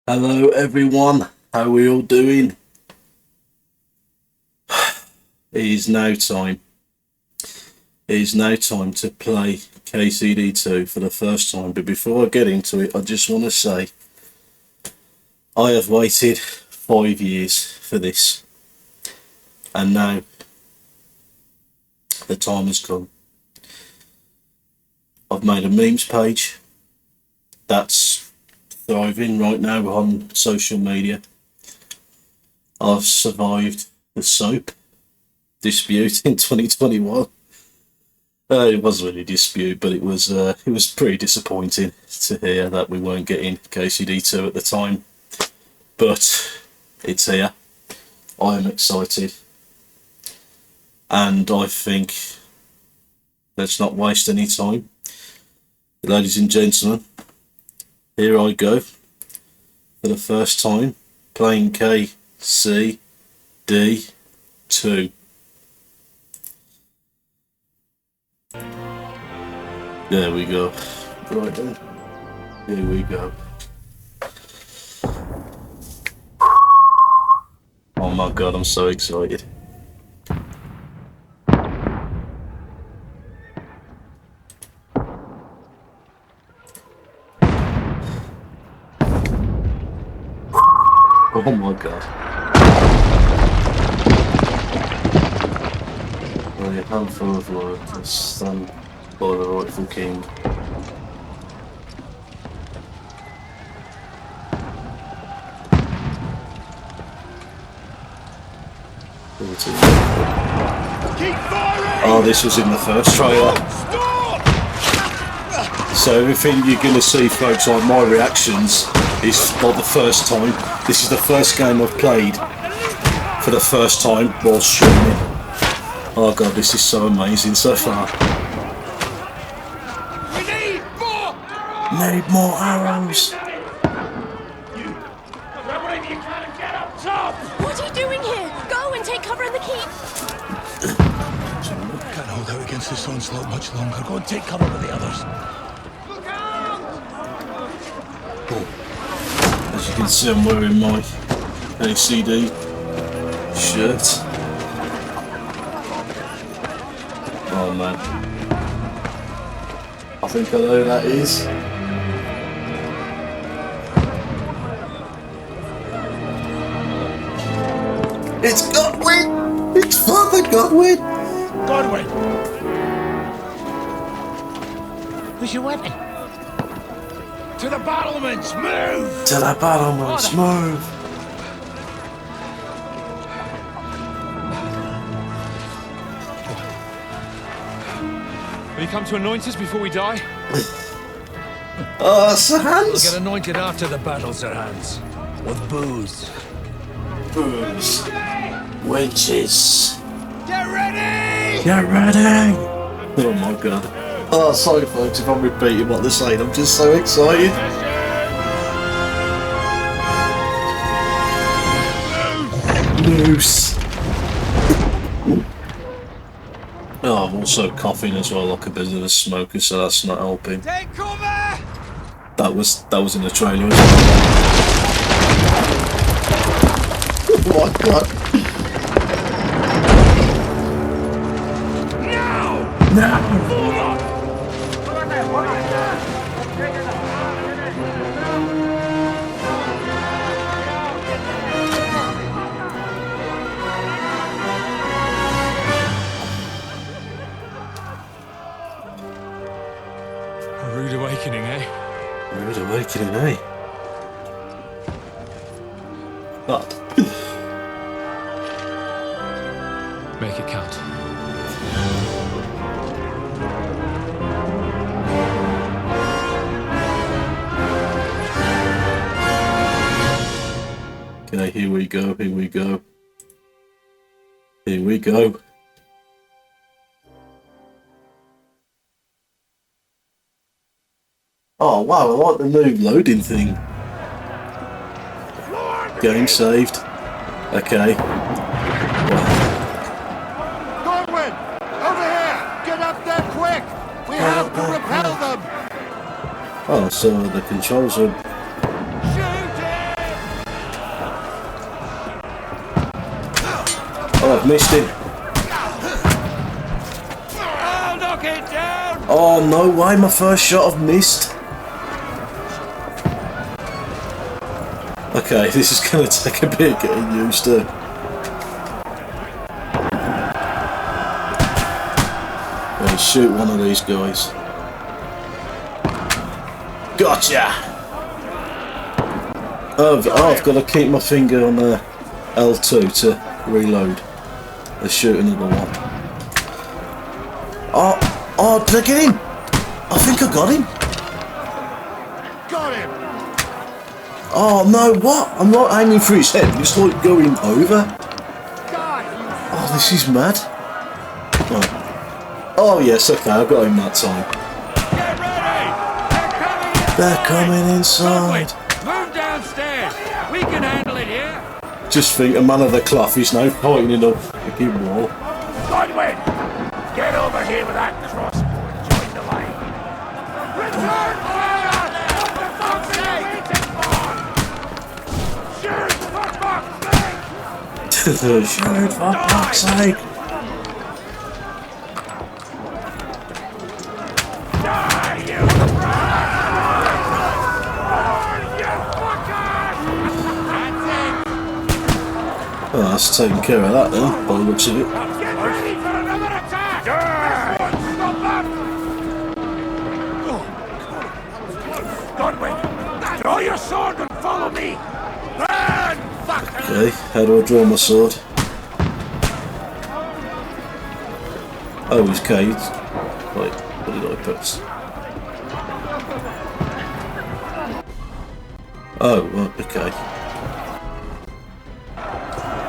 Hello everyone, how are we all doing? It is now time. It is now time to play KCD 2 for the first time, but before I get into it, I just want to say I have waited 5 years for this, and now the time has come. I've made a memes page that's thriving right now on social media. I've survived the soap dispute in 2021. It wasn't really a dispute, but it was pretty disappointing to hear that we weren't getting KCD 2 at the time. But it's here. I am excited, and I think let's not waste any time. Ladies and gentlemen, here I go for the first time playing KCD 2. There we go. Right then. Here we go. Oh my god, I'm so excited. Oh my god. A handful of words stand by the rightful king. Oh, this was in the first trailer. So everything you're going to see, folks, like my reactions, is not the first time. This is the first game I've played for the first time while streaming. Oh god, this is so amazing so far. We need more arrows! Need more arrows! What are you doing here? Go and take cover in the keep! Can't hold out against this onslaught much longer. Go and take cover with the others. Look out! Oh. As you can see, I'm wearing my KCD shirt. Oh man. I think I know who that is. It's Godwin! It's Father Godwin! Godwin! Where's your weapon? To the battlements! Move! To the battlements, move! Will you come to anoint us before we die? Oh, Sir We'll Hans! get anointed after the battle, Sir Hans. With booze. Booze. Wenches. Get ready! Get ready! Oh my god. Oh, sorry folks if I'm repeating what they're saying, I'm just so excited. Loose. Oh, I'm also coughing as well, like a bit of a smoker, so that's not helping. Take cover! That was in the trailer as well. Oh my god. No! A rude awakening, eh? Rude awakening, eh? But Make it count. okay, here we go, here we go. Here we go. Oh wow, I like the new loading thing. Game saved. Okay. Godwin! Over here! Get up there quick! We have to repel them! Oh, so the controls are... Oh, I've missed him. I'll knock it down. Oh no, why my first shot I've missed? Okay, this is going to take a bit of getting used to. Let's shoot one of these guys. Gotcha! Oh, I've got to keep my finger on L2 to reload. Let's shoot another one. Oh, did I get him? I think I got him. Got him! Oh no, what? I'm not aiming for his head, it's like going over. Oh, this is mad. Oh yes, okay, I got him that time. Get ready. They're coming inside. Move downstairs. We can handle it here. Just think, a man of the cloth is now fighting in a fucking wall. Godwin! Get over here with that crossbow and join the line. Return fire! What the fuck's sake? Shoot for fuck's sake! Shoot for fuck's sake! Die, you Oh, that's taking care of that then, by the looks of it. Get ready for another attack! Die! Stop that! Godwin, draw your sword and follow me! Run! Fucker! Okay, how do I draw my sword? Oh, he's caged. Wait, what did I press? Oh, well, okay.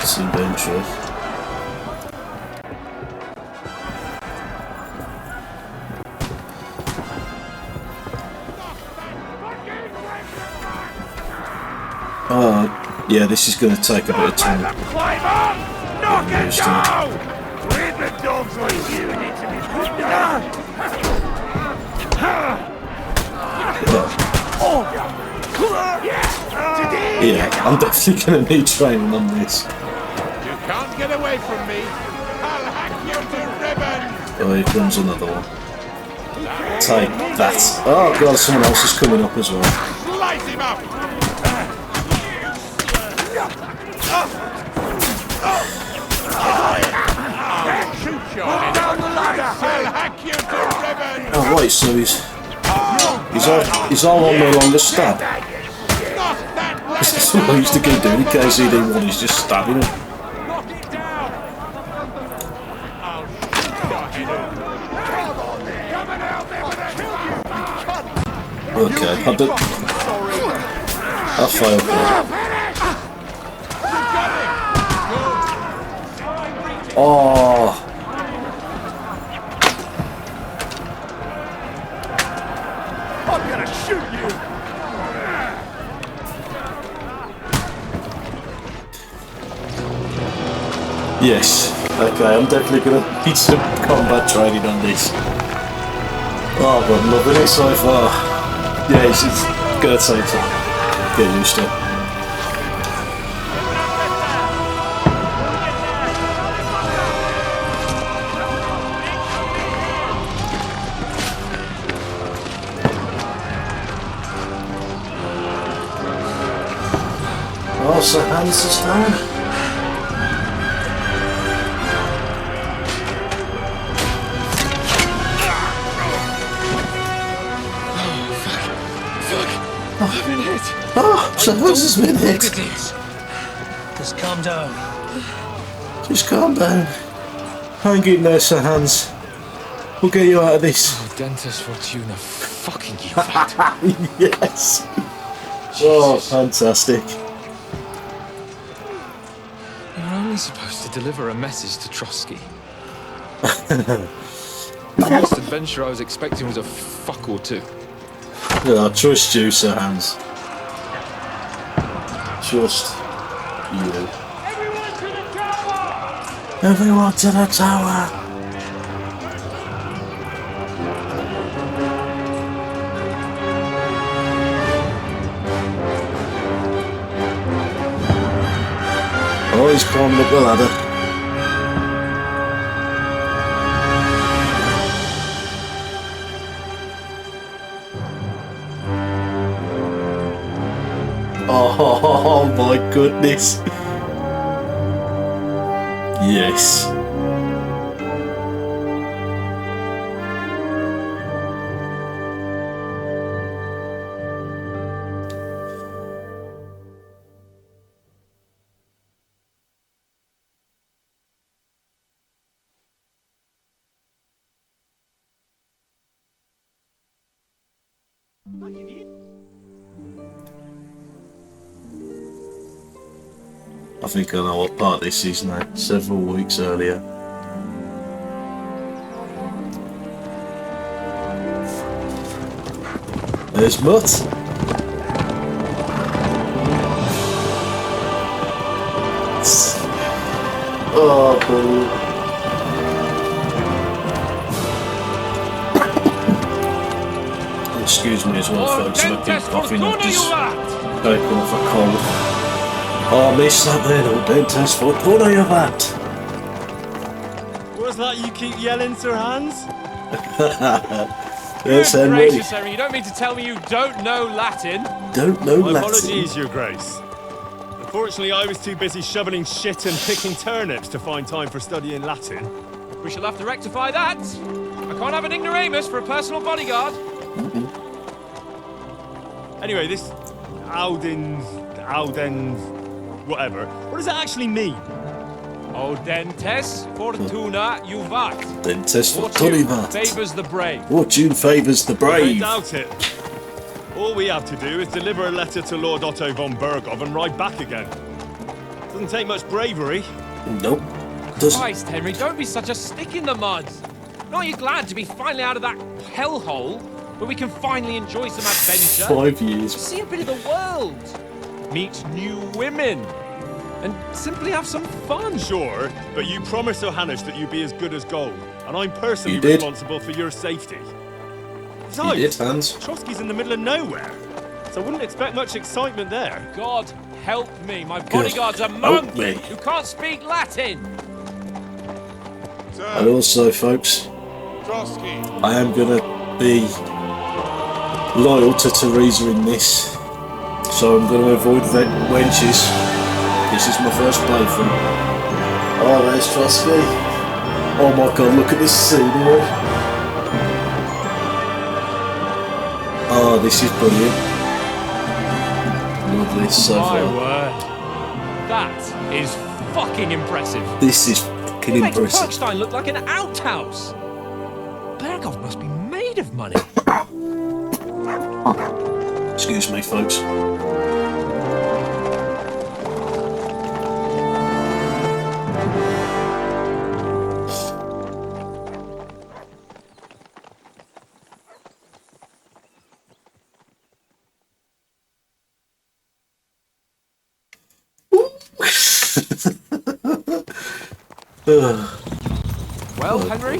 It's inventory. Oh, yeah, this is going to take a bit of time. Climb up! Knock it down! Rabid dogs like you need to be put down! Yeah, I'm definitely going to need training on this. You can't get away from me. I'll hack you to ribbons. Oh, here comes another one. Take that. Oh god, someone else is coming up as well. Slice him up. Shoot your head. I'll hack you to ribbons. Oh wait, so his arm on no longer stab. This is what I used to keep doing in KCD 1, he's just stabbing him. Knock it down. I'll shoot your head off. Okay, I failed there. Oh, I'm gonna shoot you! yes. Okay, I'm definitely going to need some combat training on this. Oh, but I'm loving it so far. Yeah, it's going to take time. Get used to it. Oh, so hands is down. I've been hit. Oh, so hands has been hit. Look at this. Just calm down. Just calm down. Hang in there, Sir Hans. We'll get you out of this. Oh, Dentist Fortuna, fucking you. Yes. Oh, fantastic. You're only supposed to deliver a message to Trotsky. The first adventure I was expecting was a fuck or two. Yeah, I trust you, Sir Hans. Trust you. Everyone to the tower! Oh, he's climbing up the ladder. Oh my goodness. Yes. I think I know what part this is now. Several weeks earlier. There's Mutt. Oh, brilliant. Excuse me as well, folks. I'm a bit coughing. I've just taken off a cold. Oh, I missed that then. Oh, dentist, what corner you that? What's that you keep yelling, Sir Hans? Yes, Good Henry. gracious, Henry, you don't mean to tell me you don't know Latin? Don't know My Latin. apologies, Your Grace. Unfortunately, I was too busy shoveling shit and picking turnips to find time for studying Latin. We shall have to rectify that. I can't have an ignoramus for a personal bodyguard. Anyway, this Audens, whatever. What does that actually mean? Audentes fortuna juvat. Dentist for Fortune Tunivat. favours the brave. Fortune favours the I brave. doubt it. All we have to do is deliver a letter to Lord Otto von Bergov and ride back again. Doesn't take much bravery. Nope. Doesn't. Christ, Henry, don't be such a stick in the mud. Aren't you glad to be finally out of that hellhole where we can finally enjoy some adventure? 5 years. See a bit of the world. Meet new women. And simply have some fun. Sure, but you promised Johannes that you'd be as good as gold, and I'm personally You did. responsible for your safety. You did, Hans. Trotsky's in the middle of nowhere, so I wouldn't expect much excitement there. God help me. My bodyguard's a help monk me. who can't speak Latin. And also, folks, I am gonna be loyal to Teresa in this, so I'm gonna avoid wenches. This is my first playthrough. Oh, there's Trotsky. Oh my god, look at this scenery. Oh, this is brilliant. Lovely so My far. word. That is fucking impressive. This is fucking It makes impressive. Parkstein look like an outhouse. Bergov must be made of money. Excuse me, folks. Well, Henry,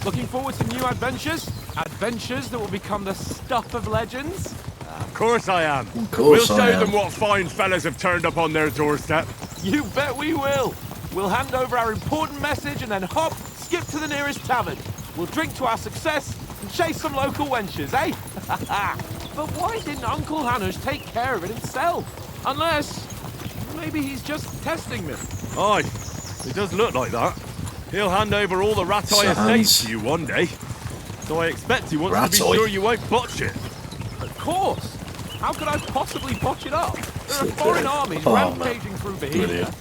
looking forward to new adventures? Adventures that will become the stuff of legends? Of course I am. Of course We'll I show am. them what fine fellas have turned up on their doorstep. You bet we will. We'll hand over our important message and then hop, skip to the nearest tavern. We'll drink to our success and chase some local wenches, eh? But why didn't Uncle Hannes take care of it himself? Unless, maybe he's just testing me. Aye, it does look like that. He'll hand over all the Rattay Sir estates Hans. to you one day. So I expect he wants to be Rattay? sure you won't botch it. Of course. How could I possibly botch it up? There are foreign armies Oh, man. rampaging through Bohemia. Brilliant.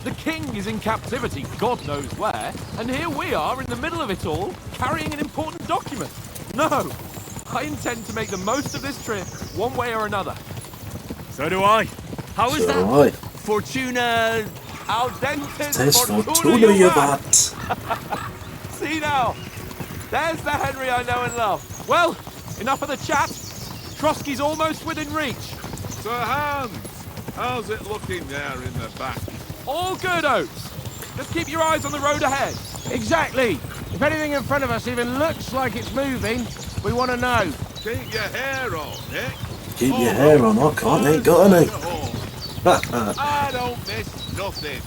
The king is in captivity, God knows where, and here we are in the middle of it all, carrying an important document. No, I intend to make the most of this trip, one way or another. So do I. How is that? Alright. Fortuna... Al dentes There's fortuna Fortuna juvat. Juvat. See now, there's the Henry I know and love. Well, enough of the chat. Trotsky's almost within reach. Sir Hans, how's it looking there in the back? All good, Oates. Just keep your eyes on the road ahead. Exactly. If anything in front of us even looks like it's moving, we want to know. Keep your hair on, Nick. Keep your hair on, I can't, ain't got any. I don't miss nothing.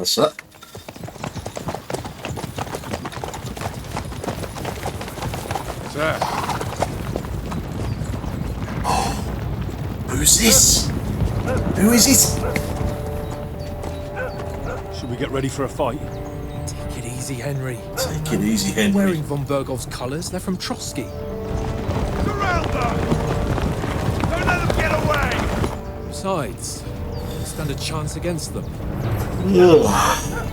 That's that. Sir, Who's this? Who is it? Should we get ready for a fight? Take it easy, Henry. Take it easy, Henry. Wearing von Bergov's colours, they're from Trotsky. surround them! Don't let them get away! Besides, we stand a chance against them. Ugh.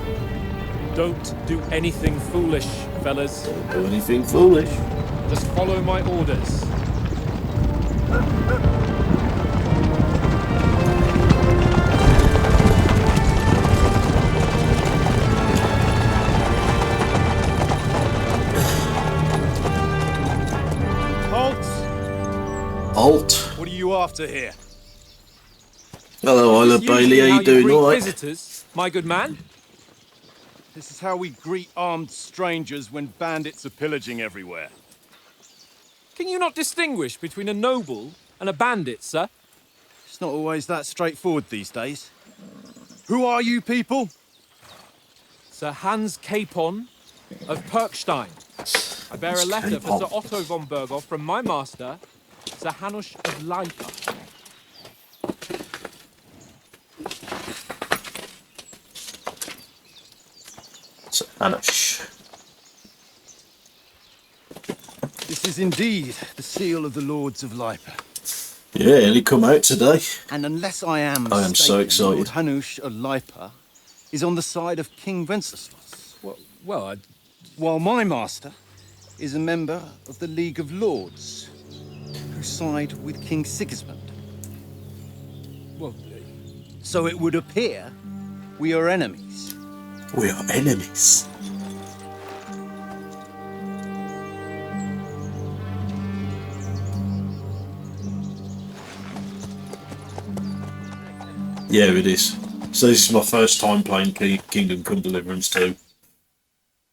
Don't do anything foolish, fellas. Don't do anything foolish. Just follow my orders. Halt. What are you after here? Hello, Isla Bailey. How you doing? greet All right. visitors, my good man? This is how we greet armed strangers when bandits are pillaging everywhere. Can you not distinguish between a noble and a bandit, sir? It's not always that straightforward these days. Who are you people? Sir Hans Capon of Perkstein. I bear a letter for Sir Otto von Berghoff from my master, Sir Hanush of Leipa. So, Hanush. This is indeed the seal of the Lords of Leipa. Yeah, he come out today. And unless I am I am so excited. Lord Hanush of Leipa is on the side of King Wenceslas, Well, while my master is a member of the League of Lords, who side with King Sigismund. well, So it would appear we are enemies. We are enemies. Yeah, it is. So this is my first time playing Kingdom Come Deliverance 2.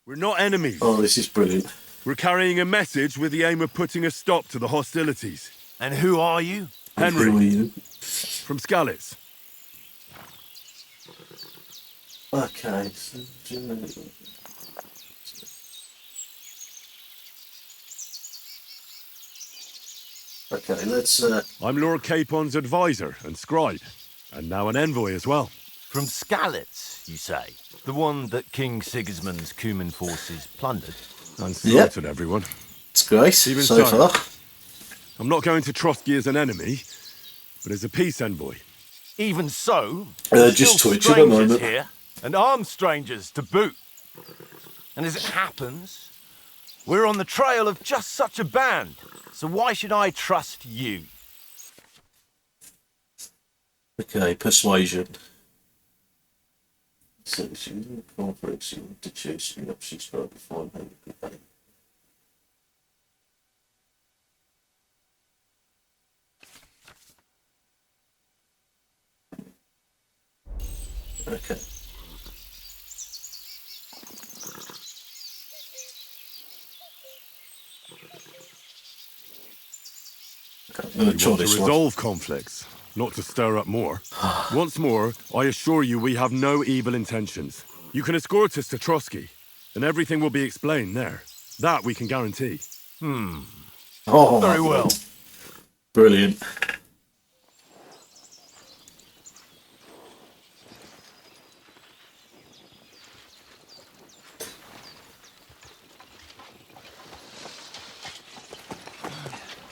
We're not enemies. Oh, this is brilliant. We're carrying a message with the aim of putting a stop to the hostilities. And who are you? Henry, Who are you? from Skalitz. Okay. Okay, let's I'm Lord Capon's advisor and scribe, and now an envoy as well. From Skalitz, you say? The one that King Sigismund's Cuman forces plundered? And slaughtered everyone. it's great Even so so. far. I'm not going to Trotsky as an enemy, but as a peace envoy. Even so, Just still twitch at the strangers moment. here, and armed strangers to boot. And as it happens, we're on the trail of just such a band. So why should I trust you? Okay, persuasion. So you conference you want to choose the options for before okay. Okay. I'm going to try To this one. resolve conflicts, not to stir up more. Once more, I assure you we have no evil intentions. You can escort us to Trotsky, and everything will be explained there. That we can guarantee. Oh, Very well. brilliant.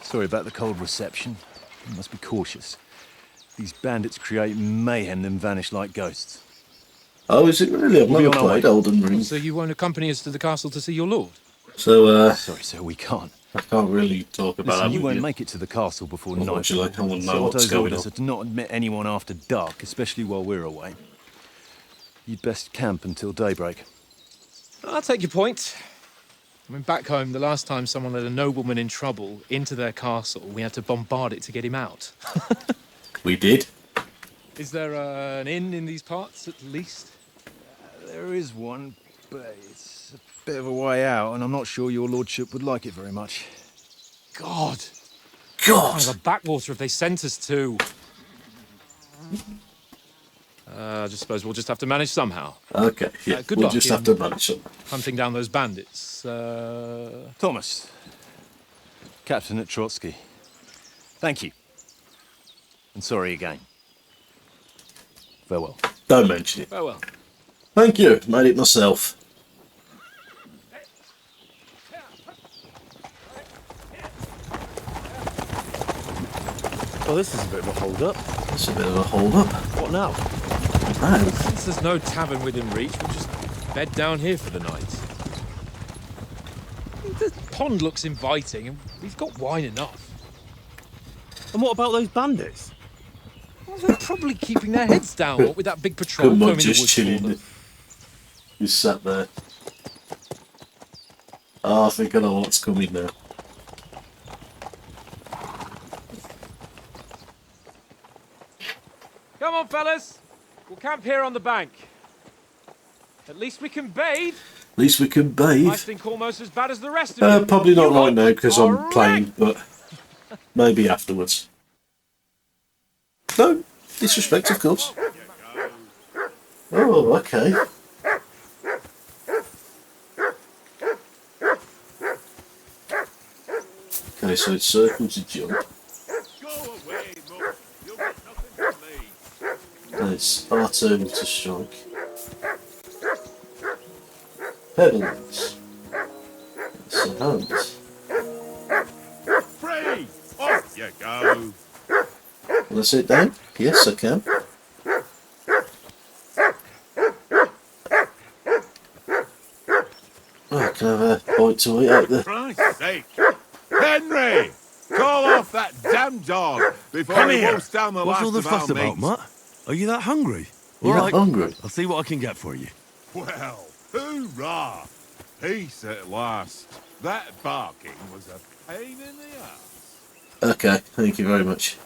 Sorry about the cold reception. You must be cautious. These bandits create mayhem, then vanish like ghosts. Oh, is it really? I've We'll be never on our played way. Elden Ring. so you won't accompany us to the castle to see your lord? So, Sorry, sir, we can't. I can't really talk about Listen, that you with won't you. make it to the castle before Unfortunately, nightfall. I wouldn't know So what's Otto's going orders on. are to not admit anyone after dark, especially while we're away. You'd best camp until daybreak. I'll take your point. I mean, back home, the last time someone let a nobleman in trouble into their castle, we had to bombard it to get him out. We did. Is there an inn in these parts, at least? There is one, but it's a bit of a way out, and I'm not sure your lordship would like it very much. God! God! Kind of a backwater if they sent us to. I just suppose we'll just have to manage somehow. Okay, yeah, Good we'll luck just have to manage it. hunting down those bandits. Thomas, captain at Trotsky. Thank you. And sorry again. Farewell. Don't mention it. Farewell. Thank you, made it myself. Well, this is a bit of a hold-up. That's a bit of a hold-up. What now? Man, Since there's no tavern within reach, we'll just bed down here for the night. The pond looks inviting, and we've got wine enough. And what about those bandits? Well, they're probably keeping their heads down, what with that big patrol come on, combing the just woods for chilling. them. Just sat there. Oh, I think I know what's coming now. Come on, fellas. We'll camp here on the bank. At least we can bathe. At least we can bathe. I think almost as bad as the rest of you. Probably not You right now because I'm are playing, but maybe afterwards. No disrespect, of course. Oh, okay. Okay, so it's circle to jump. Go away, Muck. You'll get nothing from me. And it's R2 to strike. Pedals. So hands. Free! Off you go. Can I sit down? Yes, I can. Oh, can I have a bite to eat out there? Christ's sake. Henry! Call off that damn dog before Come he here. wolfs down the What's last all the of fuss our about, meat. Mutt? Are you that hungry? You're not hungry. I'll see what I can get for you. Well, hoorah! Peace at last. That barking was a pain in the ass. Okay, thank you very much.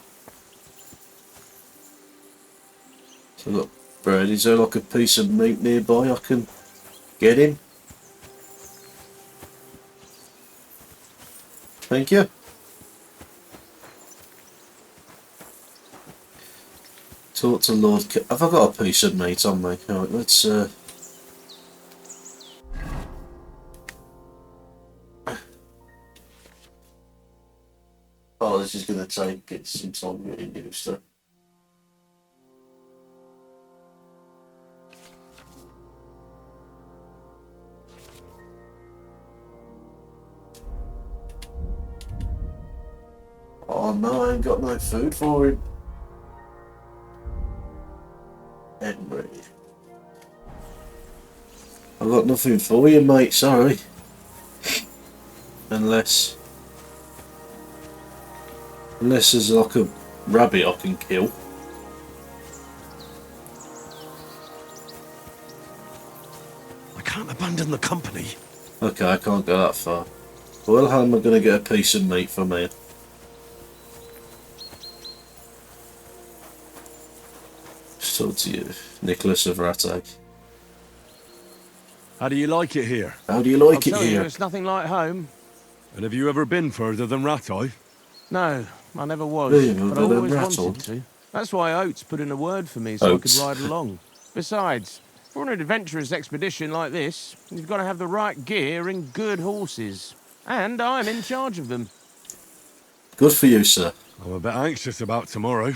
So look, bread, is there like a piece of meat nearby I can get him? Thank you. Talk to Lord. Have I got a piece of meat on me? Alright, let's Oh, this is going to take it some time getting used to. Oh no, I ain't got no food for him. Henry. I've got nothing for you, mate, sorry. Unless there's like a rabbit I can kill. I can't abandon the company. Okay, I can't go that far. Well, how am I going to get a piece of meat from here? Just talk to you, Nicholas of Ratag. How do you like it here? How do you like I'll it tell you, here? it's nothing like home. And have you ever been further than Ratai? No, I never was, Really? but I Well, always rattled. wanted to. That's why Oates put in a word for me so Oates. I could ride along. Besides, for an adventurous expedition like this, you've got to have the right gear and good horses. And I'm in charge of them. Good for you, sir. I'm a bit anxious about tomorrow.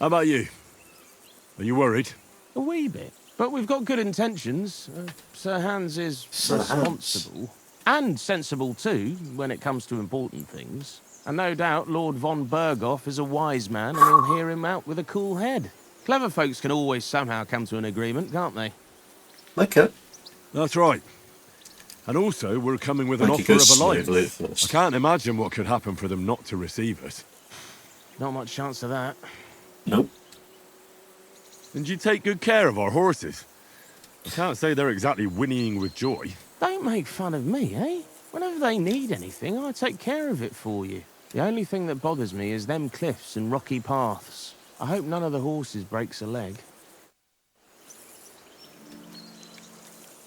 How about you? Are you worried? A wee bit. But we've got good intentions. Sir Hans is Sir Hans. responsible. And sensible too, when it comes to important things. And no doubt Lord von Berghoff is a wise man and he'll hear him out with a cool head. Clever folks can always somehow come to an agreement, can't they? Okay. That's right. And also, we're coming with an Thank you, offer go of smoothly alliance. at first. I can't imagine what could happen for them not to receive us. Not much chance of that. Nope. And you take good care of our horses. I can't say they're exactly whinnying with joy. Don't make fun of me, eh? Whenever they need anything, I take care of it for you. The only thing that bothers me is them cliffs and rocky paths. I hope none of the horses breaks a leg.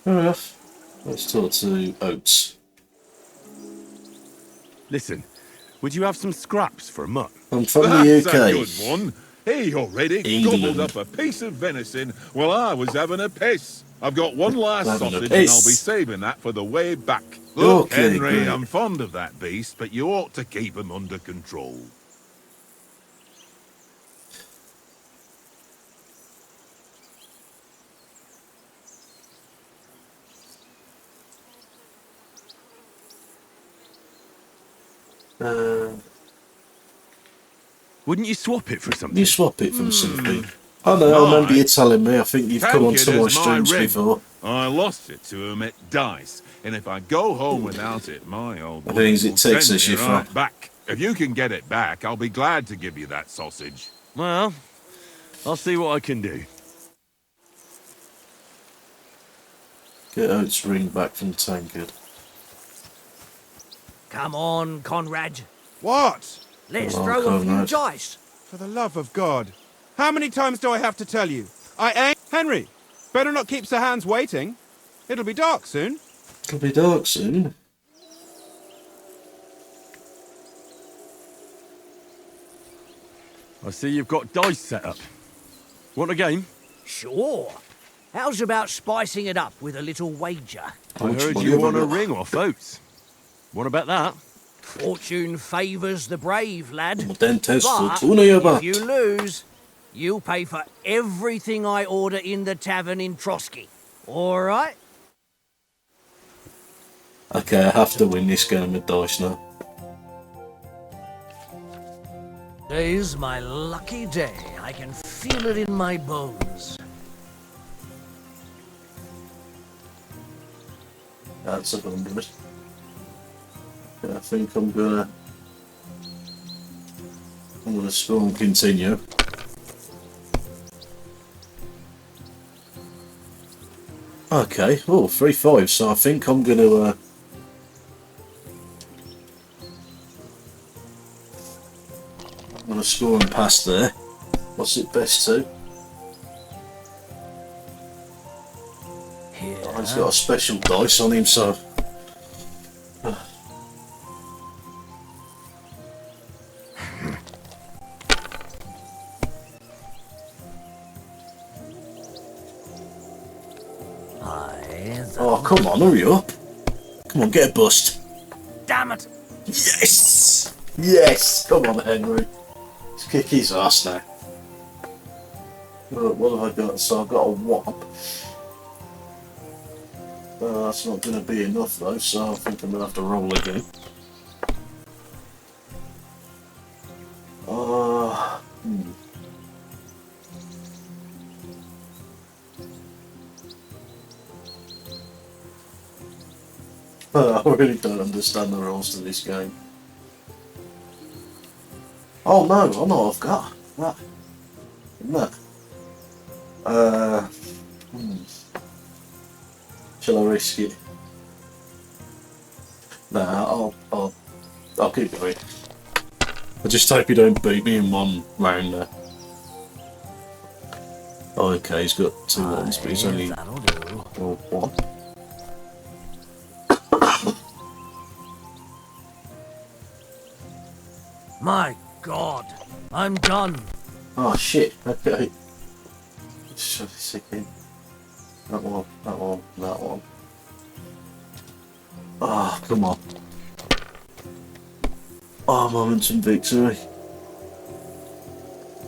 Fair enough. Let's talk to Oates. Listen, would you have some scraps for a mutt? I'm from That's the a UK. good one. He already England. gobbled up a piece of venison while I was having a piss. I've got one last Having a sausage and I'll be piss. saving that for the way back. Look, Okay, Henry, great. I'm fond of that beast, but you ought to keep him under control. Wouldn't you swap it for something? You swap it from something. I know, I remember you telling me. I think you've come onto my Tankard is my streams ring. before. I lost it to him at dice, and if I go home without it, my old I woman think will it takes send us me you right from. back. If you can get it back, I'll be glad to give you that sausage. Well, I'll see what I can do. Get Oates' ring back from Tankard. Come on, Conrad. What? Let's Come on, throw a few Conrad. dice. For the love of God. How many times do I have to tell you? I ain't... Henry, better not keep Sir Hans waiting. It'll be dark soon. It'll be dark soon. I see you've got dice set up. Want a game? Sure. How's about spicing it up with a little wager? I heard you won a ring off Oates. What about that? Fortune favours the brave, lad. Den test But fortuna gör bara. if you lose, you'll pay for everything I order in the tavern in Trotsky. All right? Okay, I have to win this game with dice now. Today's my lucky day. I can feel it in my bones. That's 100. I think I'm gonna score and continue. Okay, oh, 3-5, so I think I'm gonna score and pass there. What's it best to? Oh, he's got a special dice on him, so oh, come on, hurry up. Come on, get a bust. Damn it! Yes! Yes! Come on, Henry. Let's kick his ass now. What have I got? So I've got a whop. That's not going to be enough though, so I think I'm going to have to roll again. I really don't understand the rules to this game. Oh no, I know I've got that. Isn't that? Shall I risk it? Nah, I'll keep going. I just hope you don't beat me in one round there. Oh, okay, he's got 2 ones, but he's only one. My God, I'm done. Oh shit, okay. Let's shove this again. That one, that one, that one. Ah, come on. Oh, momentum victory.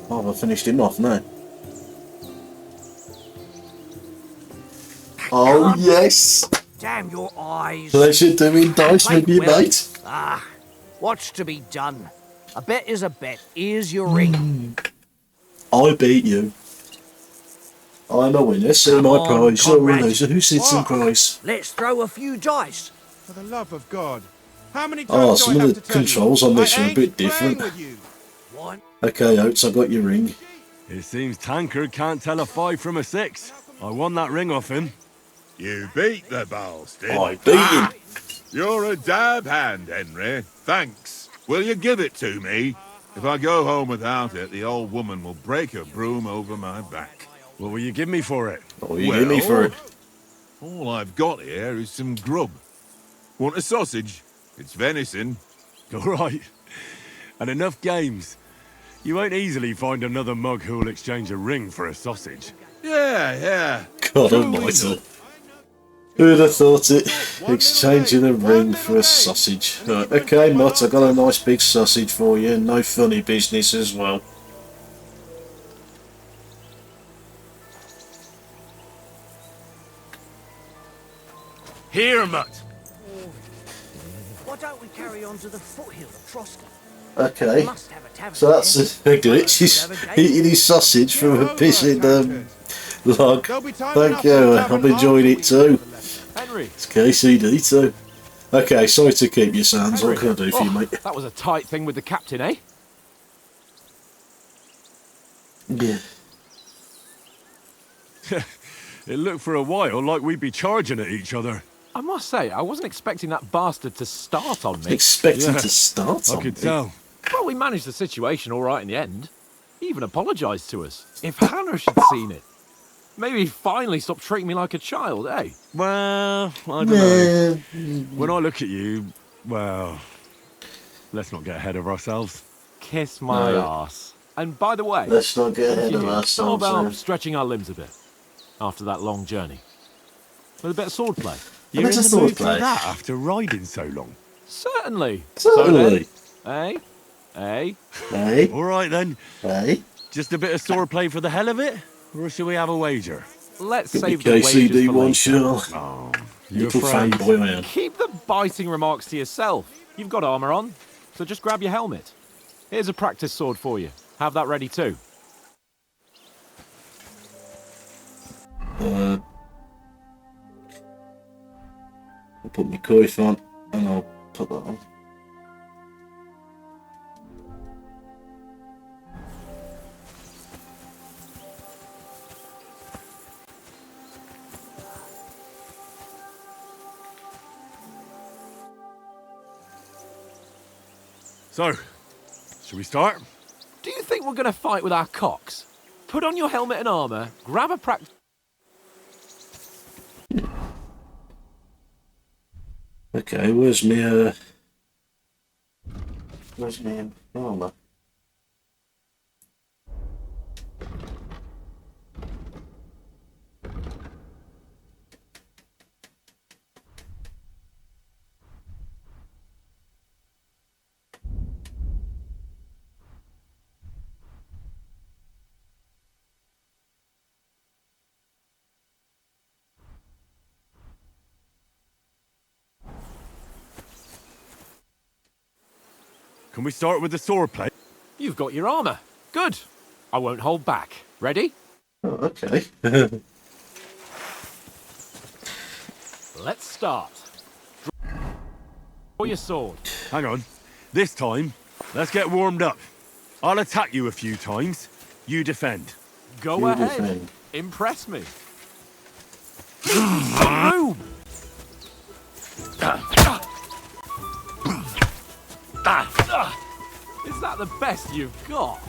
Oh, I finished him off now. Oh, yes! Damn your eyes. Pleasure doing dice Fight with you, well. mate. Ah, what's to be done? A bet is a bet. Here's your ring. I beat you. I'm a winner, see Come my on, prize. You're a Conrad. loser, who sits in What? prize? Let's throw a few dice. For the love of God. How many times Oh, do some I of have the to tell controls you? on this I are a ain't bit playing different. with you. One. Okay, Oates, I got your ring. It seems Tankard can't tell a 5 from a 6. I won that ring off him. You beat the bastard. I beat him. You're a dab hand, Henry. Thanks. Will you give it to me? If I go home without it, the old woman will break her broom over my back. What will you give me for it? What will you give me for it? All I've got here is some grub. Want a sausage? It's venison. All right. And enough games. You won't easily find another mug who'll exchange a ring for a sausage. Yeah. God almighty. Who'd have thought it? Exchanging a ring for a sausage. Right, okay, Mutt, I got a nice big sausage for you. No funny business as well. Here, Mutt. Why don't we carry on to the foothill of Trotsky? Okay, Must have a tavern so that's there. a glitch. He's eating his sausage from a pissing log. Thank you, I'm enjoying it too. Henry. It's KCD too. Okay, sorry to keep you, Sans. What can I do for you, mate? That was a tight thing with the captain, eh? Yeah. It looked for a while like we'd be charging at each other. I must say, I wasn't expecting that bastard to start on me. Expecting to start on I could me? tell. Well, we managed the situation all right in the end. He even apologised to us. If Hannah had seen it, maybe he'd finally stop treating me like a child, eh? Well, I don't know. When I look at you, well, let's not get ahead of ourselves. Kiss my arse. And by the way, Let's not get ahead of how ourselves. about then. stretching our limbs a bit after that long journey? With a bit of swordplay. You're in bit of the mood for swordplay. that after riding so long. Certainly. Certainly. So then, eh? Hey, All right then, hey. just a bit of swordplay for the hell of it, or shall we have a wager? Let's Give me save the wages KCD for one, later. sure. Oh, you Little afraid? fanboy I am. Keep the biting remarks to yourself. You've got armour on, so just grab your helmet. Here's a practice sword for you. Have that ready too. I'll put my coif on and I'll put that on. So, shall we start? Do you think we're going to fight with our cocks? Put on your helmet and armour, grab a practice... Okay, where's my armour? Can we start with the swordplay? You've got your armour. Good. I won't hold back. Ready? Oh, okay. Let's start. Draw your sword. Hang on. This time, let's get warmed up. I'll attack you a few times. You defend. Go You ahead. defend. Impress me. Boom! Is that the best you've got?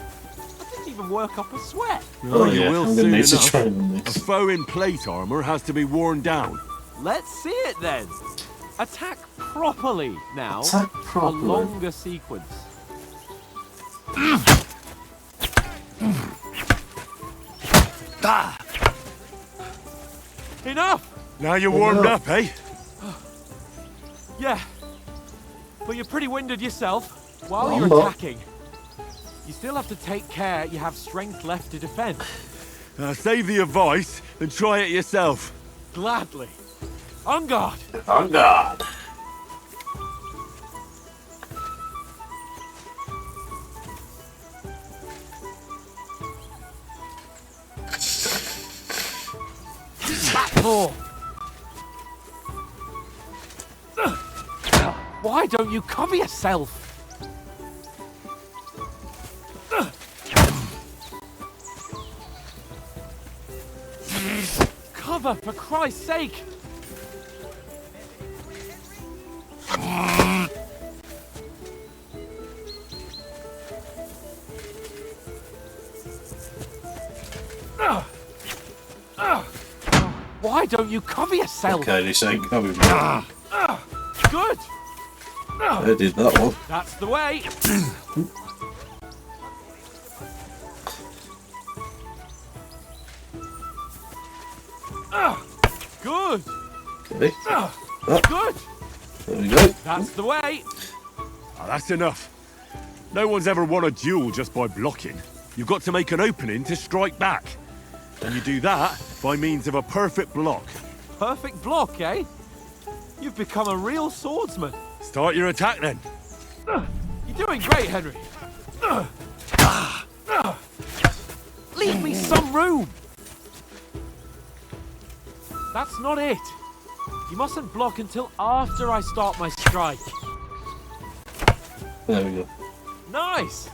I didn't even work up a sweat. Oh, you yeah, will I'm gonna soon need to enough. train on A this. foe in plate armor has to be worn down. Let's see it then. Attack properly now. Attack properly. A longer sequence. Enough! Now you're warmed up, eh? Yeah. But you're pretty winded yourself. While I'm you're not. attacking, you still have to take care you have strength left to defend. Save the advice and try it yourself. Gladly. On guard. On guard. Oh. Why don't you cover yourself? Cover, for Christ's sake! Why don't you cover yourself? Okay, this ain't coming. Good! I did that one. That's the way! Ready? Good. There we go. That's the way. Ah, that's enough. No one's ever won a duel just by blocking. You've got to make an opening to strike back. And you do that by means of a perfect block. Perfect block, eh? You've become a real swordsman. Start your attack then. You're doing great, Henry. Leave me some room. That's not it. You mustn't block until after I start my strike. There we go. Nice.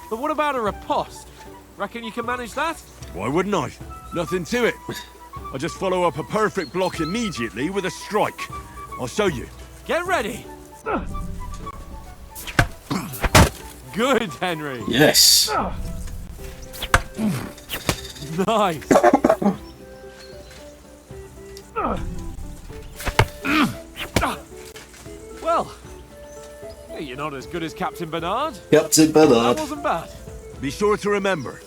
But what about a riposte? Reckon you can manage that? Why wouldn't I? Nothing to it. I just follow up a perfect block immediately with a strike. I'll show you. Get ready. Good, Henry. Yes. Nice. Well, you're not as good as Captain Bernard. Captain That Bernard. wasn't bad. Be sure to remember,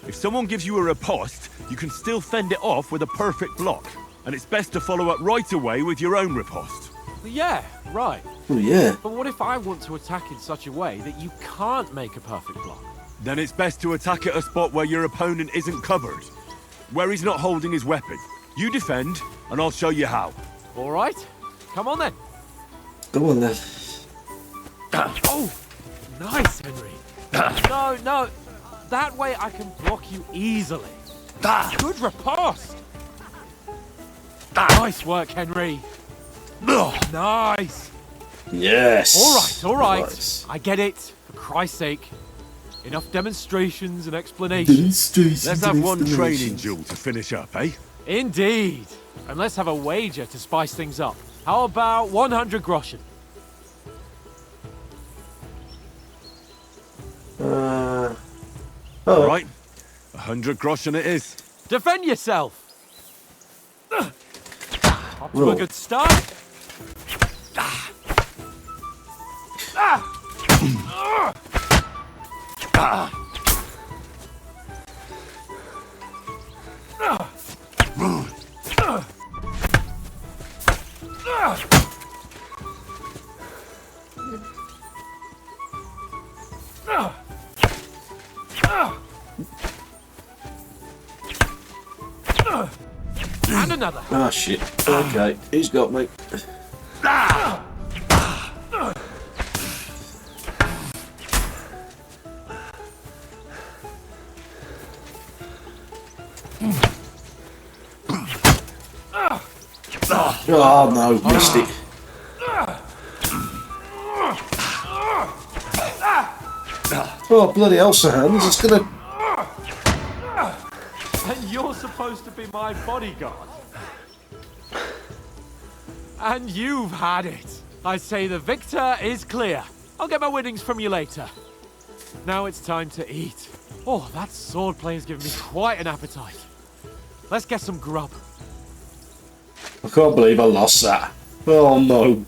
if someone gives you a riposte, you can still fend it off with a perfect block. And it's best to follow up right away with your own riposte. Yeah, right. Oh, yeah. But what if I want to attack in such a way that you can't make a perfect block? Then it's best to attack at a spot where your opponent isn't covered. Where he's not holding his weapon. You defend, and I'll show you how. All right. Come on then. Go on then. Oh, nice, Henry. No. That way I can block you easily. Good riposte. Nice work, Henry. Nice. Yes. All right. Nice. I get it. For Christ's sake. Enough demonstrations and explanations. Let's have one training duel to finish up, eh? Indeed. And let's have a wager to spice things up. How about 100 groschen? Oh. Right. 100 groschen it is. Defend yourself. Up to Whoa. a good start. And another. Ah, shit. Okay, he's got me. Oh no, missed it. Oh bloody hell, Sir Hans, it's gonna... And you're supposed to be my bodyguard. And you've had it. I say the victor is clear. I'll get my winnings from you later. Now it's time to eat. Oh, that swordplay has given me quite an appetite. Let's get some grub. I can't believe I lost that. Oh no.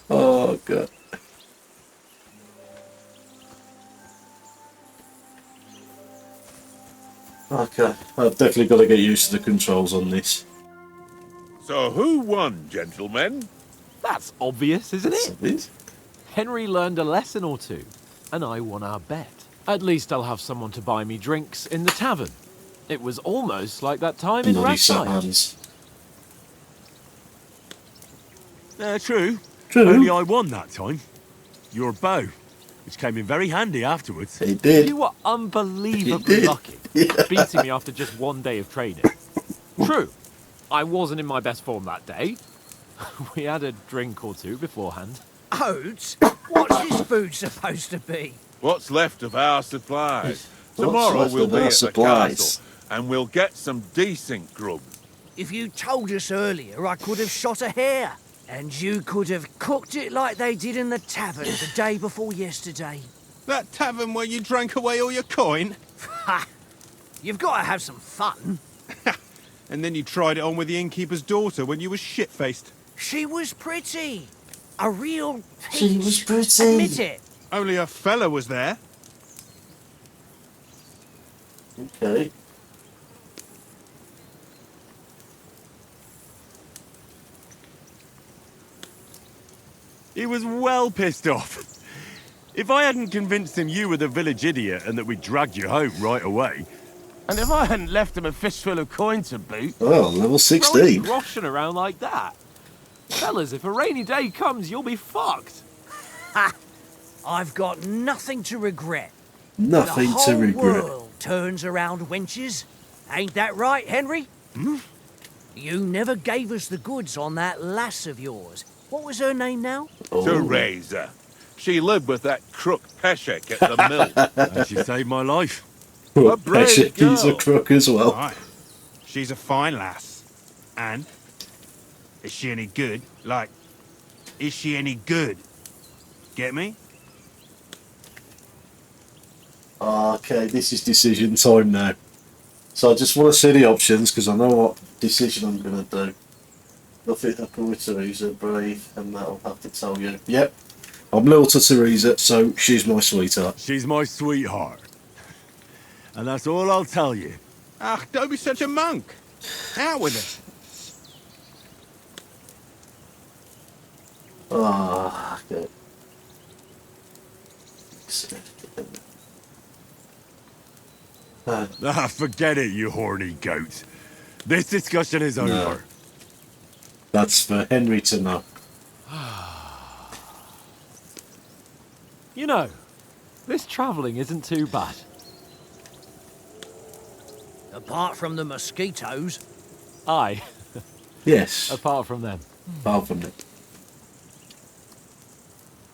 Oh god. Okay, I've definitely got to get used to the controls on this. So who won, gentlemen? That's obvious, isn't it? It? Henry learned a lesson or two, and I won our bet. At least I'll have someone to buy me drinks in the tavern. It was almost like that time in Bloody Sir Ragside. Hans. True. True. Only I won that time. Your bow, which came in very handy afterwards. He did. You were unbelievably lucky, beating me after just one day of training. True, I wasn't in my best form that day. We had a drink or two beforehand. Oats? What's this food supposed to be? What's left of our supplies? What's Tomorrow left we'll of be our at supplies? the castle, and we'll get some decent grub. If you told us earlier, I could have shot a hare. And you could have cooked it like they did in the tavern the day before yesterday. That tavern where you drank away all your coin? Ha! You've got to have some fun. And then you tried it on with the innkeeper's daughter when you were shit-faced. She was pretty. A real peach. She was pretty. Admit it. Only a fella was there. Okay. He was well pissed off. If I hadn't convinced him you were the village idiot and that we dragged you home right away... And if I hadn't left him a fistful of coin to boot... Oh, level 16. Groshing around like that. Fellas, if a rainy day comes, you'll be fucked. Ha! I've got nothing to regret. Nothing to regret. The whole world turns around wenches. Ain't that right, Henry? Hmm? You never gave us the goods on that lass of yours. What was her name now? Teresa. She lived with that crook Peshek at the mill. And she saved my life. A brave girl. He's a crook as well. Right. She's a fine lass. And? Is she any good? Like, is she any good? Get me? Okay, this is decision time now. So I just want to see the options because I know what decision I'm going to do. Nothing happened with Teresa, brave, and that'll have to tell you. Yep, I'm loyal to Teresa, so she's my sweetheart. She's my sweetheart. And that's all I'll tell you. Ah, don't be such a monk. Out with it. Ah, okay. Forget it, you horny goat. This discussion is over. That's for Henry to know. You know, this travelling isn't too bad. Apart from the mosquitoes. Aye. Yes. Apart from them. Apart from it.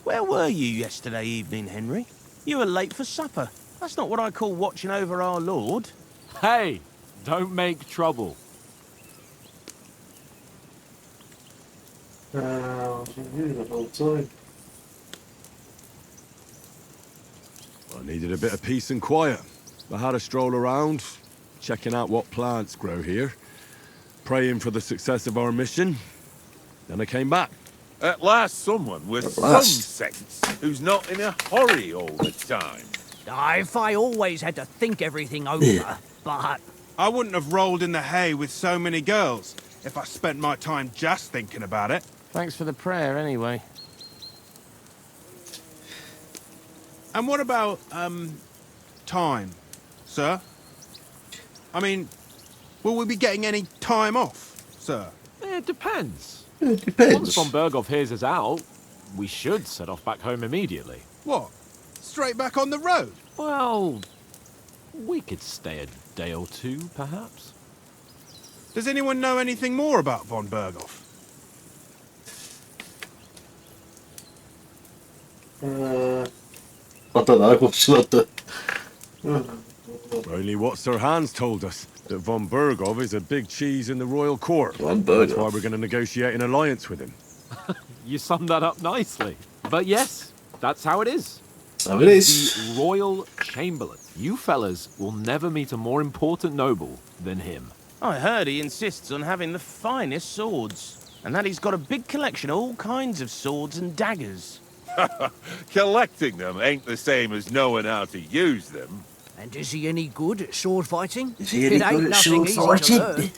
Where were you yesterday evening, Henry? You were late for supper. That's not what I call watching over our Lord. Hey, don't make trouble. The whole time. I needed a bit of peace and quiet. I had a stroll around, checking out what plants grow here, praying for the success of our mission. Then I came back. At last, someone with some sense, who's not in a hurry all the time. If I always had to think everything over, but... I wouldn't have rolled in the hay with so many girls if I spent my time just thinking about it. Thanks for the prayer, anyway. And what about, time, sir? I mean, will we be getting any time off, sir? It depends. It depends. Once von Berghoff hears us out, we should set off back home immediately. What? Straight back on the road? Well, we could stay a day or two, perhaps. Does anyone know anything more about von Berghoff? I don't know. What should I do? Only what Sir Hans told us, that von Berghoff is a big cheese in the royal court. Von That's Berghoff. why we're going to negotiate an alliance with him. You summed that up nicely. But yes, that's how it is. So it is. The Royal Chamberlain. You fellas will never meet a more important noble than him. I heard he insists on having the finest swords, and that he's got a big collection of all kinds of swords and daggers. Collecting them ain't the same as knowing how to use them. And is he any good at sword fighting? Is he any It ain't good at nothing sword easy to fighting? learn.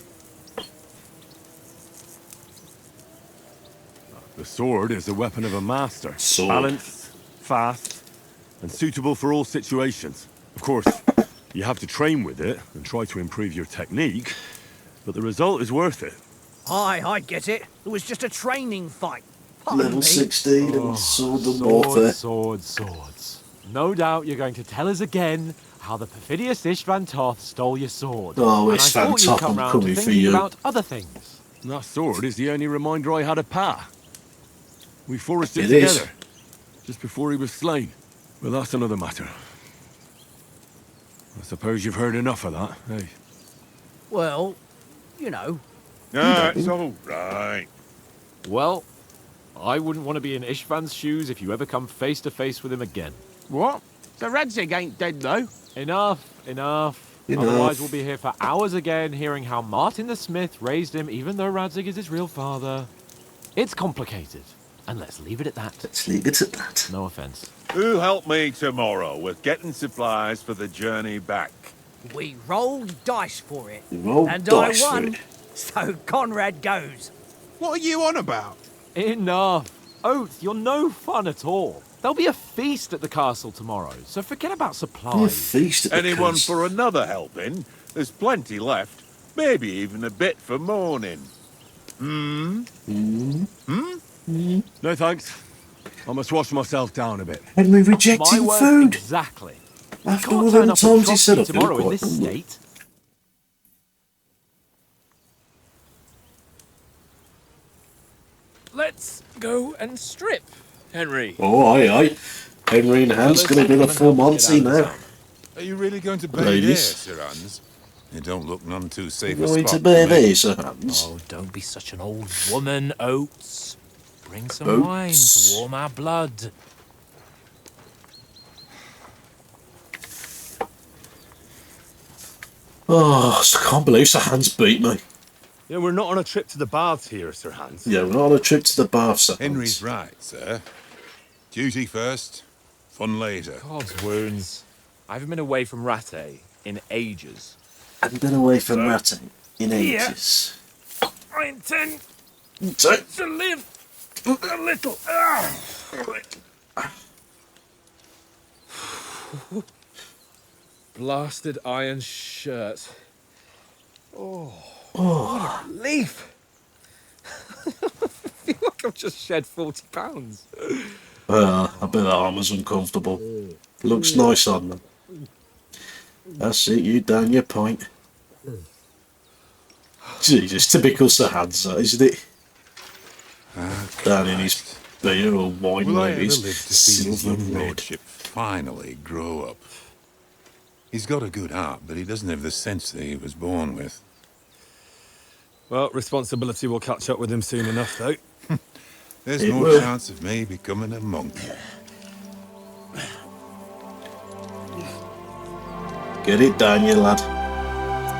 The sword is the weapon of a master. Sword. Balanced, fast, and suitable for all situations. Of course, you have to train with it and try to improve your technique, but the result is worth it. Aye, I get it. It was just a training fight. Pardon Level me. 16 and sword and warfare. Swords. No doubt you're going to tell us again how the perfidious Istvan Toth stole your sword. Oh, And I Istvan thought you'd Toth, come I'm round coming to for thinking you. about other things. That sword is the only reminder I had of Pa. We forged it It is. together, just before he was slain. But that's another matter. I suppose you've heard enough of that, eh? Well, you know. No, it's all right. Well, I wouldn't want to be in Istvan's shoes if you ever come face to face with him again. What? So Radzig ain't dead, though? Enough. Otherwise we'll be here for hours again hearing how Martin the Smith raised him even though Radzig is his real father. It's complicated. And let's leave it at that. Let's leave it at that. No offense. Who help me tomorrow with getting supplies for the journey back? We rolled dice for it. We rolled and dice I for won. it. So Conrad goes. What are you on about? Enough. Oath, you're no fun at all. There'll be a feast at the castle tomorrow, so forget about A supplies. feast at the Anyone castle. for another helping? There's plenty left. Maybe even a bit for morning. No thanks. I must wash myself down a bit. Henry My rejecting word, food. exactly. After Can't all turn them up at times he said Trotsky I feel tomorrow in quite this hungry. state. Let's go and strip, Henry. Oh, aye. Henry and Hans Fellas, gonna do the come and full help us Monty get out of now. this. Are you really going to bathe Ladies. here, Sir Hans? You don't look none too safe a Going spot to for bear me. these, Sir Hans. Oh, don't be such an old woman, Oates. Bring some Oates. wine to warm our blood. Oh, I can't believe Sir Hans beat me. Yeah, we're not on a trip to the baths here, Sir Hans. Yeah, we're not on a trip to the bath, Sir Henry's Hans. right, sir. Duty first, fun later. God's wounds. I haven't been away from Rattay in ages. I've been away from ratting in ages. I intend So, to live a little. Blasted iron shirt. Oh, what a relief! I feel like I've just shed 40 pounds. I bet the armour's uncomfortable. Looks nice on them. That's it, you down your point. Jesus, typical Sir Hans, that, isn't it? Down in his beer or wine, Will I maybe ever it's live to see his silver young red. lordship finally grow up? He's got a good heart, but he doesn't have the sense that he was born with. Well, responsibility will catch up with him soon enough, though. There's It more will. chance of me becoming a monk. Get it down, you lad.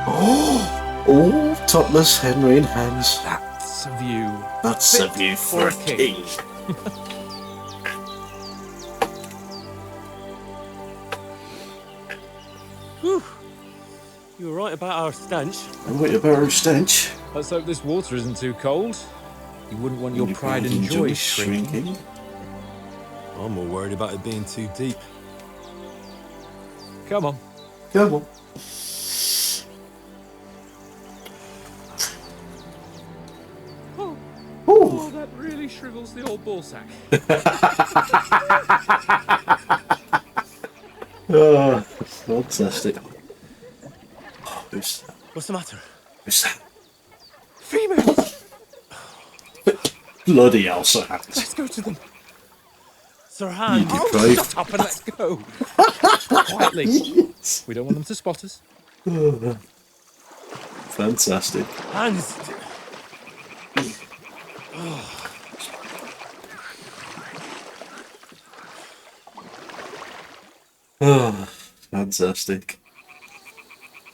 Oh, topless Henry and Hans. That's a view. That's a view for a king. You were right about our stench. What about our stench? Let's hope this water isn't too cold. You wouldn't want your pride and joy shrinking. I'm more worried about it being too deep. Come on. Come on. Oh, that really shrivels the old ball sack. Oh, fantastic. Oh, who's that? What's the matter? Who's that? Females! Bloody hell, Sir Hans. Let's go to them. Sir Hans! You depraved. Shut up and let's go. Quietly. We don't want them to spot us. Fantastic. Hans! Oh, fantastic.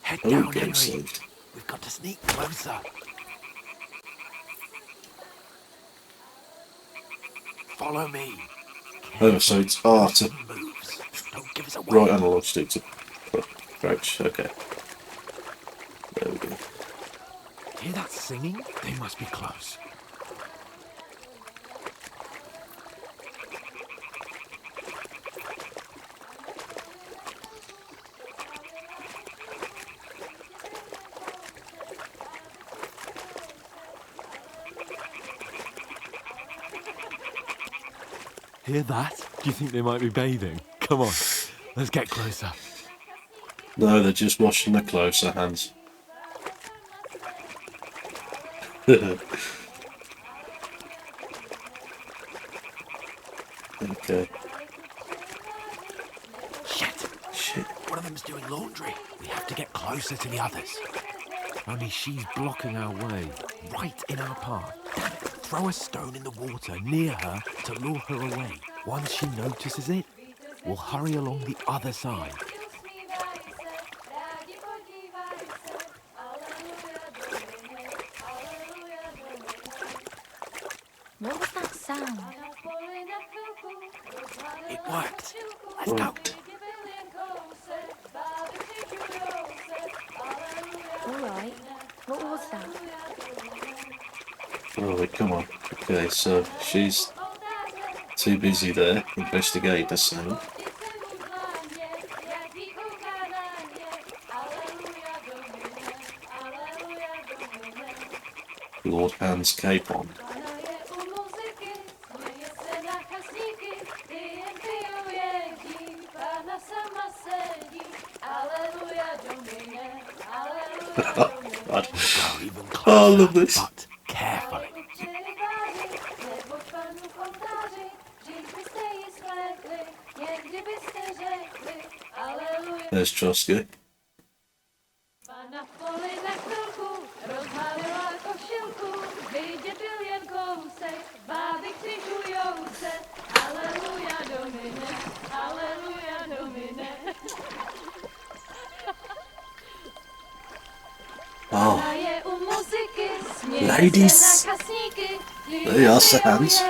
Head Oh, down, getting Henry. saved. We've got to sneak closer. Follow me. Oh, so it's R to Moves. Don't give us away. right analog stick to crouch. Okay. There we go. Hear that singing? They must be close. Hear that? Do you think they might be bathing? Come on, let's get closer. No, they're just washing their clothes, Sir Hans. Okay. Shit. One of them's doing laundry. We have to get closer to the others. Only she's blocking our way, right in our path. Damn it. Throw a stone in the water near her to lure her away. Once she notices it, we'll hurry along the other side. What was that sound? It worked. Let's go. All right. What was that? Oh, wait, come on. Okay, so she's Too busy there, investigating the sound. Lord Hans Capon. God. I love this. But carefully. There's Trotsky. Oh, ladies, there you are, Sir Hans.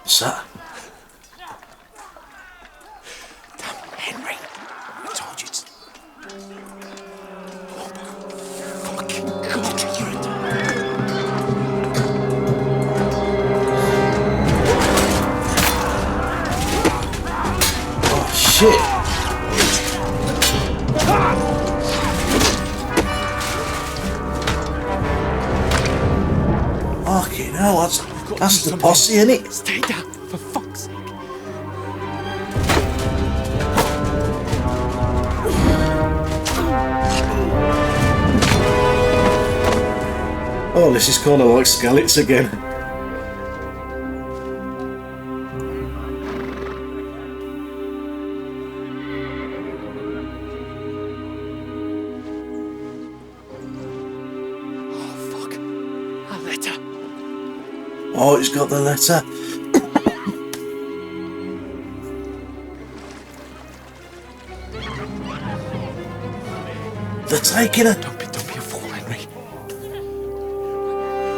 What's that? Henry, I told you to... Oh, shit. Fucking hell, that's the posse, innit? Stay down, for fuck's sake. Oh, this is kind of like Skalitz again. Oh, he's got the letter. They're taking her. Don't be a fool, Henry.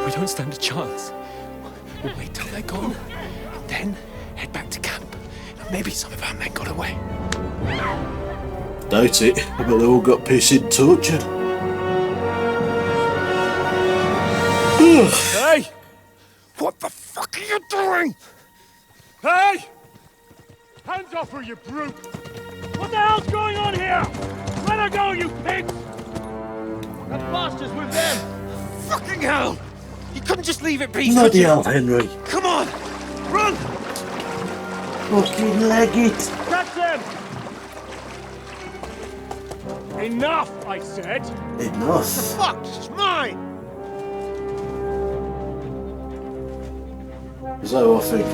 We don't stand a chance. We'll wait till they're gone, and then head back to camp. Maybe some of our men got away. Doubt it, but they all got pissed tortured. Hey! What the fuck are you doing? Hey! Hands off her, you brute! What the hell's going on here? Let her go, you pigs! That bastard's with them! Fucking hell! You couldn't just leave it be, Bloody hell, Henry. Come on! Run! Fucking leg it. Catch them! Enough, I said! Enough. Fuck, it's mine! Is that what I think?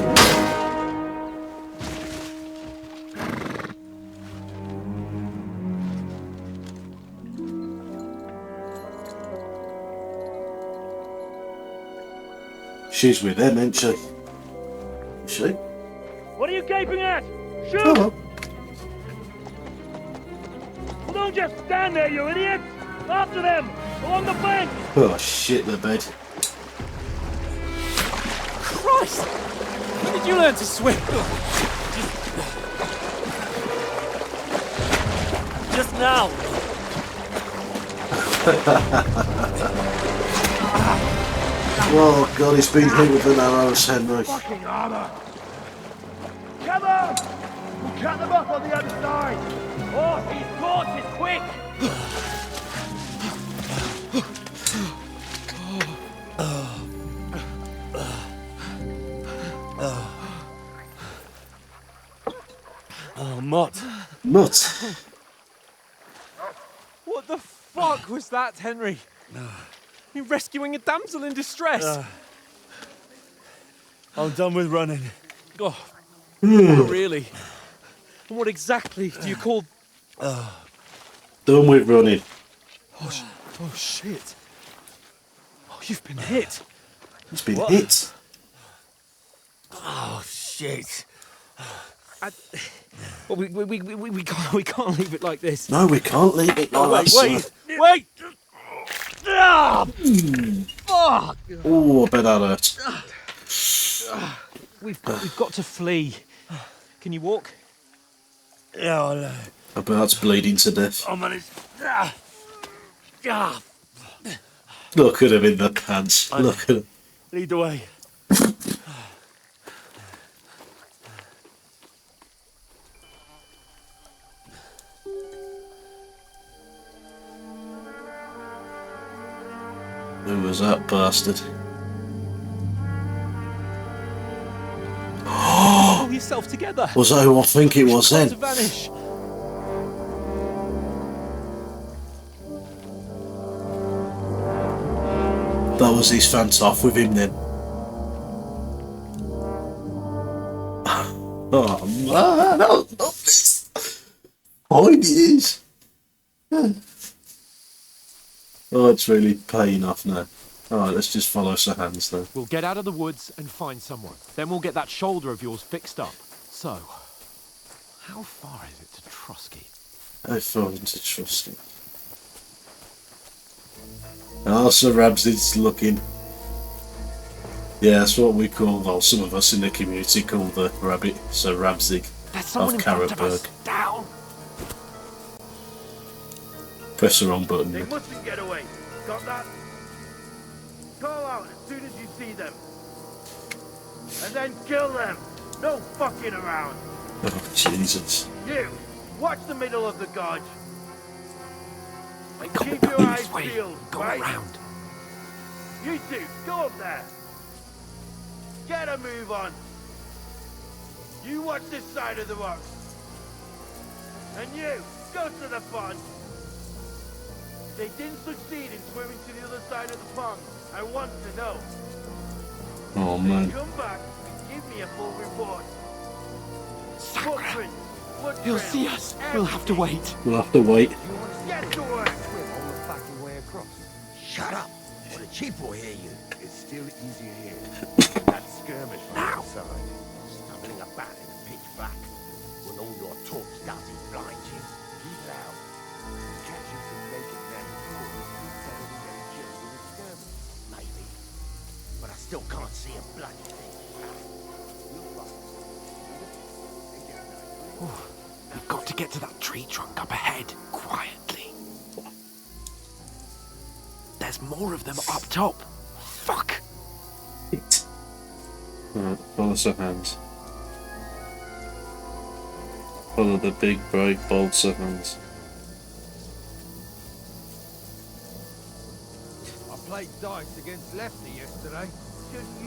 She's with them, ain't she? Is she? What are you gaping at? Shoot! Oh. Well, don't just stand there, you idiot! After them! Along the bank! Oh shit, the bed. Christ! When did you learn to swim? Just now. Oh god, he's been hit with an arrows, Henry. Fucking armor! Come on! We'll cut them off on the other side! Oh, these corpses, quick! Oh, Mott. Mutt. What the fuck was that, Henry? You rescuing a damsel in distress? I'm done with running. Oh, not really. And what exactly do you call... Done with running. Oh, shit. Oh, you've been hit. He's been hit. Oh, shit. Well, we can't leave it like this. No, we can't leave it like that. Wait! Fuck! Oh, I bet that hurts. We've got to flee. Can you walk? Yeah, I know. I bet that's bleeding to death. I'm on his... Look at him in the pants. Look at him. Lead the way. Who was that bastard? Pull yourself together. Was that who I think it was Try then? to vanish. That was his fence off with him then. Oh man, I love this. Fine it is. Oh, it's really paying off now. Alright, let's just follow Sir Hans then. We'll get out of the woods and find someone. Then we'll get that shoulder of yours fixed up. So, how far is it to Trusky? I fell into trust him. Oh, Sir Rabsid's looking. Yeah, that's what we call, well, some of us in the community call the rabbit, Sir Rabsid There's someone of in front of us. Carrotburg. Down! Press the wrong button. They mustn't get away. Got that? Call out as soon as you see them. And then kill them. No fucking around. Oh, Jesus. You, watch the middle of the gorge. Wait, Keep your eyes this way. peeled, Go right? around. You two, go up there. Get a move on. You watch this side of the rocks. And you, go to the pond. They didn't succeed in swimming to the other side of the pond. I want to know. Oh, man. Come back and give me a full report. Sacre. Blood He'll trail, see us. We'll have to wait. We'll have to wait. Get to work. Swim all the fucking way across. Shut up, or the chief will hear you. It's still easier here. That skirmish from outside. Stumbling about in the pitch black. When all your talk doesn't blind you. Keep it out. Catching some naked men before this is better than getting killed in a skirmish. Maybe. But I still can't see a bloody thing. We've got to get to that tree trunk up ahead, quietly. There's more of them up top. Fuck! Alright, follow Sir Hans. Follow the big, bright, bold Sir Hans. I played dice against Lefty yesterday.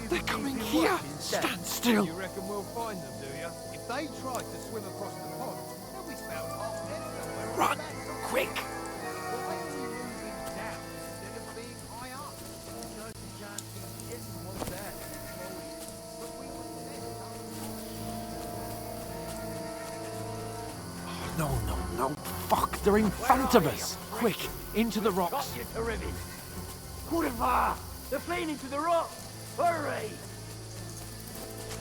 They're coming here! Stand still! You reckon we'll find them, do you? If they tried to swim across the pond, they'll be found half dead somewhere. Run! Quick! Why are we moving down instead of being high up? Because the chances isn't what's there. But we were No. Fuck, they're in front of us. Quick, into the rocks. Got you to rivet. Kurva! They're fleeing into the rock. Hurry!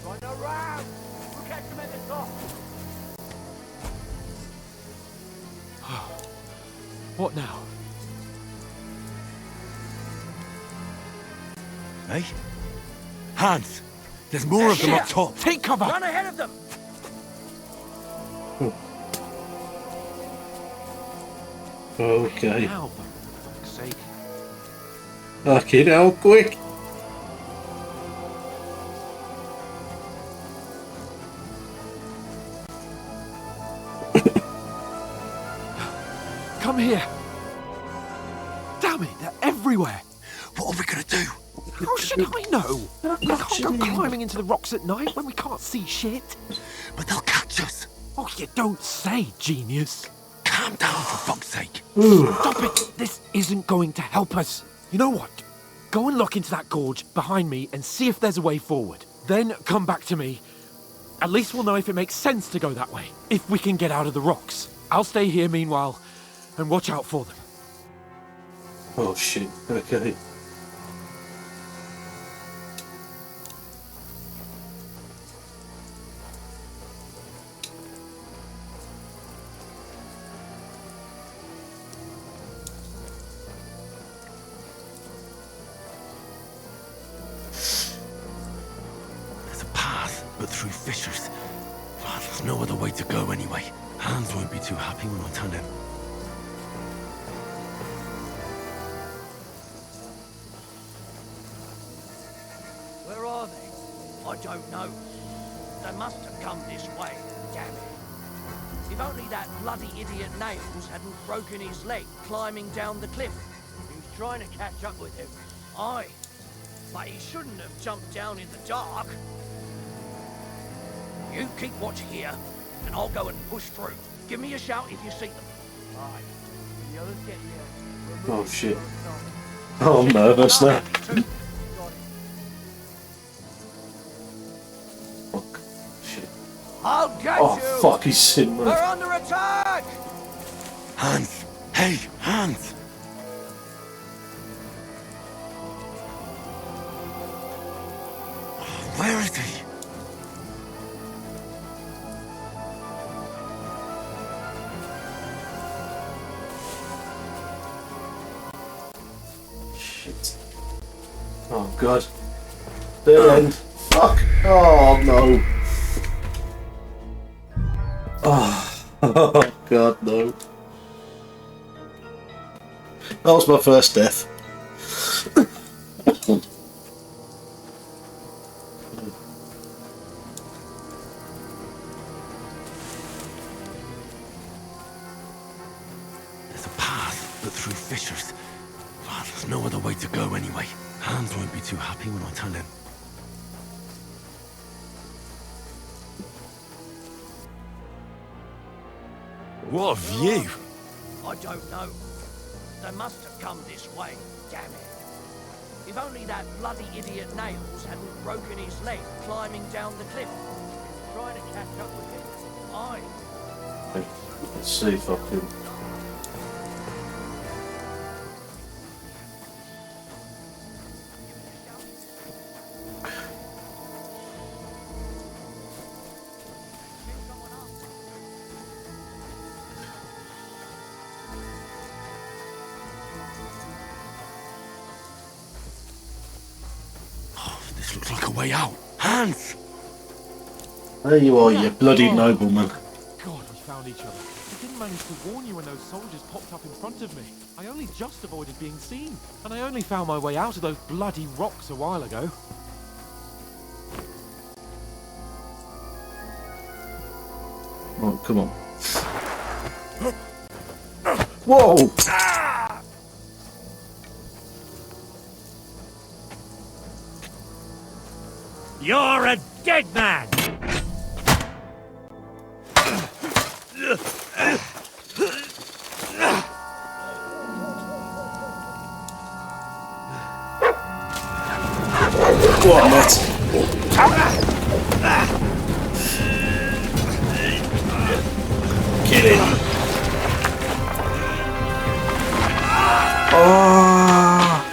Run around. We'll catch them at the top. What now? Hey? Hans! There's more of them up top! Take cover! Run ahead of them. Okay. Now, for fuck's sake. Fucking hell, quick! Come here! Damn it, they're everywhere! What are we gonna do? How should I know? We can't go climbing into the rocks at night when we can't see shit. But they'll catch us. Oh, you don't say, genius. Calm down, for fuck's sake. Stop it! This isn't going to help us. You know what? Go and look into that gorge behind me and see if there's a way forward. Then come back to me. At least we'll know if it makes sense to go that way. If we can get out of the rocks. I'll stay here meanwhile and watch out for them. Oh shit, okay. There's a path, but through fissures. Well, there's no other way to go anyway. Hans won't be too happy when I tell him. I don't know. They must have come this way, damn it. If only that bloody idiot Nails hadn't broken his leg climbing down the cliff. He was trying to catch up with him. Aye, but he shouldn't have jumped down in the dark. You keep watch here, and I'll go and push through. Give me a shout if you see them. Aye. The others get here. Oh shit. Oh, I'm nervous now. Fuck. Shit. I'll get Oh you! fuck, he's sitting We're there. under attack! Hans! Hey, Hans! Where is he? Shit. Oh god. Dead end. Fuck. Oh no. Oh god, no. That was my first death. There's a path, but through fissures. Oh, there's no other way to go anyway. Hans won't be too happy when I tell him. What a view! I don't know. They must have come this way, damn it. If only that bloody idiot Nails hadn't broken his leg climbing down the cliff. He was trying to catch up with him. Aye. Let's see if I can. This looks like a way out. Hans! There you are, you bloody nobleman. God, we found each other. I didn't manage to warn you when those soldiers popped up in front of me. I only just avoided being seen. And I only found my way out of those bloody rocks a while ago. Oh, come on. Whoa! You're a dead man! Go on, mate. Get in. Oh.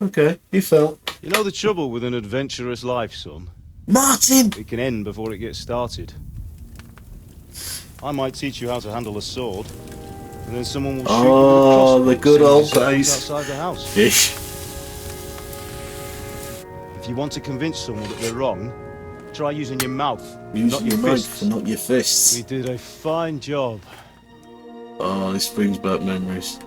Okay, he fell. You know the trouble with an adventurous life, son? Martin! It can end before it gets started. I might teach you how to handle a sword, and then someone will shoot you with a Oh, crossbow the good as soon old as you step days. outside the house. Ish. If you want to convince someone that they're wrong, try using your mouth, Use not your your mouth fists. and not your fists. We did a fine job. Oh, this brings back memories.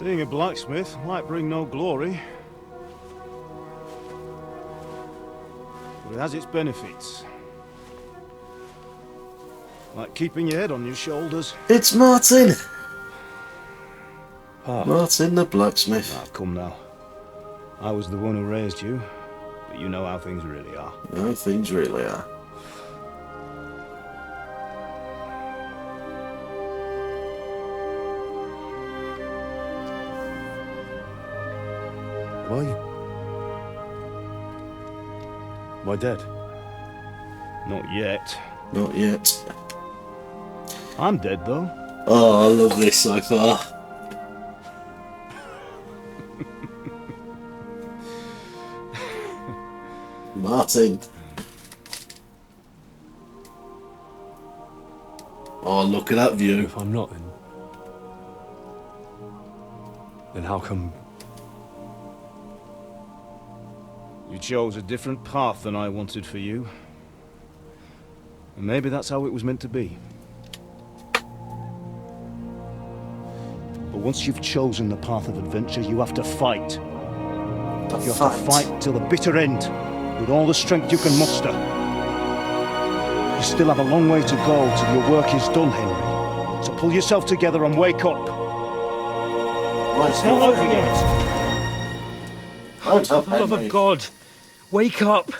Being a blacksmith might bring no glory, but it has its benefits. Like keeping your head on your shoulders. It's Martin! Ah. Martin the blacksmith. Ah, come now. I was the one who raised you, but you know how things really are. How things really are. Why? Why dead? Not yet. Not yet. I'm dead though. Oh, I love this so far. Oh, look at that view. If I'm not, then how come... You chose a different path than I wanted for you. And maybe that's how it was meant to be. But once you've chosen the path of adventure, you have to fight. You have to fight till the bitter end, with all the strength you can muster. You still have a long way to go till your work is done, Henry. So pull yourself together and wake up. It's not over yet. What's up, For the love of God, wake up.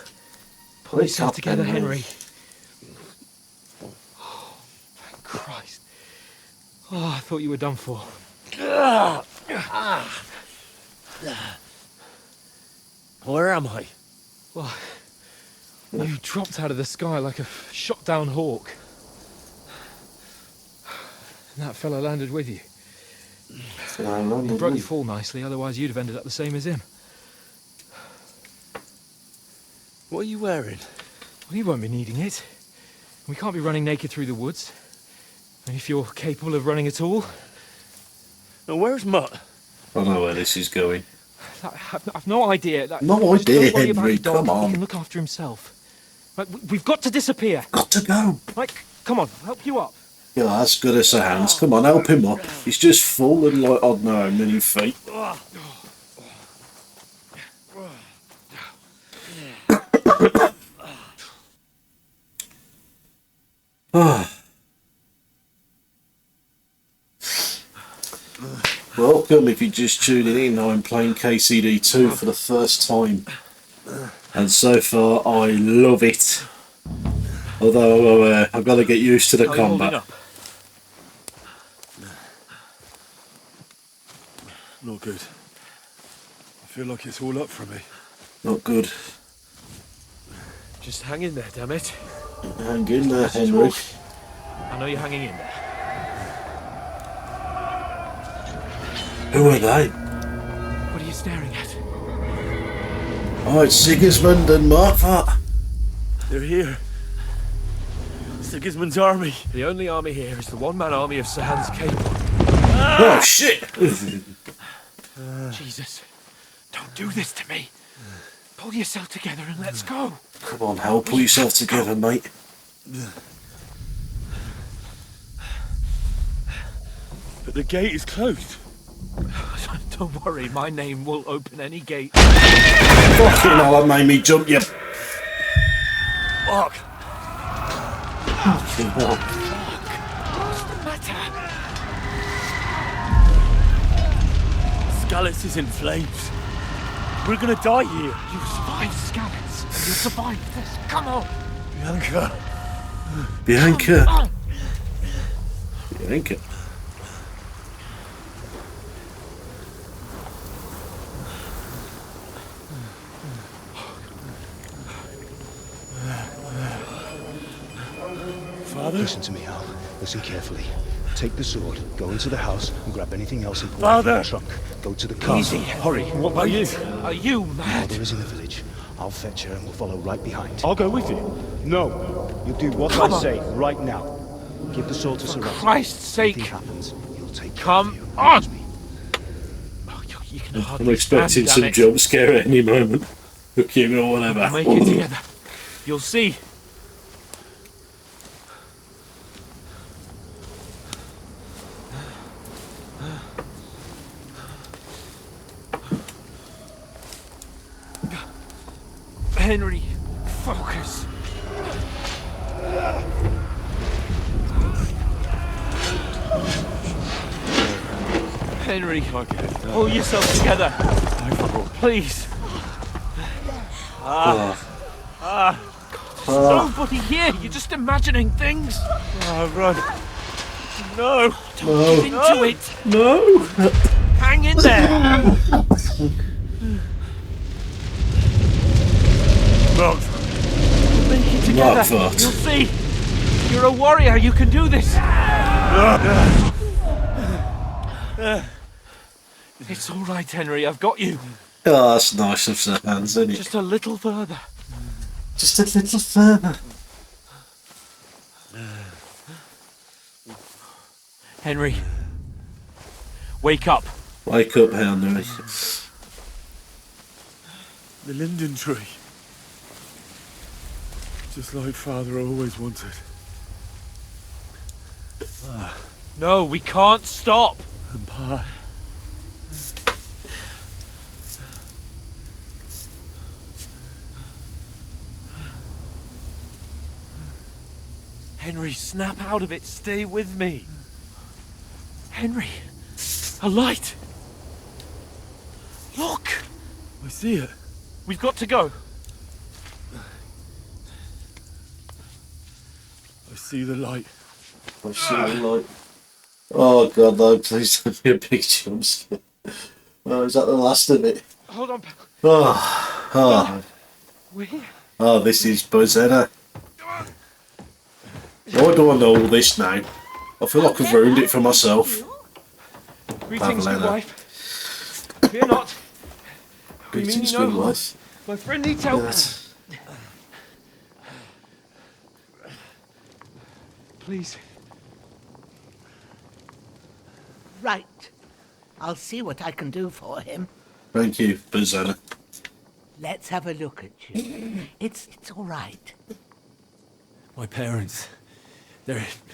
Pull yourself together, Henry. Oh, thank Christ. Oh, I thought you were done for. Where am I? Well, you dropped out of the sky like a shot-down hawk. And that fella landed with you. He broke your fall nicely, otherwise you'd have ended up the same as him. What are you wearing? Well, you won't be needing it. We can't be running naked through the woods. And if you're capable of running at all... Now, where's Mutt? I know where this is going. I've no idea. No idea, Don't worry about Henry, the dog. come on. He can look after himself. Like, we've got to disappear. Got to go. Like, come on, I'll help you up. Yeah, that's good as a hands. Come on, help him up. He's just fallen like I don't know how many feet. Welcome if you're just tuning in. I'm playing KCD 2 for the first time. And so far, I love it. Although I've got to get used to the combat. Not good. I feel like it's all up for me. Not good. Just hang in there, damn it. Hang in there, Henry. I know you're hanging in there. Who are they? What are you staring at? Oh, it's Sigismund and Martha. They're here. Sigismund's army. The only army here is the one-man army of Sir Hans Cable. Oh, shit! Jesus, don't do this to me. Pull yourself together and let's go. Come on, Hal, pull yourself together, mate. But the gate is closed. Don't worry, my name will open any gate. Fucking hell, that made me jump, you. Fuck. Fucking hell. What's the matter? Skalitz is in flames. We're gonna die here. You survived Skalitz. You'll survive this. Come on. Bianca. Bianca. Bianca. Father? Listen to me, Hal. Listen carefully. Take the sword, go into the house, and grab anything else important Father! from the trunk. Go to the car. Easy. Hurry. What about you? Are you mad? Mother is in the village. I'll fetch her and we'll follow right behind. I'll go with you. No. You do what Come I on. say right now. Give the sword to Sir Hans. Christ's sake. If anything happens, he'll take care Come of you. on. Trust me. Oh, you can hardly I'm expecting stand, some damn it. jump scare at any moment. Hook him or whatever. We'll make it together. You'll see. Henry, focus. Henry, pull yourself together. Please. Nobody here. You're just imagining things. Run. No. Don't give into it. No! Hang in there. Look. We'll make it together. Rockford. You'll see. You're a warrior. You can do this. It's all right, Henry. I've got you. Oh, that's nice of Sir Hans, isn't it? Just a little further. Just a little further. Henry. Wake up. Wake up, Henry. The linden tree. Just like Father always wanted. No, we can't stop. And Pa. Henry, snap out of it. Stay with me. Henry, a light. Look. I see it. We've got to go. I see the light. I see the light. Oh god, no, please don't be a big jump scare. Oh, is that the last of it? Hold on. Oh, this is Bozetta. Why do I know all this now? I feel like I've ruined it for myself. Greetings, good wife. Fear not. We mean Greetings, you no good harm. wife. My friend needs help. Yes. Please. Right. I'll see what I can do for him. Thank you, Bozetta. Let's have a look at you. It's all right. My parents.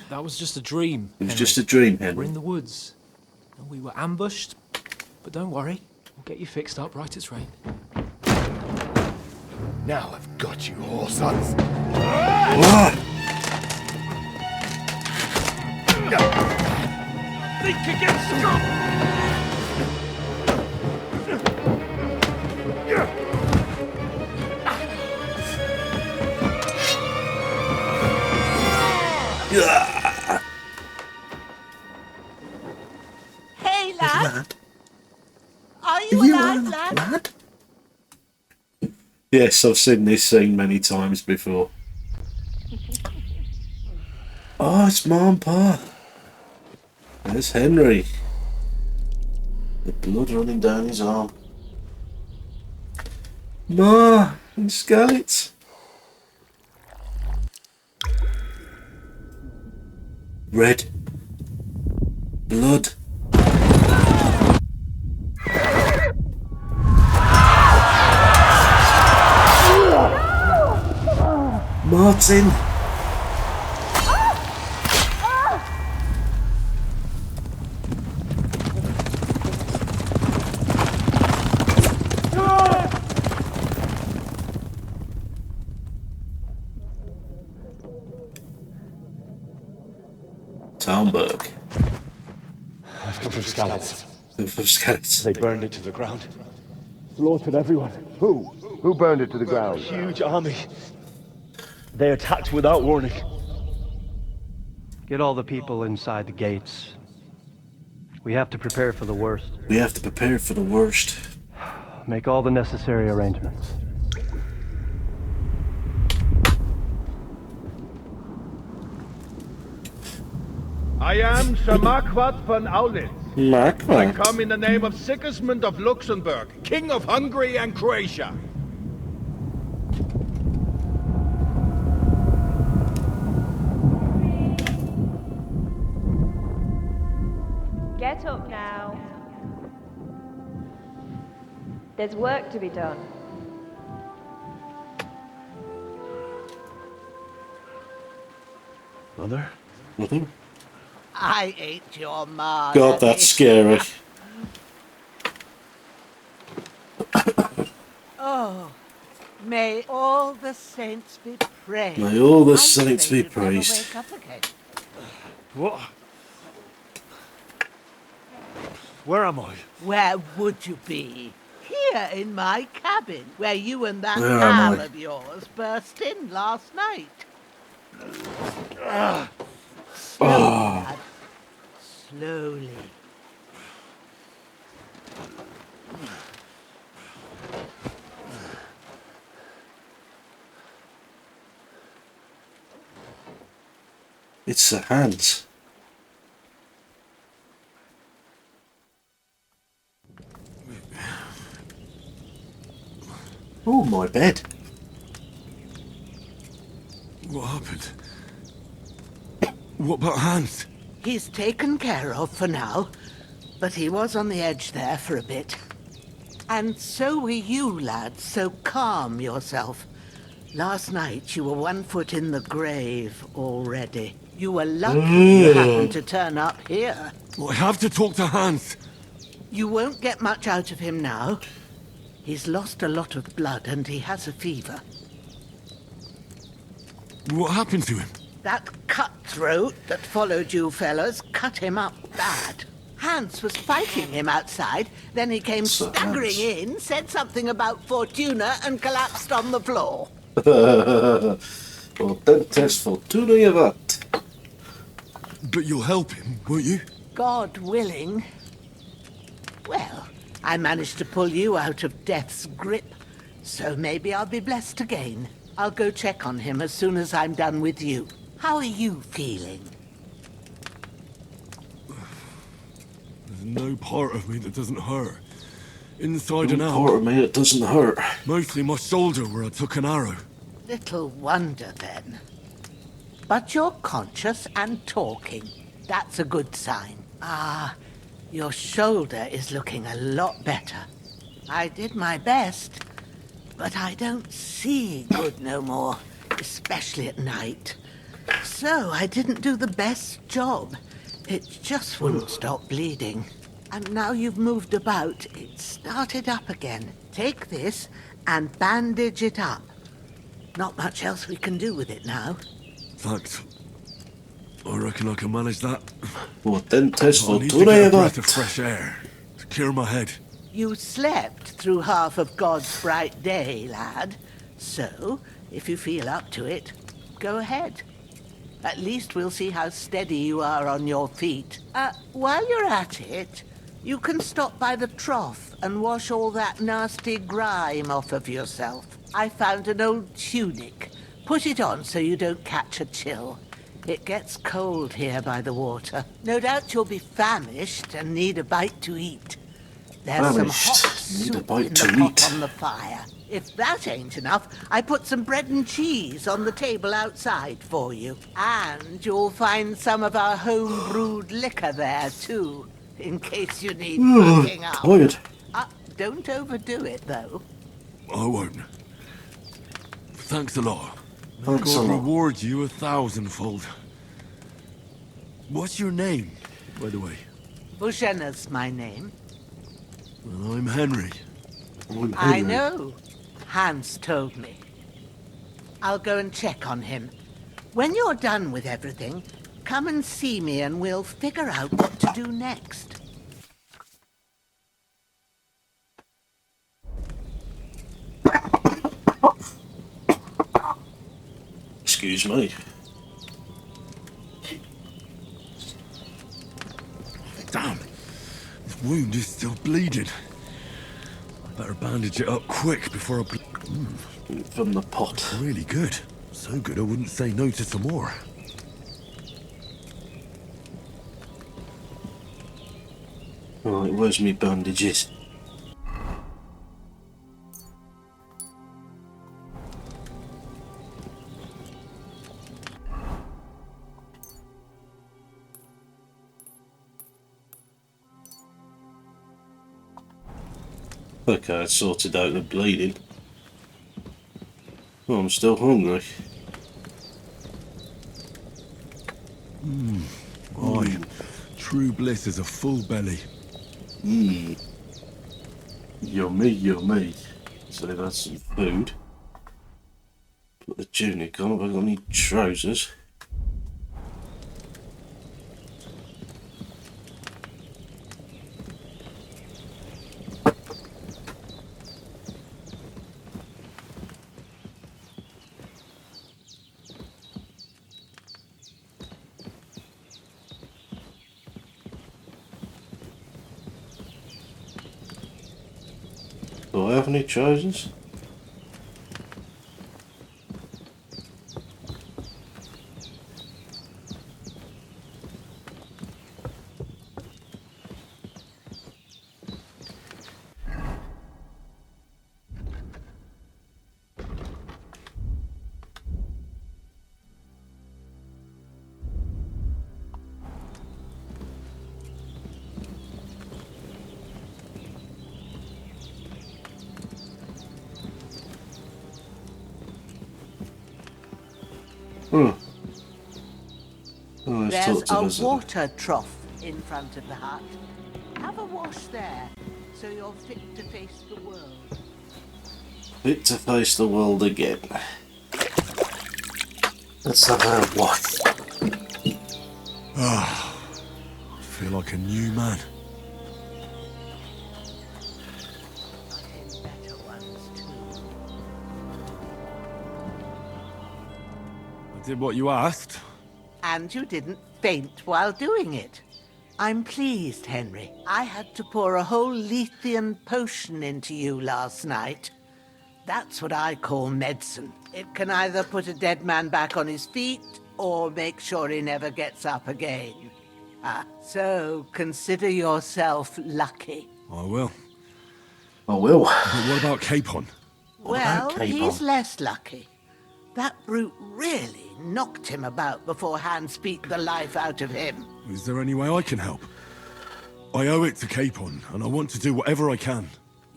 That was just a dream. It was Henry. just a dream, We're Henry. in the woods. And we were ambushed. But don't worry. We'll get you fixed up right as rain. Now I've got you, whore sons. Think again, Scott! Hey, lad. Are you alive, lad? Yes, I've seen this scene many times before. Oh, it's Ma and Pa. There's Henry. The blood running down his arm. Ma and Scarlett. Red. Blood. Martin. Talmberg. I've come from Skalitz. From Skalitz. They burned it to the ground. Slaughtered everyone. Who? Who burned it to the ground? Huge army. They attacked without warning. Get all the people inside the gates. We have to prepare for the worst. We have to prepare for the worst. Make all the necessary arrangements. I am Sir Marquardt von Aulitz. I Marquardt. come in the name of Sigismund of Luxembourg, King of Hungary and Croatia. Get up now. There's work to be done. Mother? Mother? I ate your ma. God, that's scary. Oh, may all the saints be praised. May all the I'm saints afraid be you'd never praised. wake up again. What? Where am I? Where would you be? Here in my cabin, where you and that Where am pal I? of yours burst in last night. Slowly, lad. Slowly. It's the hands. Oh, my bed. What happened? What about Hans? He's taken care of for now, but he was on the edge there for a bit. And so were you, lad, so calm yourself. Last night you were 1 foot in the grave already. You were lucky you happened to turn up here. Well, I have to talk to Hans. You won't get much out of him now. He's lost a lot of blood and he has a fever. What happened to him? That cutthroat that followed you fellas cut him up bad. Hans was fighting him outside, then he came staggering in, said something about Fortuna and collapsed on the floor. Well, then test Fortuna you that. But you'll help him, won't you? God willing. Well, I managed to pull you out of death's grip, so maybe I'll be blessed again. I'll go check on him as soon as I'm done with you. How are you feeling? There's no part of me that doesn't hurt. Inside and out. No part of me that doesn't hurt. Mostly my shoulder where I took an arrow. Little wonder then. But you're conscious and talking. That's a good sign. Ah, your shoulder is looking a lot better. I did my best, but I don't see good no more, especially at night. So I didn't do the best job. It just wouldn't stop bleeding. And now you've moved about, it started up again. Take this and bandage it up. Not much else we can do with it now. Thanks. I reckon I can manage that. What then test I need to Fortuna get you a breath of that. fresh air to clear my head. You slept through half of God's bright day, lad. So, if you feel up to it, go ahead. At least we'll see how steady you are on your feet. While you're at it, you can stop by the trough and wash all that nasty grime off of yourself. I found an old tunic. Put it on so you don't catch a chill. It gets cold here by the water. No doubt you'll be famished and need a bite to eat. There's some hot soup in the pot on the fire. If that ain't enough, I put some bread and cheese on the table outside for you. And you'll find some of our home-brewed liquor there, too, in case you need fucking up. Tired. Don't overdo it, though. I won't. Thanks a lot. Thanks God a lot. reward you 1,000-fold. What's your name, by the way? Bushena's my name. Well, I'm Henry. I know. Hans told me. I'll go and check on him. When you're done with everything, come and see me and we'll figure out what to do next. Excuse me. Damn. This wound is still bleeding. I better bandage it up quick before I... From the pot. Really good. So good I wouldn't say no to some more. Right, where's me bandages? Okay, I sorted out the bleeding. Oh, I'm still hungry. Aye. True bliss is a full belly. Yummy, yummy. So that's some food. Put the tunic on. Have I got any trousers? Do I have any trousers? Oh, let's There's talk to a visitor. water trough in front of the hut. Have a wash there, so you're fit to face the world. Fit to face the world again. Let's have a wash. Ah, I feel like a new man. I did what you asked. And you didn't faint while doing it. I'm pleased, Henry. I had to pour a whole Lethean potion into you last night. That's what I call medicine. It can either put a dead man back on his feet or make sure he never gets up again. So consider yourself lucky. I will. I will. But what about Capon? Well, he's less lucky. That brute really knocked him about before Hans beat the life out of him. Is there any way I can help? I owe it to Capon, and I want to do whatever I can.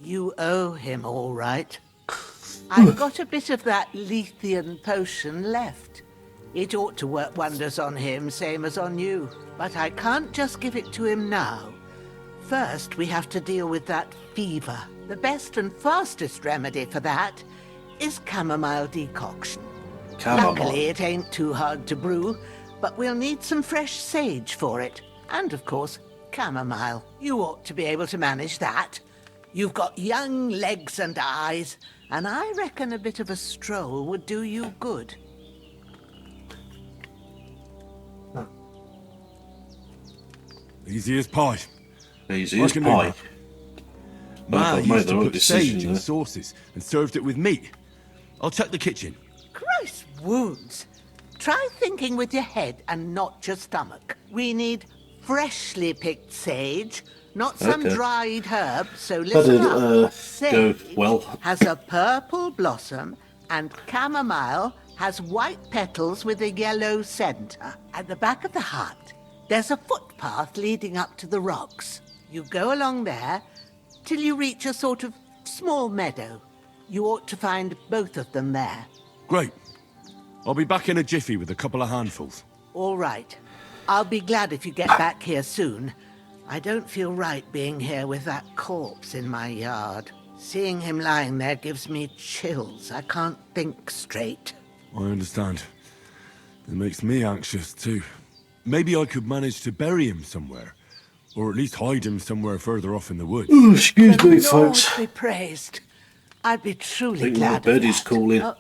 You owe him, all right. I've got a bit of that Lethean potion left. It ought to work wonders on him, same as on you. But I can't just give it to him now. First, we have to deal with that fever. The best and fastest remedy for that is chamomile decoction. Chamomile. Luckily, it ain't too hard to brew, but we'll need some fresh sage for it. And, of course, chamomile. You ought to be able to manage that. You've got young legs and eyes, and I reckon a bit of a stroll would do you good. Easy as pie. Easy as pie. Ma I've made used the to right put decision sage in there. sauces and served it with meat. I'll check the kitchen. Christ wounds. Try thinking with your head and not your stomach. We need freshly picked sage, not some Okay. dried herb, so That listen did up. go Sage well. has a purple blossom and chamomile has white petals with a yellow center. At the back of the hut, there's a footpath leading up to the rocks. You go along there till you reach a sort of small meadow. You ought to find both of them there. Great. I'll be back in a jiffy with a couple of handfuls. All right. I'll be glad if you get back here soon. I don't feel right being here with that corpse in my yard. Seeing him lying there gives me chills. I can't think straight. I understand. It makes me anxious too. Maybe I could manage to bury him somewhere. Or at least hide him somewhere further off in the woods. Ooh, excuse The me, Lord folks. be praised. I'd be I truly think my glad bed of is that. calling, but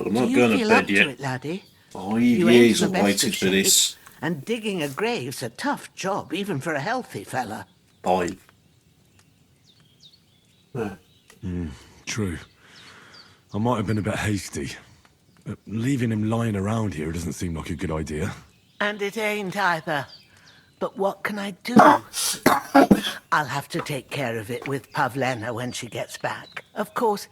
I'm Do not you going to feel up bed yet. to it, laddie? 5 You ain't years the I've best waited of for shape, this. and digging a grave's a tough job, even for a healthy fella. Fine. True. I might have been a bit hasty. But leaving him lying around here doesn't seem like a good idea. And it ain't either. But what can I do? I'll have to take care of it with Pavlena when she gets back. Of course,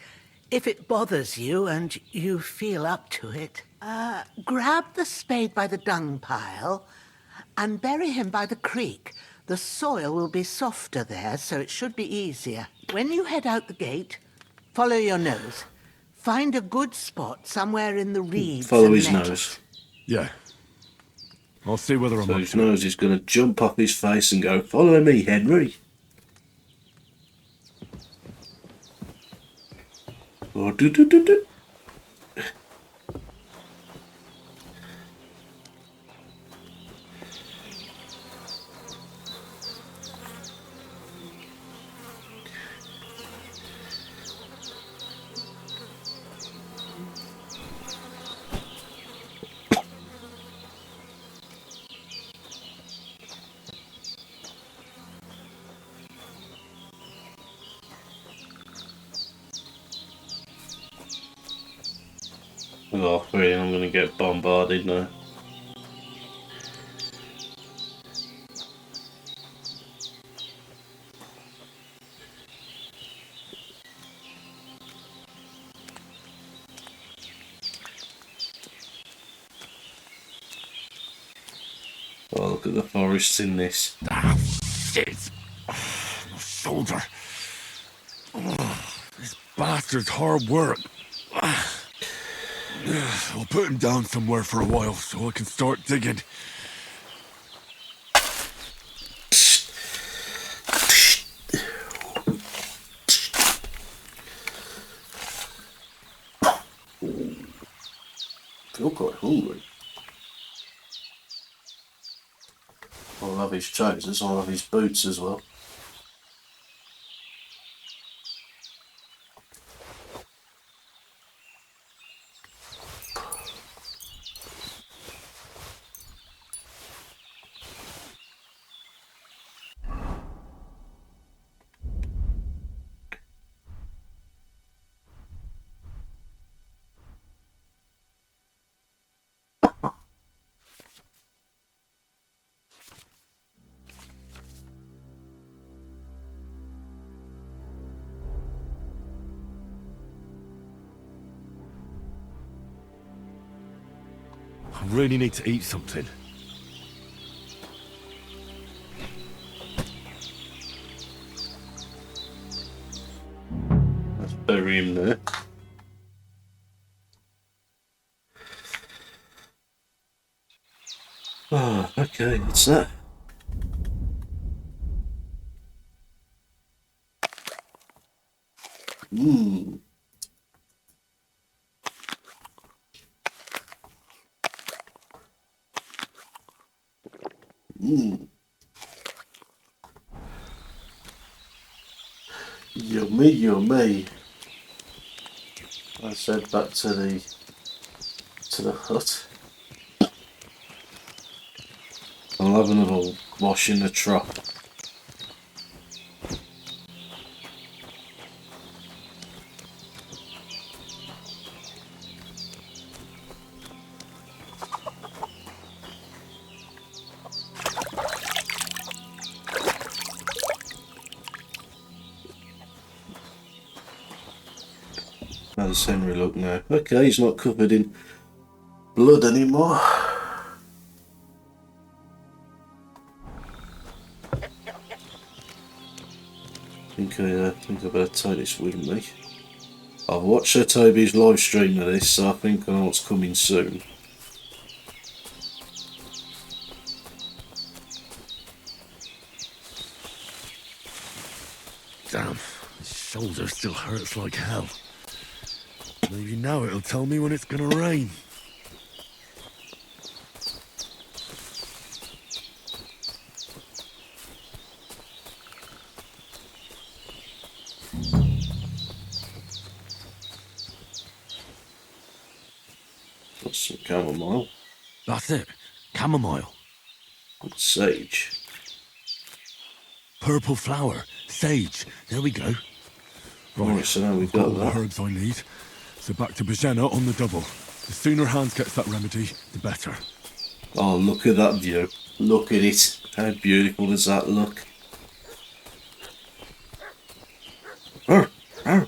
if it bothers you and you feel up to it, grab the spade by the dung pile and bury him by the creek. The soil will be softer there, so it should be easier. When you head out the gate, follow your nose. Find a good spot somewhere in the reeds. Follow and his nettles. nose. Yeah. I'll see whether I'm So up his to it. nose is going to jump off his face and go, "Follow me, Henry." Or do do do do. Oh, really, I'm going to get bombarded now. Oh, look at the forests in this. Ah, shit! My shoulder. Oh, this bastard's hard work. I'll put him down somewhere for a while so I can start digging. Feel quite hungry. I'll have his trousers, I'll have his boots as well. I really need to eat something. Let's bury him there. Oh, okay, what's that? Mmm. Mmm. Yummy, yummy. Let's head back to the hut. I'll have another wash in the trough. How does Henry look now? Okay, he's not covered in blood anymore. I think I better take this with me. I've watched Sir Toby's live stream of this, so I think I know what's coming soon. Damn, his shoulder still hurts like hell. Maybe now it'll tell me when it's gonna rain. Got some chamomile. That's it, chamomile. And sage. Purple flower, sage, there we go. Right, so now we've got all the that. herbs I need. So back to Bajena on the double. The sooner Hans gets that remedy, the better. Oh, look at that view. Look at it. How beautiful does that look? Arr, arr.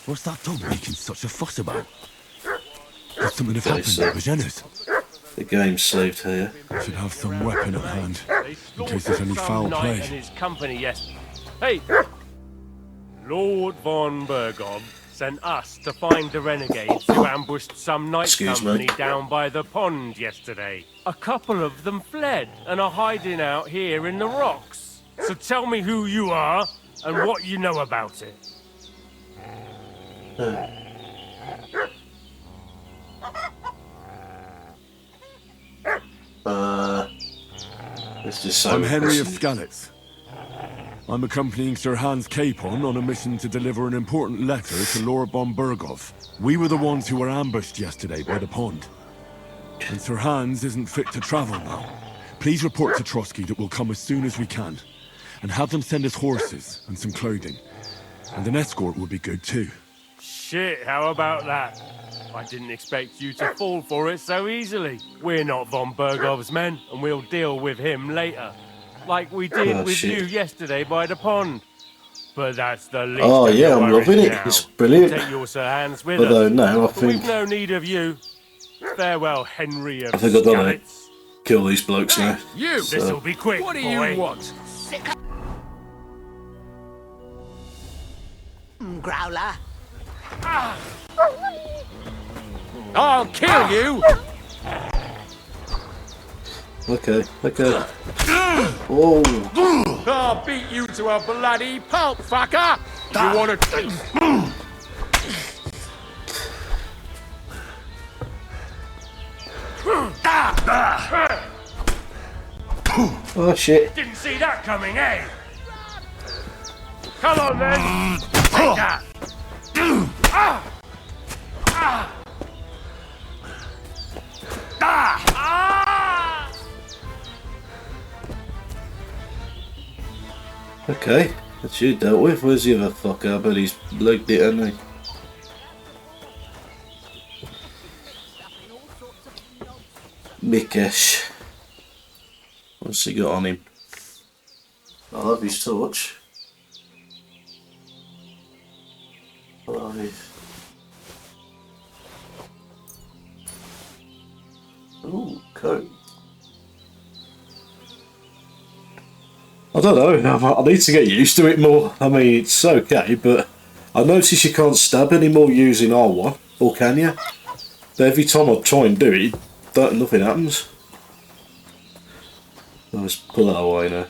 What's that dog making such a fuss about? Could something have happened so. at Bajena's? The game's saved here. I should have some weapon at hand, in case there's any foul Knight play. and his company, yes. Hey! Lord von Bergov sent us to find the renegades who ambushed some night company down by the pond yesterday. A couple of them fled and are hiding out here in the rocks. So tell me who you are and what you know about it. Let's just say I'm Henry of Skalitz. I'm accompanying Sir Hans Capon on a mission to deliver an important letter to Lord von Bergov. We were the ones who were ambushed yesterday by the pond. And Sir Hans isn't fit to travel now. Please report to Trotsky that we'll come as soon as we can. And have them send us horses and some clothing. And an escort would be good too. Shit, how about that? I didn't expect you to fall for it so easily. We're not von Bergov's men, and we'll deal with him later. Like we did with you yesterday by the pond. But that's the least of your I'm worries loving it. now. It's brilliant. Take your Sir Hans with Although us. now I But think we've no need of you. Farewell, Henry of I've got to Skalitz. kill these blokes now. You! So. This'll be quick, What do boy. you want? growler. I'll kill you! Okay. Oh. I'll beat you to a bloody pulp, fucker! You wanna... Oh shit. Didn't see that coming, eh? Come on then! Take that! Okay, that's you dealt with. Where's the other fucker? I bet he's legged it, hasn't he? Mikesh. What's he got on him? I love his torch. Ooh, coat. I don't know, I need to get used to it more. I mean, it's okay, but I notice you can't stab anymore using R1, or can you? But every time I try and do it, nothing happens. Let's pull that away now.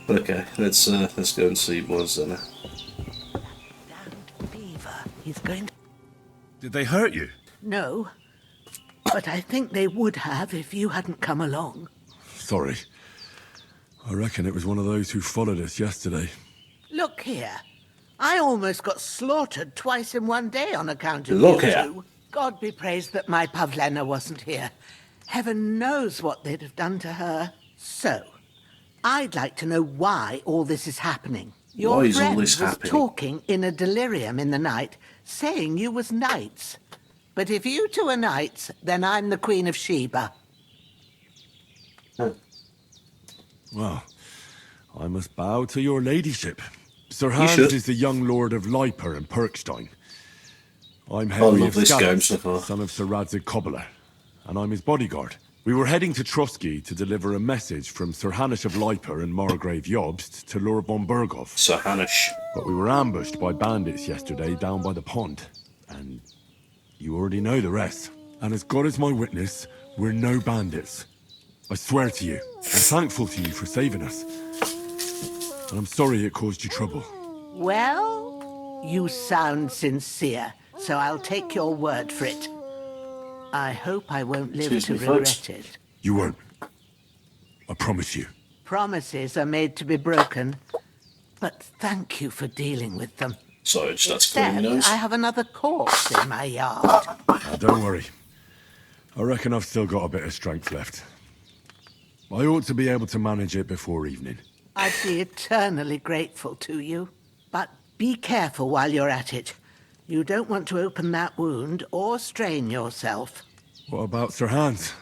Okay, let's go and see what's in there. He's going to... Did they hurt you? No, but I think they would have if you hadn't come along. Sorry. I reckon it was one of those who followed us yesterday. Look here. I almost got slaughtered twice in one day on account of Look you here. two. God be praised that my Pavlena wasn't here. Heaven knows what they'd have done to her. So, I'd like to know why all this is happening. Your Why is all friend this was happening? talking in a delirium in the night, saying you was knights. But if you two are knights, then I'm the Queen of Sheba. Well, I must bow to your ladyship. Sir You Hans should. is the young lord of Leiper and Perkstein. I'm I Henry love of this game Scallas, so far. son of Sir Radzig Cobbler, and I'm his bodyguard. We were heading to Trotsky to deliver a message from Sir Hanush of Leiper and Margrave Jobst to Lord von Berghoff. Sir Hanush. But we were ambushed by bandits yesterday down by the pond, and you already know the rest. And as God is my witness, we're no bandits. I swear to you, I'm thankful to you for saving us. And I'm sorry it caused you trouble. Well, you sound sincere, so I'll take your word for it. I hope I won't live Excuse to me, regret folks. it. You won't. I promise you. Promises are made to be broken, but thank you for dealing with them. Sorry, just had to clear my Except nose. I have another corpse in my yard. Don't worry. I reckon I've still got a bit of strength left. I ought to be able to manage it before evening. I'd be eternally grateful to you. But be careful while you're at it. You don't want to open that wound or strain yourself. What about Sir Hans?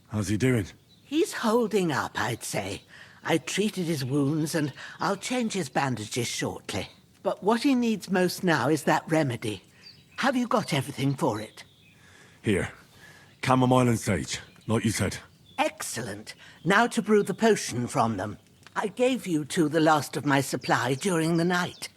How's he doing? He's holding up, I'd say. I treated his wounds and I'll change his bandages shortly. But what he needs most now is that remedy. Have you got everything for it? Here. Chamomile and sage, like you said. Excellent. Now to brew the potion from them. I gave you two the last of my supply during the night.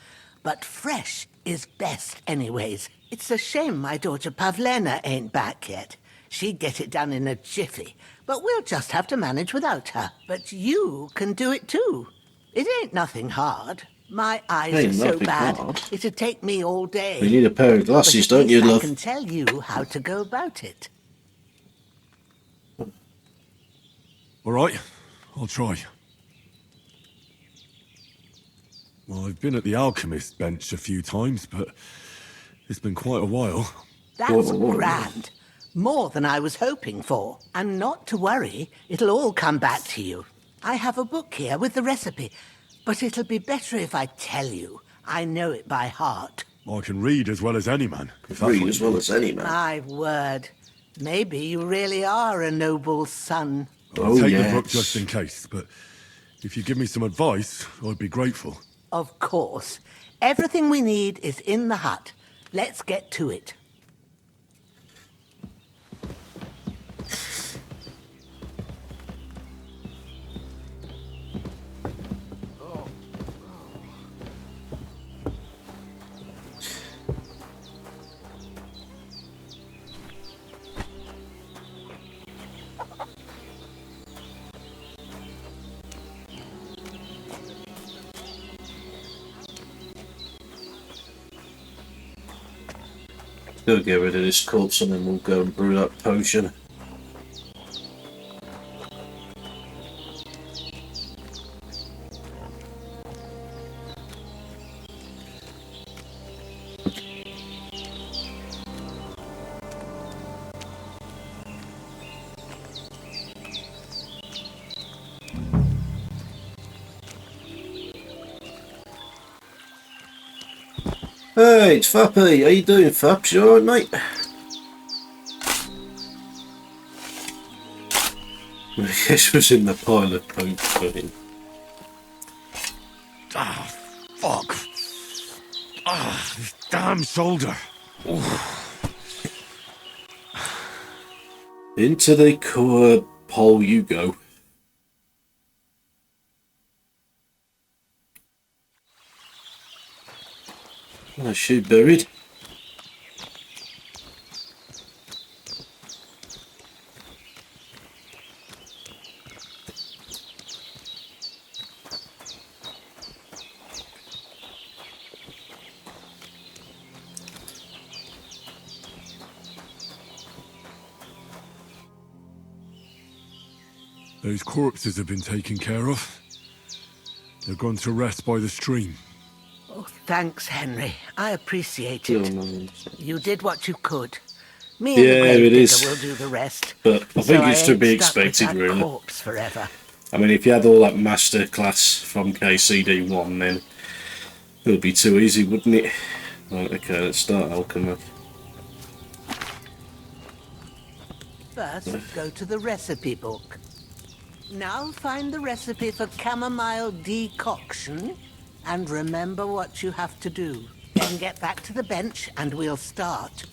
But fresh is best anyways. It's a shame my daughter Pavlena ain't back yet. She'd get it done in a jiffy. But we'll just have to manage without her. But you can do it too. It ain't nothing hard. My eyes Ain't are so nothing bad, hard. it'd take me all day. You need a pair of glasses, But at don't you, least love? I can tell you how to go about it. All right, I'll try. Well, I've been at the alchemist bench a few times, but it's been quite a while. That's grand. More than I was hoping for. And not to worry, it'll all come back to you. I have a book here with the recipe, but it'll be better if I tell you. I know it by heart. I can read as well as any man. if that's Read what as you well mean. as any man. My word. Maybe you really are a noble son. I'll take the book just in case, but if you give me some advice, I'd be grateful. Of course. Everything we need is in the hut. Let's get to it. Go get rid of this corpse and then we'll go and brew that potion. Hey, it's Fappy. How you doing, Faps? You alright, mate? This was in the pile of poop for him. Ah, fuck. Ah, this damn shoulder. Oof. Into the core hole you go. Is she buried? Those corpses have been taken care of. They're gone to rest by the stream. Oh, thanks, Henry. I appreciate it. You did what you could. Me and the grave digger will do the rest. But I think it's to be expected, really. Corpse forever. I mean, if you had all that masterclass from KCD 1, then it would be too easy, wouldn't it? Right, okay, let's start alchemy. First, go to the recipe book. Now find the recipe for chamomile decoction and remember what you have to do. Then get back to the bench and we'll start.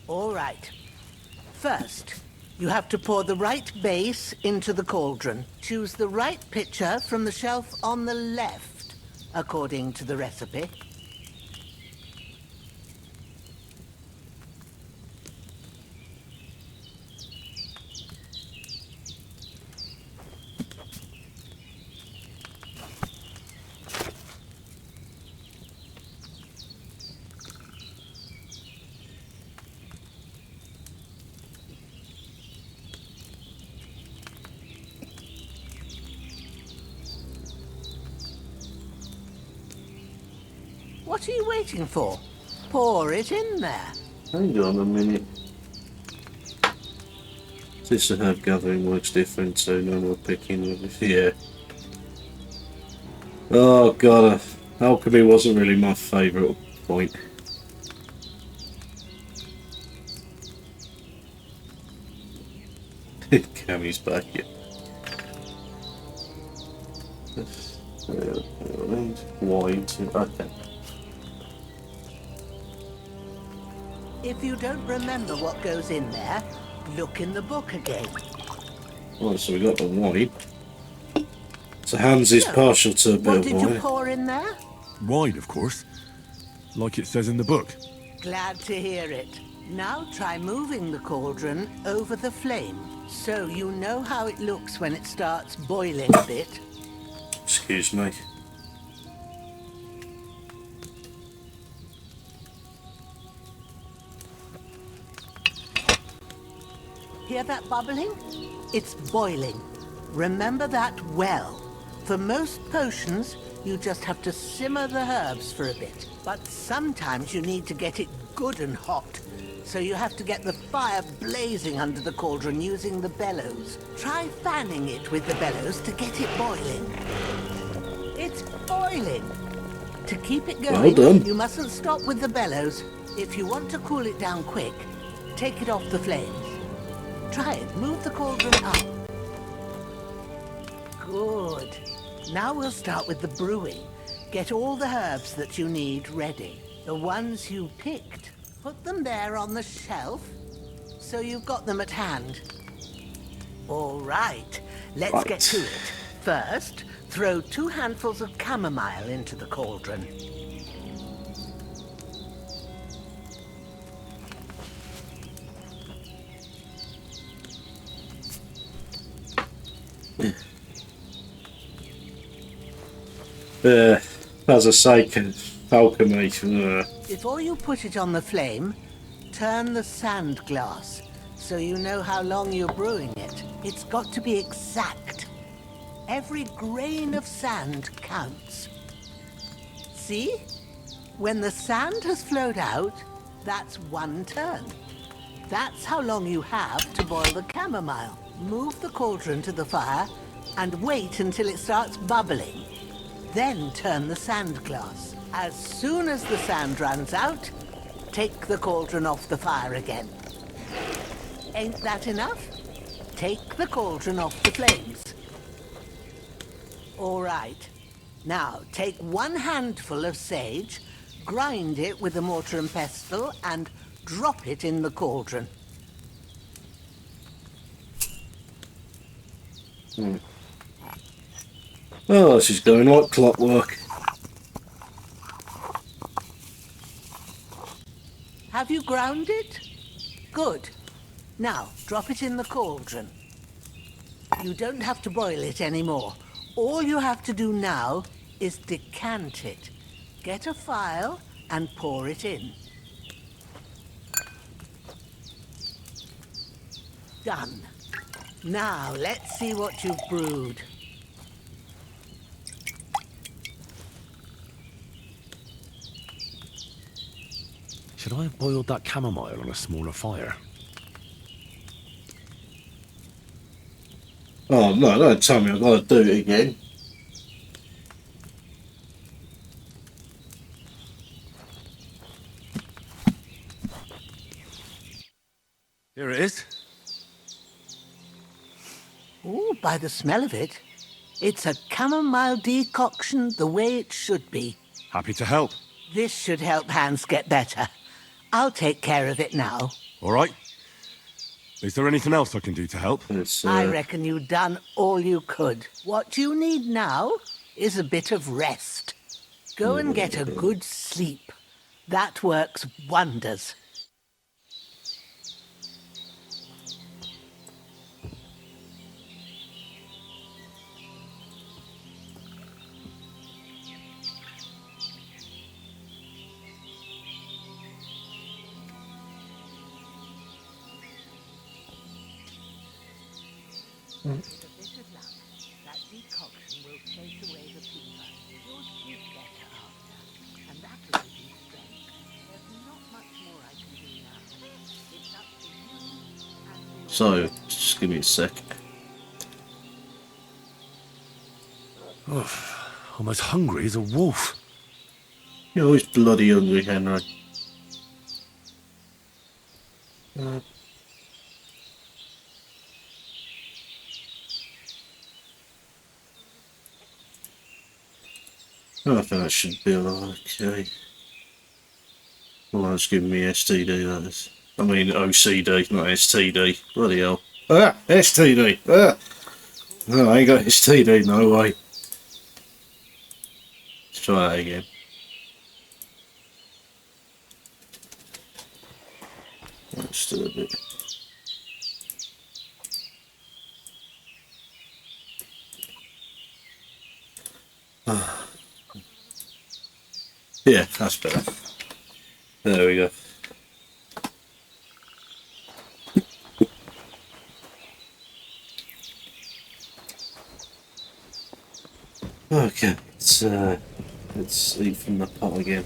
All right. First, you have to pour the right base into the cauldron. Choose the right pitcher from the shelf on the left, according to the recipe. What are you waiting for? Pour it in there. Hang on a minute. This herb gathering works different, so no more picking with it. Yeah. Oh god, alchemy wasn't really my favourite point. Cammy's back here. White. Okay. If you don't remember what goes in there, look in the book again. Right, so we got the wine. So Hans is partial to a bit What of did wine. you pour in there? Wine, of course. Like it says in the book. Glad to hear it. Now try moving the cauldron over the flame, so you know how it looks when it starts boiling a bit. Excuse me. Hear that bubbling? It's boiling. Remember that well. For most potions, you just have to simmer the herbs for a bit. But sometimes you need to get it good and hot. So you have to get the fire blazing under the cauldron using the bellows. Try fanning it with the bellows to get it boiling. It's boiling. To keep it going, Well done. you mustn't stop with the bellows. If you want to cool it down quick, take it off the flames. Try it. Move the cauldron up. Good. Now we'll start with the brewing. Get all the herbs that you need ready. The ones you picked. Put them there on the shelf. So you've got them at hand. All right, let's get to it. First, throw 2 handfuls of chamomile into the cauldron. As I say, alchemy. Before you put it on the flame, turn the sand glass so you know how long you're brewing it. It's got to be exact. Every grain of sand counts. See? When the sand has flowed out, that's 1 turn. That's how long you have to boil the chamomile. Move the cauldron to the fire and wait until it starts bubbling. Then turn the sand glass. As soon as the sand runs out, take the cauldron off the fire again. Ain't that enough? Take the cauldron off the flames. All right. Now, take 1 handful of sage, grind it with a mortar and pestle, and drop it in the cauldron. Oh, this is going like clockwork. Have you ground it? Good. Now, drop it in the cauldron. You don't have to boil it anymore. All you have to do now is decant it. Get a phial and pour it in. Done. Now, let's see what you've brewed. Should I have boiled that chamomile on a smaller fire? Oh no, don't tell me I've got to do it again. Here it is. Ooh, by the smell of it, it's a chamomile decoction the way it should be. Happy to help. This should help Hans get better. I'll take care of it now. All right. Is there anything else I can do to help? I reckon you've done all you could. What you need now is a bit of rest. Go and get a good sleep. That works wonders. With a bit of luck, that decoction will chase away the fever. You'll sleep better after, and that'll give you strength. There's not much more I can do now. It's up to you and So, just give me a sec. Almost hungry as a wolf. You're always bloody hungry, Henry. I think that should be okay. Well, that's giving me STD, that is. I mean OCD, not STD. Bloody hell. Ah! STD! Ah! No, I ain't got STD, no way. Let's try that again. Let's do a bit. Yeah, that's better. There we go. Okay, let's eat from the pot again.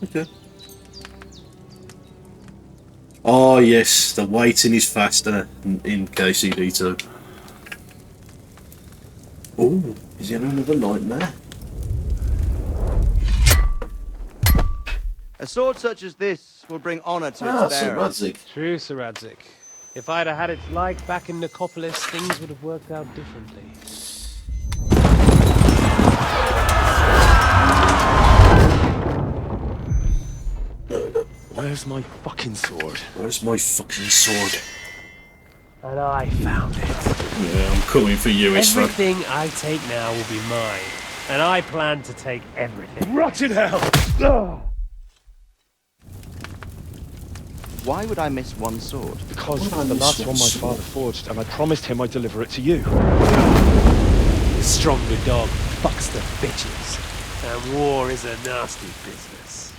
Okay. Oh yes, the waiting is faster in KCD 2. Oh, is there another nightmare? A sword such as this will bring honor to Ah, its Sir bearer. Radzik. True, Sir Radzik. If I'd have had its like back in Nicopolis, things would have worked out differently. Where's my fucking sword? Where's my fucking sword? And I found it. Yeah, I'm coming for you, Isfan. Everything I take now will be mine. And I plan to take everything. Rot in hell! Why would I miss one sword? Because the last one my father forged, and I promised him I'd deliver it to you. The stronger dog fucks the bitches. And war is a nasty business.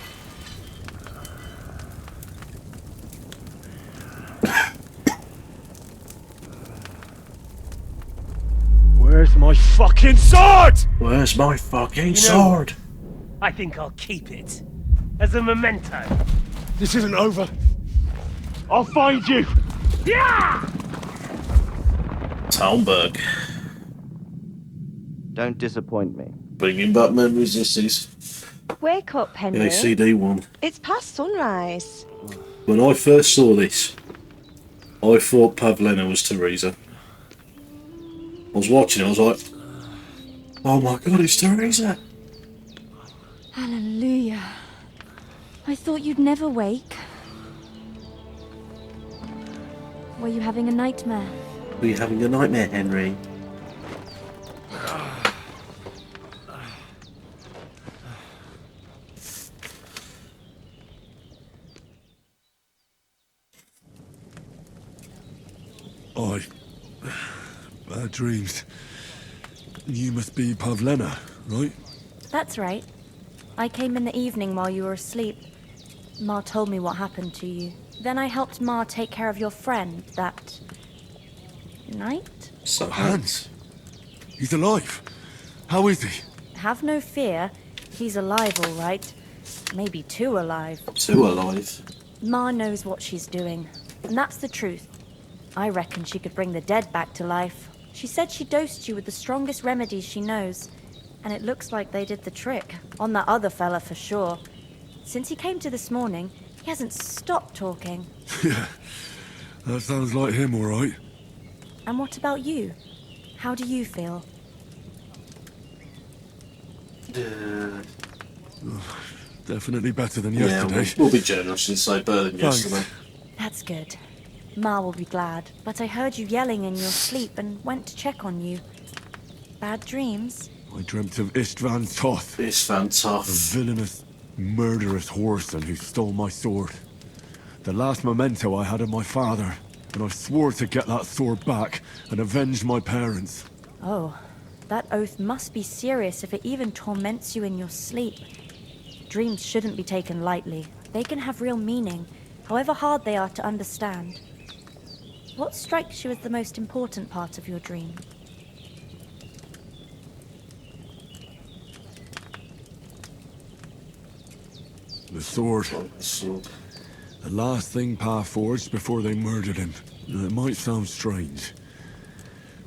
Where's my fucking sword? Where's my fucking You know, sword? I think I'll keep it. As a memento. This isn't over. I'll find you! Yeah! Talmberg. Don't disappoint me. Bringing back memories, this is. Wake up, The Henry. KCD one. It's past sunrise. When I first saw this, I thought Pavlena was Teresa. I was watching it, I was like, oh my god, it's Teresa! Hallelujah. I thought you'd never wake. Were you having a nightmare? Were you having a nightmare, Henry? Bad dreams. You must be Pavlena, right? That's right. I came in the evening while you were asleep. Ma told me what happened to you. Then I helped Ma take care of your friend that night? So Hans? He's alive. How is he? Have no fear. He's alive, all right. Maybe too alive. Too alive? Ma knows what she's doing. And that's the truth. I reckon she could bring the dead back to life. She said she dosed you with the strongest remedies she knows. And it looks like they did the trick. On that other fella for sure. Since he came to this morning, he hasn't stopped talking. Yeah, that sounds like him, all right. And what about you? How do you feel? Definitely better than Yeah, yesterday. we'll be generous and say better than Thanks. yesterday. That's good. Ma will be glad. But I heard you yelling in your sleep and went to check on you. Bad dreams? I dreamt of Istvan Toth. Istvan Toth. A villainous, murderous whoreson who stole my sword. The last memento I had of my father, and I swore to get that sword back and avenge my parents. Oh, that oath must be serious if it even torments you in your sleep. Dreams shouldn't be taken lightly. They can have real meaning, however hard they are to understand. What strikes you as the most important part of your dream? The sword. The last thing Pa forged before they murdered him. It might sound strange,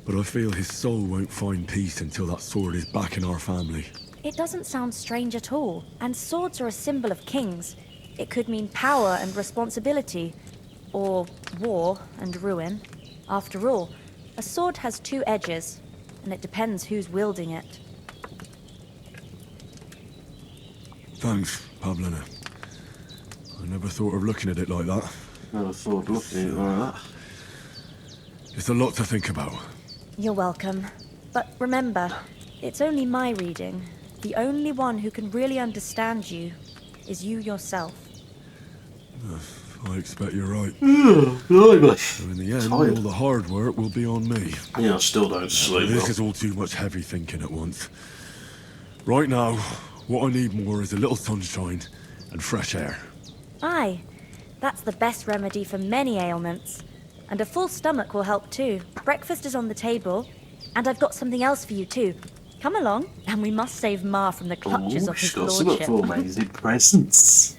but I feel his soul won't find peace until that sword is back in our family. It doesn't sound strange at all, and swords are a symbol of kings. It could mean power and responsibility, or war and ruin. After all, a sword has two edges, and it depends who's wielding it. Thanks, Pavlena. I never thought of looking at it like that. Never thought of looking at it like that. It's a lot to think about. You're welcome. But remember, it's only my reading. The only one who can really understand you is you yourself. I expect you're right. Blimey. So in the end, Tired. all the hard work will be on me. Yeah, I still don't sleep This well. is all too much heavy thinking at once. Right now, what I need more is a little sunshine and fresh air. Aye, that's the best remedy for many ailments. And a full stomach will help too. Breakfast is on the table, and I've got something else for you too. Come along, and we must save Ma from the clutches of She's his got some lordship. for amazing presents.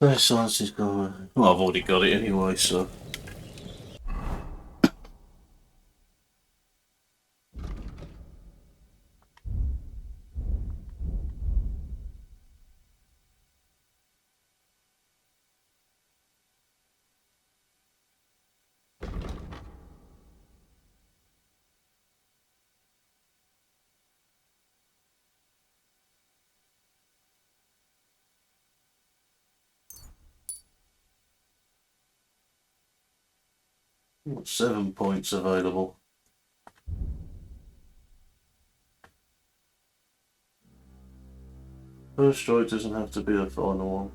No science is gone. Well, I've already got it anyway, so. Got 7 points available. First strike doesn't have to be the final one.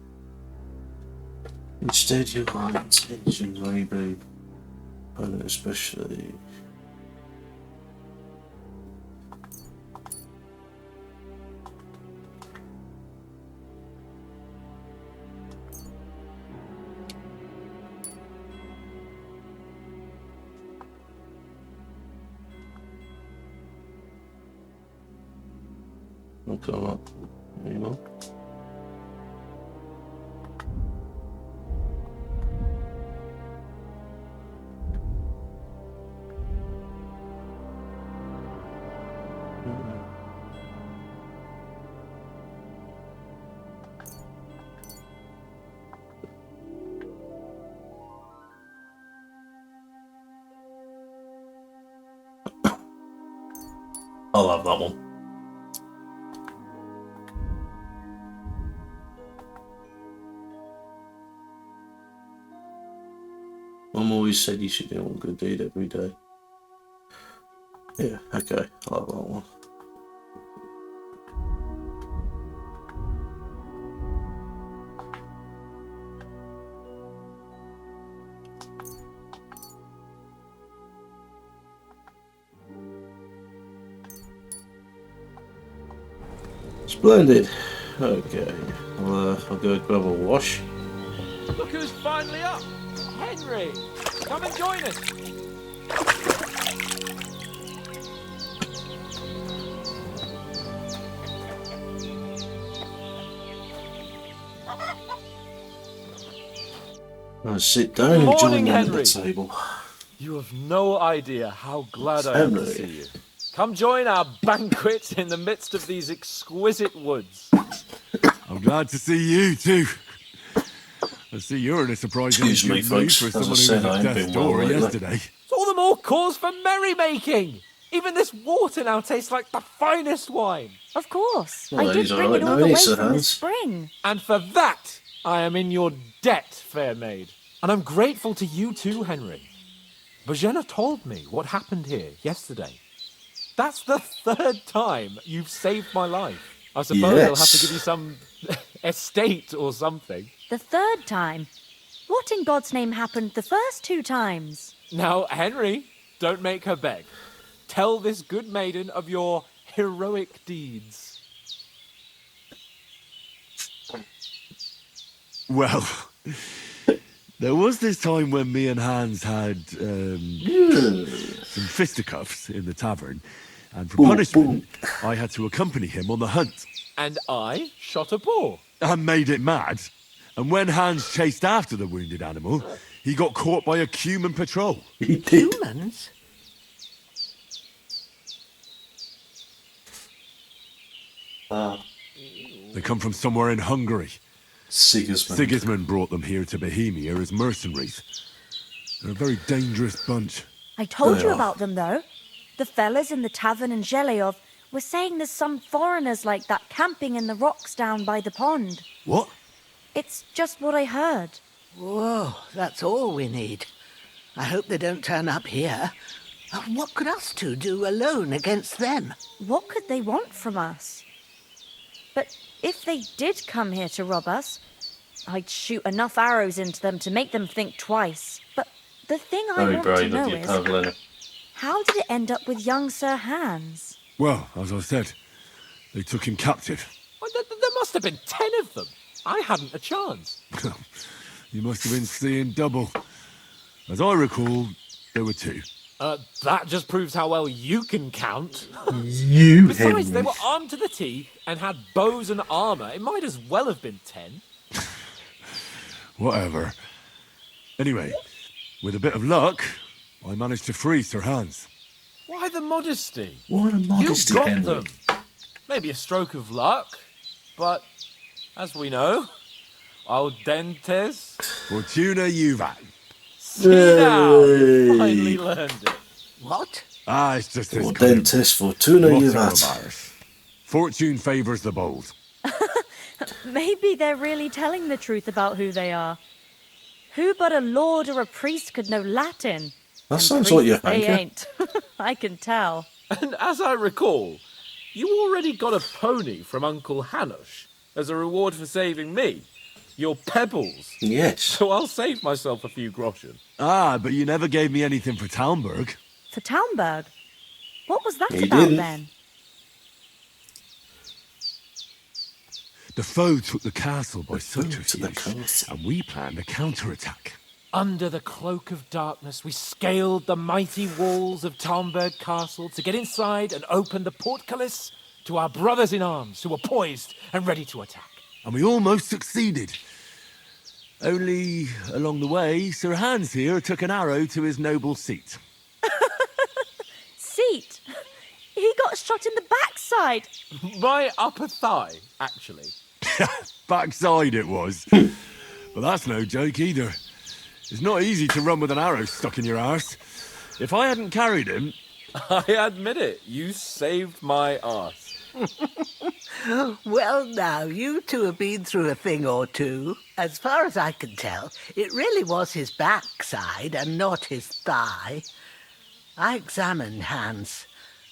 Instead, your intention may be, and especially. Will come up, you know. I'll have that one. Mum always said you should do one good deed every day. Yeah, okay, I'll have that one. Splendid. Okay, I'll go grab a wash. Look who's finally up! Henry! Come and join us! I'll sit down and join them at the table. You have no idea how glad I am to see you. Come join our banquet in the midst of these exquisite woods. I'm glad to see you too. I see you're in a surprisingly Excuse me, good mood folks. for As someone I who said, was I at ain't death's been well door lately. yesterday. It's all the more cause for merrymaking. Even this water now tastes like the finest wine. Of course. Well, I did he's bring alright it all now, the way he's from the Hans. spring. And for that, I am in your debt, fair maid. And I'm grateful to you too, Henry. Bojena told me what happened here yesterday. That's the 3rd time you've saved my life. I suppose I'll have to give you some estate or something. The 3rd time? What in God's name happened the first 2 times? Now, Henry, don't make her beg. Tell this good maiden of your heroic deeds. Well, there was this time when me and Hans had some fisticuffs in the tavern, and for punishment, I had to accompany him on the hunt. And I shot a boar. And made it mad. And when Hans chased after the wounded animal, he got caught by a human patrol. Humans? They come from somewhere in Hungary. Sigismund. Sigismund brought them here to Bohemia as mercenaries. They're a very dangerous bunch. I told you about them, though. The fellas in the tavern in Zheleyov were saying there's some foreigners like that camping in the rocks down by the pond. What? It's just what I heard. Whoa, that's all we need. I hope they don't turn up here. What could us two do alone against them? What could they want from us? But if they did come here to rob us, I'd shoot enough arrows into them to make them think twice. But the thing I Very want to brave know of you, is, Pavlina. how did it end up with young Sir Hans? Well, as I said, they took him captive. Well, there must have been 10 of them. I hadn't a chance. You must have been seeing double. As I recall, there were 2. That just proves how well you can count. You, Besides, they were armed to the teeth and had bows and armour. It might as well have been 10. Whatever. Anyway, with a bit of luck, I managed to free Sir Hans. Why the modesty? Why the modesty, You got Henry? them. Maybe a stroke of luck, but as we know, al dentes. Fortuna Juvat. See now, you finally learned it. What? Ah, it's just this Dentist Fortuna motto Juvat. of ours. Fortune favours the bold. Maybe they're really telling the truth about who they are. Who but a lord or a priest could know Latin? That And sounds like your priests, they hanker. ain't. I can tell. And as I recall, you already got a pony from Uncle Hanush as a reward for saving me. Your pebbles. Yes. So I'll save myself a few groschen. Ah, but you never gave me anything for Talmberg. For Talmberg? What was that He about didn't. then? The foe took the castle by subterfuge, and we planned a counterattack. Under the cloak of darkness, we scaled the mighty walls of Talmberg Castle to get inside and open the portcullis to our brothers in arms who were poised and ready to attack. And we almost succeeded. Only, along the way, Sir Hans here took an arrow to his noble seat. Seat? He got shot in the backside. My upper thigh, actually. Backside it was. But that's no joke either. It's not easy to run with an arrow stuck in your arse. If I hadn't carried him... I admit it, you saved my arse. Well, now, you two have been through a thing or two. As far as I can tell, it really was his backside and not his thigh. I examined Hans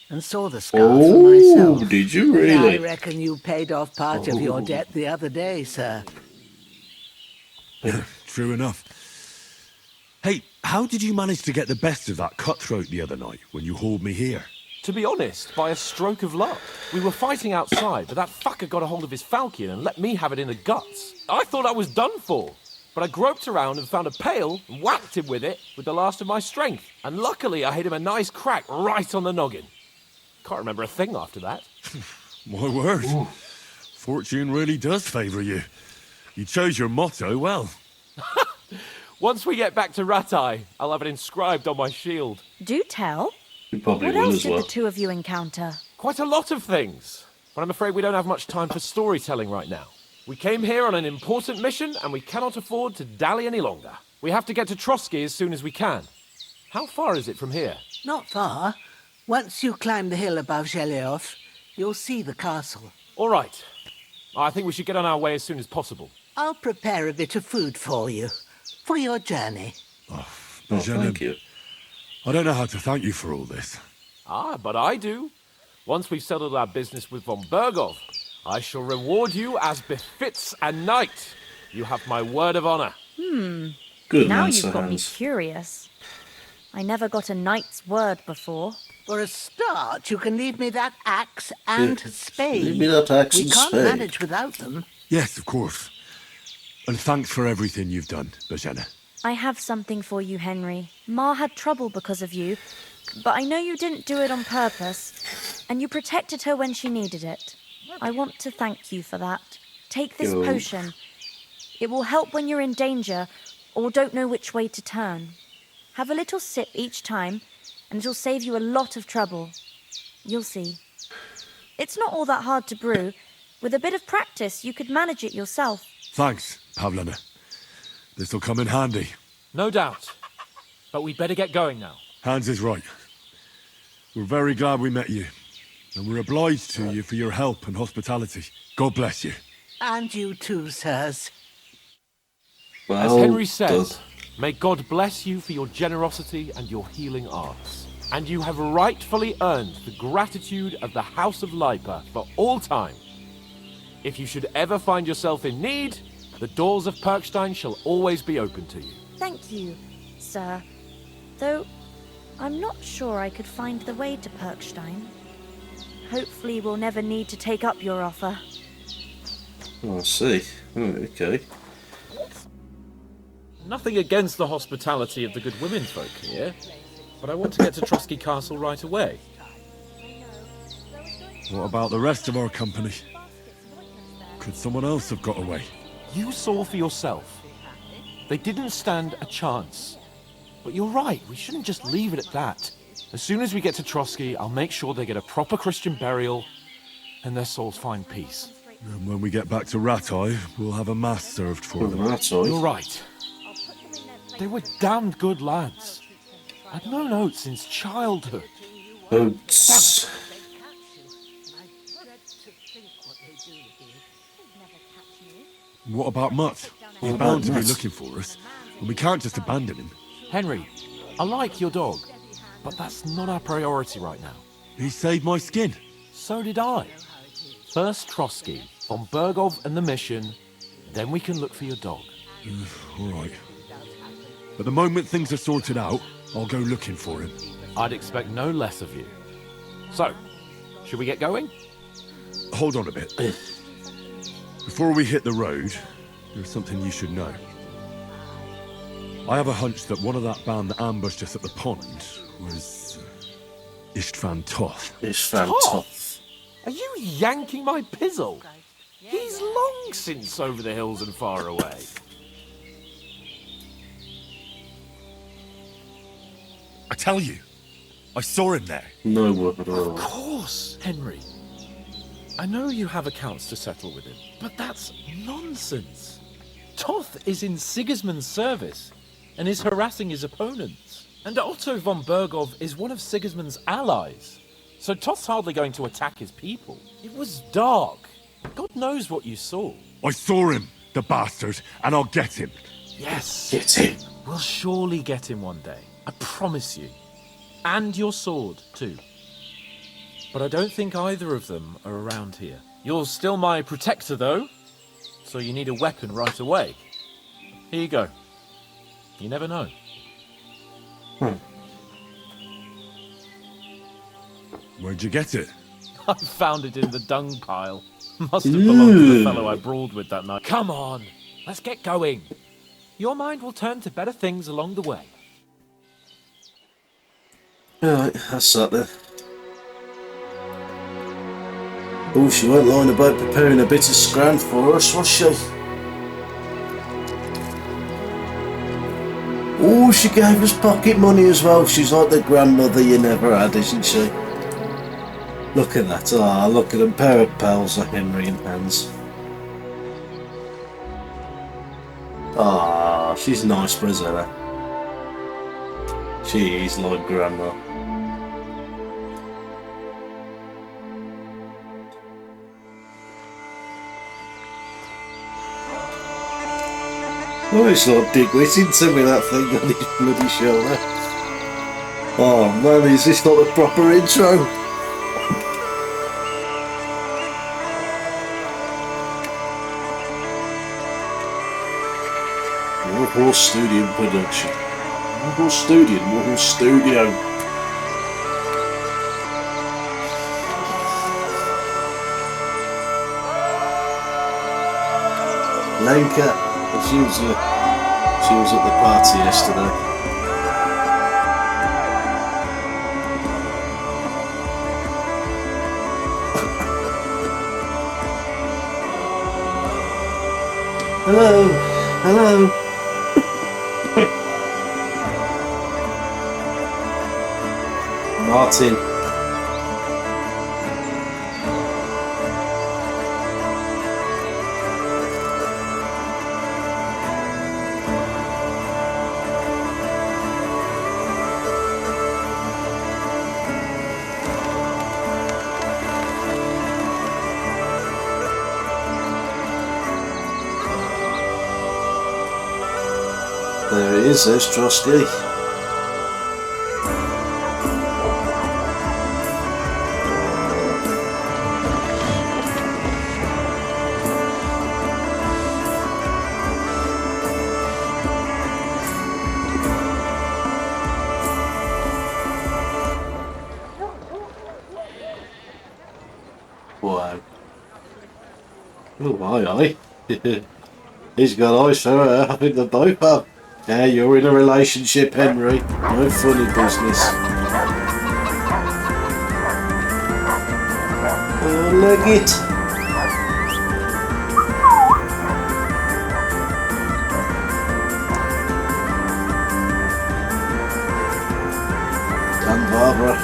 and saw the scar for myself. Did you And really? I reckon you paid off part of your debt the other day, sir. True enough. Hey, how did you manage to get the best of that cutthroat the other night when you hauled me here? To be honest, by a stroke of luck. We were fighting outside, but that fucker got a hold of his falcon and let me have it in the guts. I thought I was done for. But I groped around and found a pail and whacked him with it with the last of my strength. And luckily I hit him a nice crack right on the noggin. Can't remember a thing after that. My word. Fortune really does favour you. You chose your motto well. Once we get back to Ratai, I'll have it inscribed on my shield. Do tell. You probably What will else as did well. the two of you encounter? Quite a lot of things. But I'm afraid we don't have much time for storytelling right now. We came here on an important mission and we cannot afford to dally any longer. We have to get to Trotsky as soon as we can. How far is it from here? Not far. Once you climb the hill above Zheleov, you'll see the castle. All right. I think we should get on our way as soon as possible. I'll prepare a bit of food for you, for your journey. Thank you. I don't know how to thank you for all this. Ah, but I do. Once we've settled our business with von Bergov, I shall reward you as befits a knight. You have my word of honor. Good now answer, you've got me Hans. curious. I never got a knight's word before. For a start, you can leave me that axe and Yeah, spade. leave me that axe we and can't spade. manage without them. Yes, of course. And thanks for everything you've done, Bajana. I have something for you, Henry. Ma had trouble because of you, but I know you didn't do it on purpose, and you protected her when she needed it. I want to thank you for that. Take this Yo. potion. It will help when you're in danger or don't know which way to turn. Have a little sip each time, and it'll save you a lot of trouble. You'll see. It's not all that hard to brew. With a bit of practice, you could manage it yourself. Thanks, Pavlana. This'll come in handy. No doubt. But we'd better get going now. Hans is right. We're very glad we met you. And we're obliged to you for your help and hospitality. God bless you. And you too, sirs. As Well Henry says, done. may God bless you for your generosity and your healing arts. And you have rightfully earned the gratitude of the House of Lipa for all time. If you should ever find yourself in need, the doors of Perkstein shall always be open to you. Thank you, sir. Though, I'm not sure I could find the way to Perkstein. Hopefully we'll never need to take up your offer. Oh, I see. Oh, okay. Nothing against the hospitality of the good women folk here, but I want to get to Trotsky Castle right away. What about the rest of our company? Could someone else have got away? You saw for yourself. They didn't stand a chance. But you're right, we shouldn't just leave it at that. As soon as we get to Trotsky, I'll make sure they get a proper Christian burial and their souls find peace. And when we get back to Ratai, we'll have a mass served for them. You're right. They were damned good lads. I've known Oates since childhood. Oates. What about Mutt? He's bound to be looking for us, and we can't just abandon him. Henry, I like your dog, but that's not our priority right now. He saved my skin. So did I. First Trotsky, von Bergov and the mission, then we can look for your dog. All right. But the moment things are sorted out, I'll go looking for him. I'd expect no less of you. So, should we get going? Hold on a bit. Before we hit the road, there's something you should know. I have a hunch that one of that band that ambushed us at the pond was Istvan Toth. Istvan Toth. Are you yanking my pizzle? He's long since over the hills and far away. I tell you, I saw him there. No word at all. Of course, Henry. I know you have accounts to settle with him, but that's nonsense. Toth is in Sigismund's service and is harassing his opponents. And Otto von Bergov is one of Sigismund's allies. So Toth's hardly going to attack his people. It was dark. God knows what you saw. I saw him, the bastard, and I'll get him. Yes. Get him. We'll surely get him one day. I promise you. And your sword, too. But I don't think either of them are around here. You're still my protector, though. So you need a weapon right away. Here you go. You never know. Where'd you get it? I found it in the dung pile. Must have belonged to the fellow I brawled with that night. Come on, let's get going. Your mind will turn to better things along the way. Alright, that's that then. Oh, she weren't lying about preparing a bit of scran for us, was she? Oh, she gave us pocket money as well. She's like the grandmother you never had, isn't she? Look at that. Ah, look at them pair of pals of Henry and Hans. Ah, she's nice, Brazilla. She is like grandma. Oh, it's like Dick Whittington with that thing on his bloody shoulder. Oh man, is this not a proper intro? Warhorse Studio production. Warhorse Studio. Lenka. She was at the party yesterday. Hello, hello. Martin. There it is, there's Trotsky. Wow. Oh, aye. He's got eyes for her. I think they both have. Yeah, you're in a relationship, Henry. No funny business. Oh, leg it. Barbara.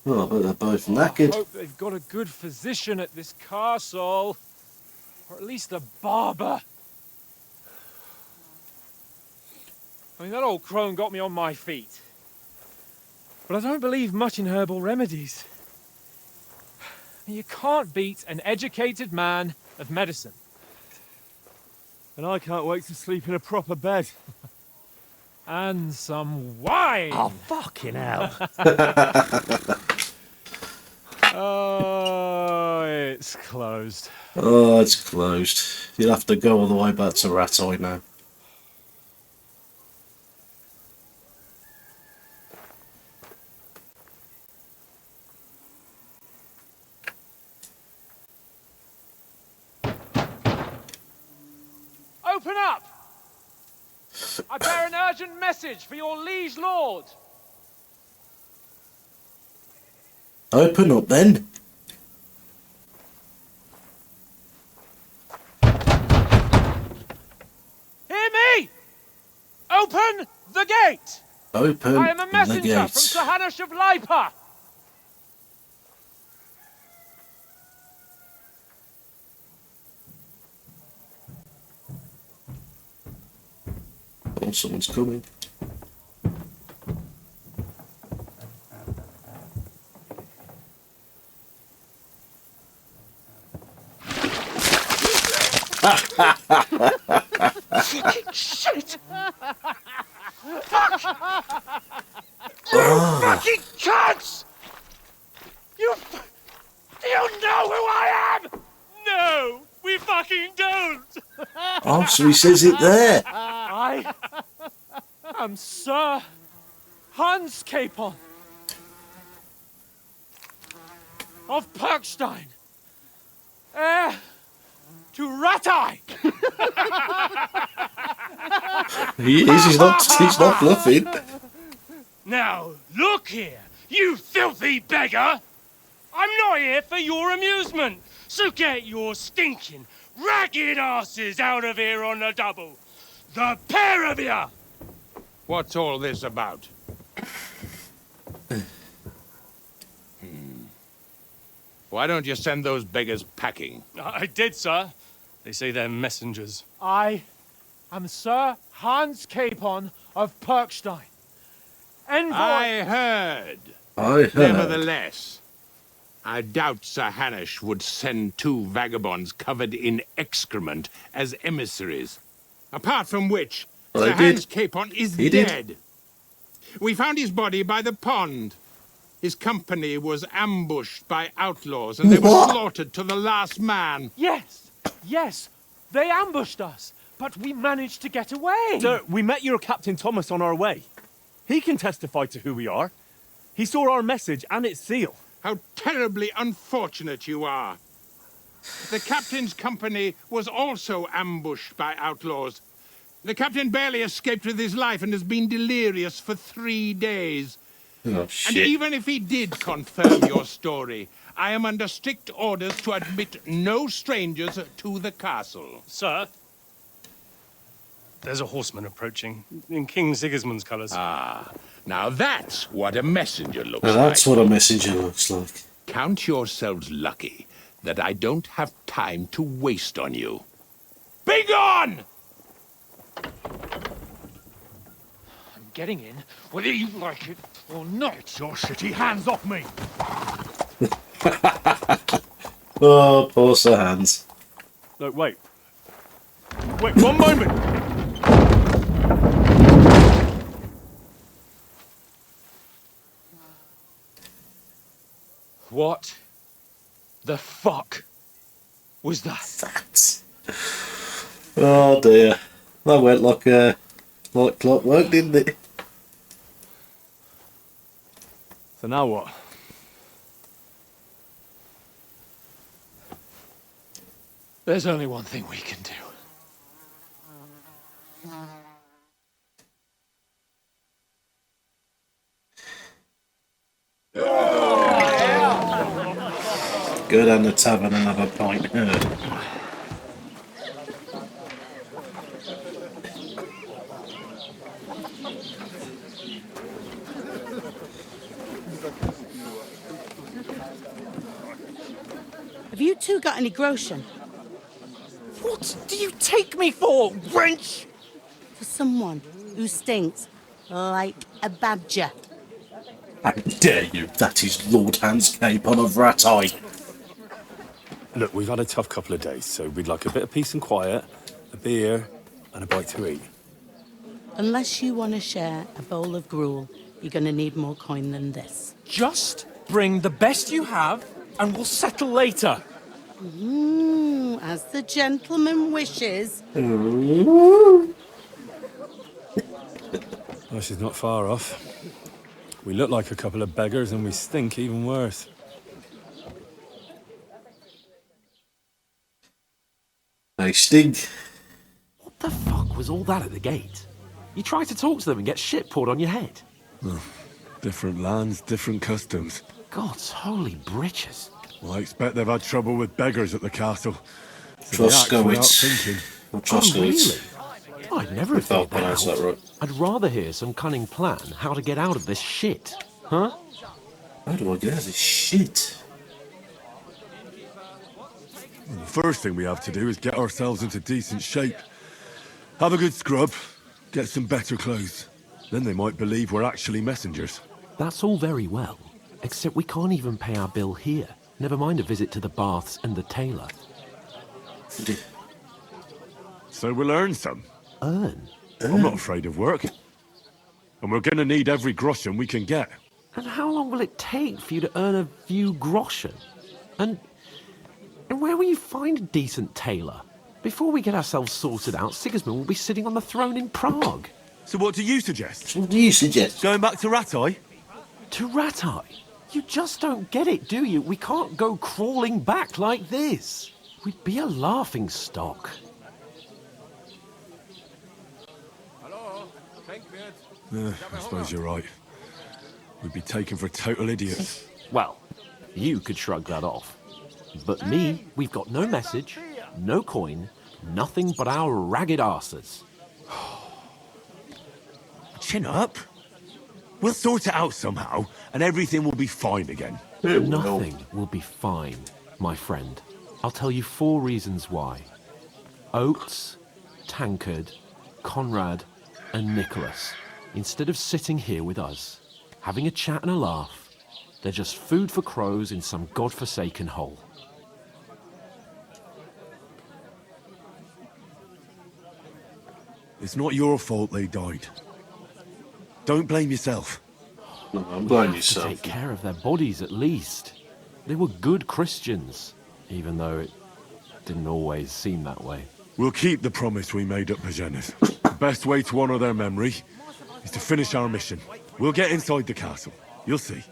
Oh, I bet they're both I knackered. hope they've got a good physician at this castle. Or at least a barber. I mean, that old crone got me on my feet. But I don't believe much in herbal remedies. You can't beat an educated man of medicine. And I can't wait to sleep in a proper bed. And some wine! Oh, fucking hell. Oh, it's closed. Oh, it's closed. You'll have to go all the way back to Rat Eye now. Open up! I bear an urgent message for your liege lord. Open up then. Hear me! Open the gate! Open I am a the messenger from gates. Sir Hanush of Lipa. Oh, someone's coming. Fucking shit! Fuck! You fucking cunts! Do you know who I am? No, we fucking don't. Oh, so he says it there. I am Sir Hans Capon of Perkstein, heir to Ratai. He is. He's not bluffing. Now, look here, you filthy beggar! I'm not here for your amusement, so get your stinking, ragged asses out of here on the double. The pair of you! What's all this about? Why don't you send those beggars packing? I did, sir. They say they're messengers. I am Sir Hans Capon of Perkstein. Envoy... I heard. Nevertheless, I doubt Sir Hanush would send two vagabonds covered in excrement as emissaries. Apart from which, Well, Sir he did. Hans Capon is He did. dead. We found his body by the pond. His company was ambushed by outlaws, and they were What? slaughtered to the last man. Yes, they ambushed us, but we managed to get away. Sir, we met your Captain Thomas on our way. He can testify to who we are. He saw our message and its seal. How terribly unfortunate you are. The captain's company was also ambushed by outlaws. The captain barely escaped with his life and has been delirious for 3 days. Oh, And shit. even if he did confirm your story, I am under strict orders to admit no strangers to the castle. Sir, there's a horseman approaching in King Sigismund's colours. Ah, now that's what a messenger looks Now that's like. what a messenger looks like. Count yourselves lucky that I don't have time to waste on you. Be gone! I'm getting in, whether you like it or not. Your shitty hands off me! Oh, poor Sir Hans. Look, wait. Wait, one moment! What the fuck was that? Oh dear. That went like clockwork, didn't it? So now what? There's only one thing we can do. Go down the tavern and have a pint. Have you two got any groschen? What do you take me for, wench? For someone who stinks like a badger. How dare you? That is Lord Hans Cape on a rat eye. Look, we've had a tough couple of days, so we'd like a bit of peace and quiet, a beer, and a bite to eat. Unless you want to share a bowl of gruel, you're going to need more coin than this. Just bring the best you have, and we'll settle later. As the gentleman wishes. Oh, she's not far off. We look like a couple of beggars, and we stink even worse. They stink. What the fuck was all that at the gate? You try to talk to them and get shit poured on your head. Oh, different lands, different customs. God's holy britches. Well, I expect they've had trouble with beggars at the castle. So Troskowitz. Oh, really? I'd never have figured that out. that right. I'd rather hear some cunning plan how to get out of this shit. Huh? How do I get out of this shit? Well, the first thing we have to do is get ourselves into decent shape. Have a good scrub, get some better clothes. Then they might believe we're actually messengers. That's all very well, except we can't even pay our bill here. Never mind a visit to the baths and the tailor. So we'll earn some. Earn? I'm not afraid of work. And we're going to need every groschen we can get. And how long will it take for you to earn a few groschen? And where will you find a decent tailor? Before we get ourselves sorted out, Sigismund will be sitting on the throne in Prague. So what do you suggest? What do you suggest? Going back to Ratai? To Ratai? You just don't get it, do you? We can't go crawling back like this. We'd be a laughing stock. I suppose you're right. We'd be taken for total idiots. Well, you could shrug that off. But me, we've got no message, no coin, nothing but our ragged arses. Chin up. We'll sort it out somehow, and everything will be fine again. Nothing will be fine, my friend. I'll tell you 4 reasons why. Oates, Tankard, Conrad, and Nicholas, instead of sitting here with us, having a chat and a laugh, they're just food for crows in some godforsaken hole. It's not your fault they died. Don't blame yourself. No, blame To yourself. take care of their bodies, at least. They were good Christians, even though it didn't always seem that way. We'll keep the promise we made at Pagenis. The best way to honour their memory is to finish our mission. We'll get inside the castle. You'll see.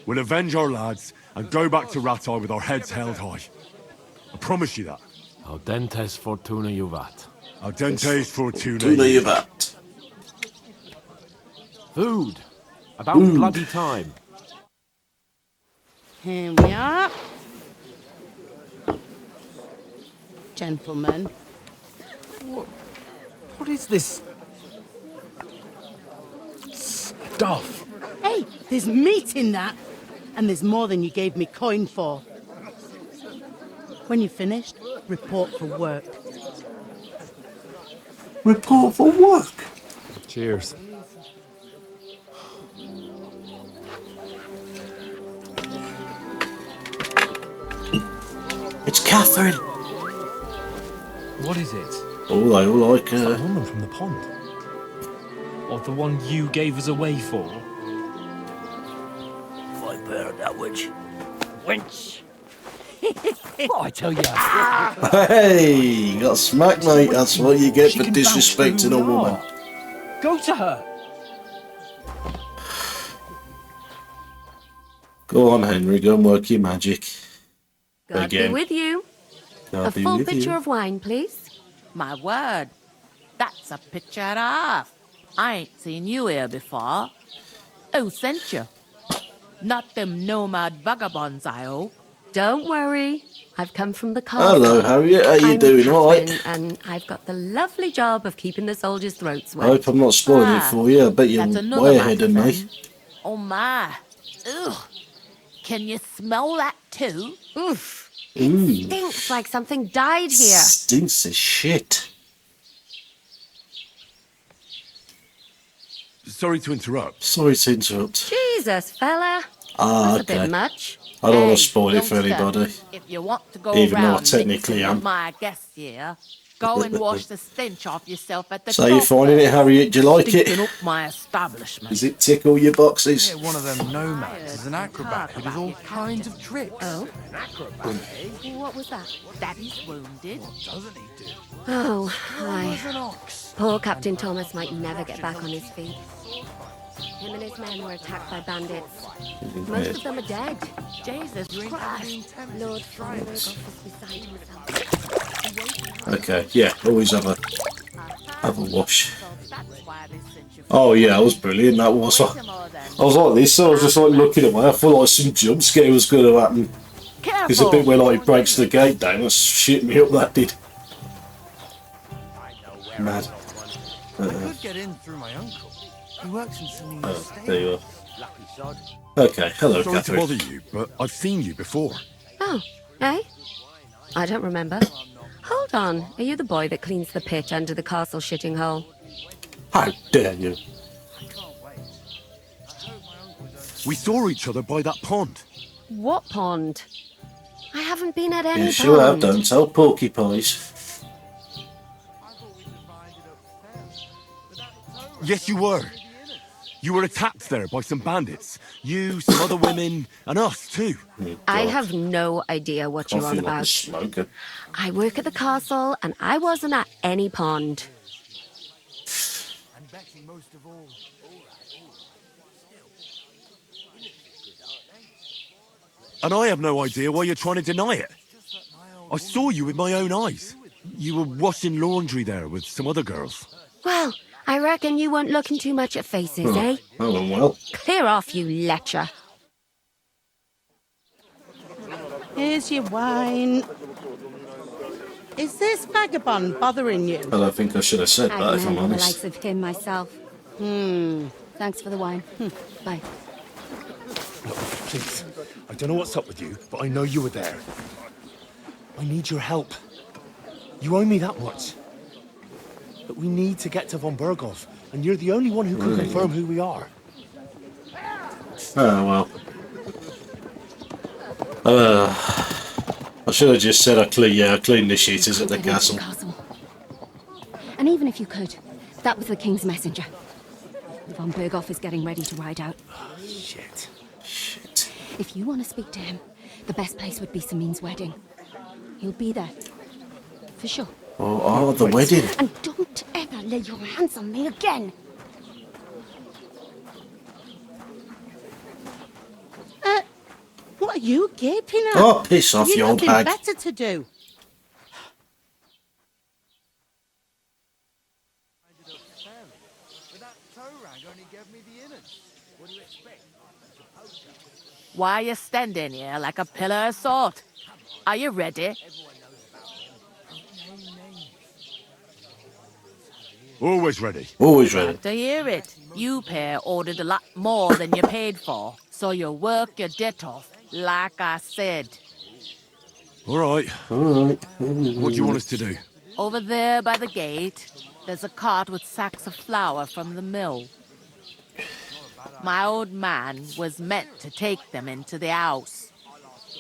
We'll avenge our lads and go back to Ratai with our heads held high. I promise you that. Audentes fortuna juvat. Audentes fortuna juvat. Food. About bloody time. Here we are. Gentlemen. What is this stuff? Hey, there's meat in that. And there's more than you gave me coin for. When you're finished, report for work. Report for work? Cheers. It's Catherine. What is it? Oh, they all like That woman from the pond. Or the one you gave us away for? If I bear that witch. Wench! I tell you. Hey, you got smacked, mate. That's what you get for disrespecting a woman. Go to her. Go on, Henry. Go and work your magic. God be with you. God A be full with pitcher you. of wine, please. My word, that's a picture and a half. I ain't seen you here before. Who sent you? Not them nomad vagabonds, I hope. Don't worry. I've come from the castle. Hello, Harriet. How you I'm doing? Catherine, All right. and I've got the lovely job of keeping the soldiers' throats I wet. hope I'm not spoiling it for you. I bet you're That's another way matter ahead of me. then. Oh my. Ugh. Can you smell that too? Oof. Ooh. It stinks like something died here. Stinks of shit. Sorry to interrupt. Sorry to interrupt. Jesus, fella. Ah, That's a okay. bit much. I don't want Hey, to spoil it for youngster, anybody. If you want to go Even though I around technically mixing am. with my guests here, go and wash the stench off yourself at the So you're top finding it, first. Harriet? Do you like Stinking it? up my establishment. Does it tickle your boxes? Yeah, one of them nomads is an acrobat who does all kinds of tricks. Oh? An acrobat, eh? What was that? Daddy's wounded. What doesn't he do? Oh, Strong as an hi. ox. Poor Captain Thomas might never get back on his feet. Him and his men were attacked by bandits. Most of them are dead. Jesus Christ. Lord Freiberg was beside himself. Okay, yeah, always have a wash. Oh yeah, that was brilliant. That was. I was like this, so I was just like looking away. I thought like some jump scare was going to happen. Because the bit where like he breaks the gate down, that shit me up. That did. Mad. I could get in through my uncle. He works in some There you are. Okay, hello, Sorry Catherine. to bother you, but I've seen you before. Oh, eh? I don't remember. Hold on. Are you the boy that cleans the pit under the castle shitting hole? How dare you? We saw each other by that pond. What pond? I haven't been at any You sure have pond. done. Tell porcupines. Yes, you were. You were attacked there by some bandits. You, some other women, and us too. I have no idea what you're on about. Smoker. I work at the castle, and I wasn't at any pond. And I have no idea why you're trying to deny it. I saw you with my own eyes. You were washing laundry there with some other girls. Well, I reckon you weren't looking too much at faces, eh? Oh, well. Clear off, you lecher. Here's your wine. Is this vagabond bothering you? I don't think I should have said I'd that, if I'm never the honest. likes of him myself. Thanks for the wine. Bye. Look, please. I don't know what's up with you, but I know you were there. I need your help. You owe me that much. But we need to get to von Berghoff, and you're the only one who can confirm who we are. Oh, well. I should have just said I cleaned the shitters at the castle. And even if you could, that was the king's messenger. Von Berghoff is getting ready to ride out. Shit. If you want to speak to him, the best place would be Samin's wedding. He'll be there. For sure. Oh, the wedding. And don't ever lay your hands on me again. What are you gaping at? Oh, piss off, You've you old nothing hag. better to do. Why are you standing here like a pillar of salt? Are you ready? Always ready. Always ready. Glad to hear it. You pair ordered a lot more than you paid for, so you work your debt off, like I said. All right. What do you want us to do? Over there by the gate, there's a cart with sacks of flour from the mill. My old man was meant to take them into the house,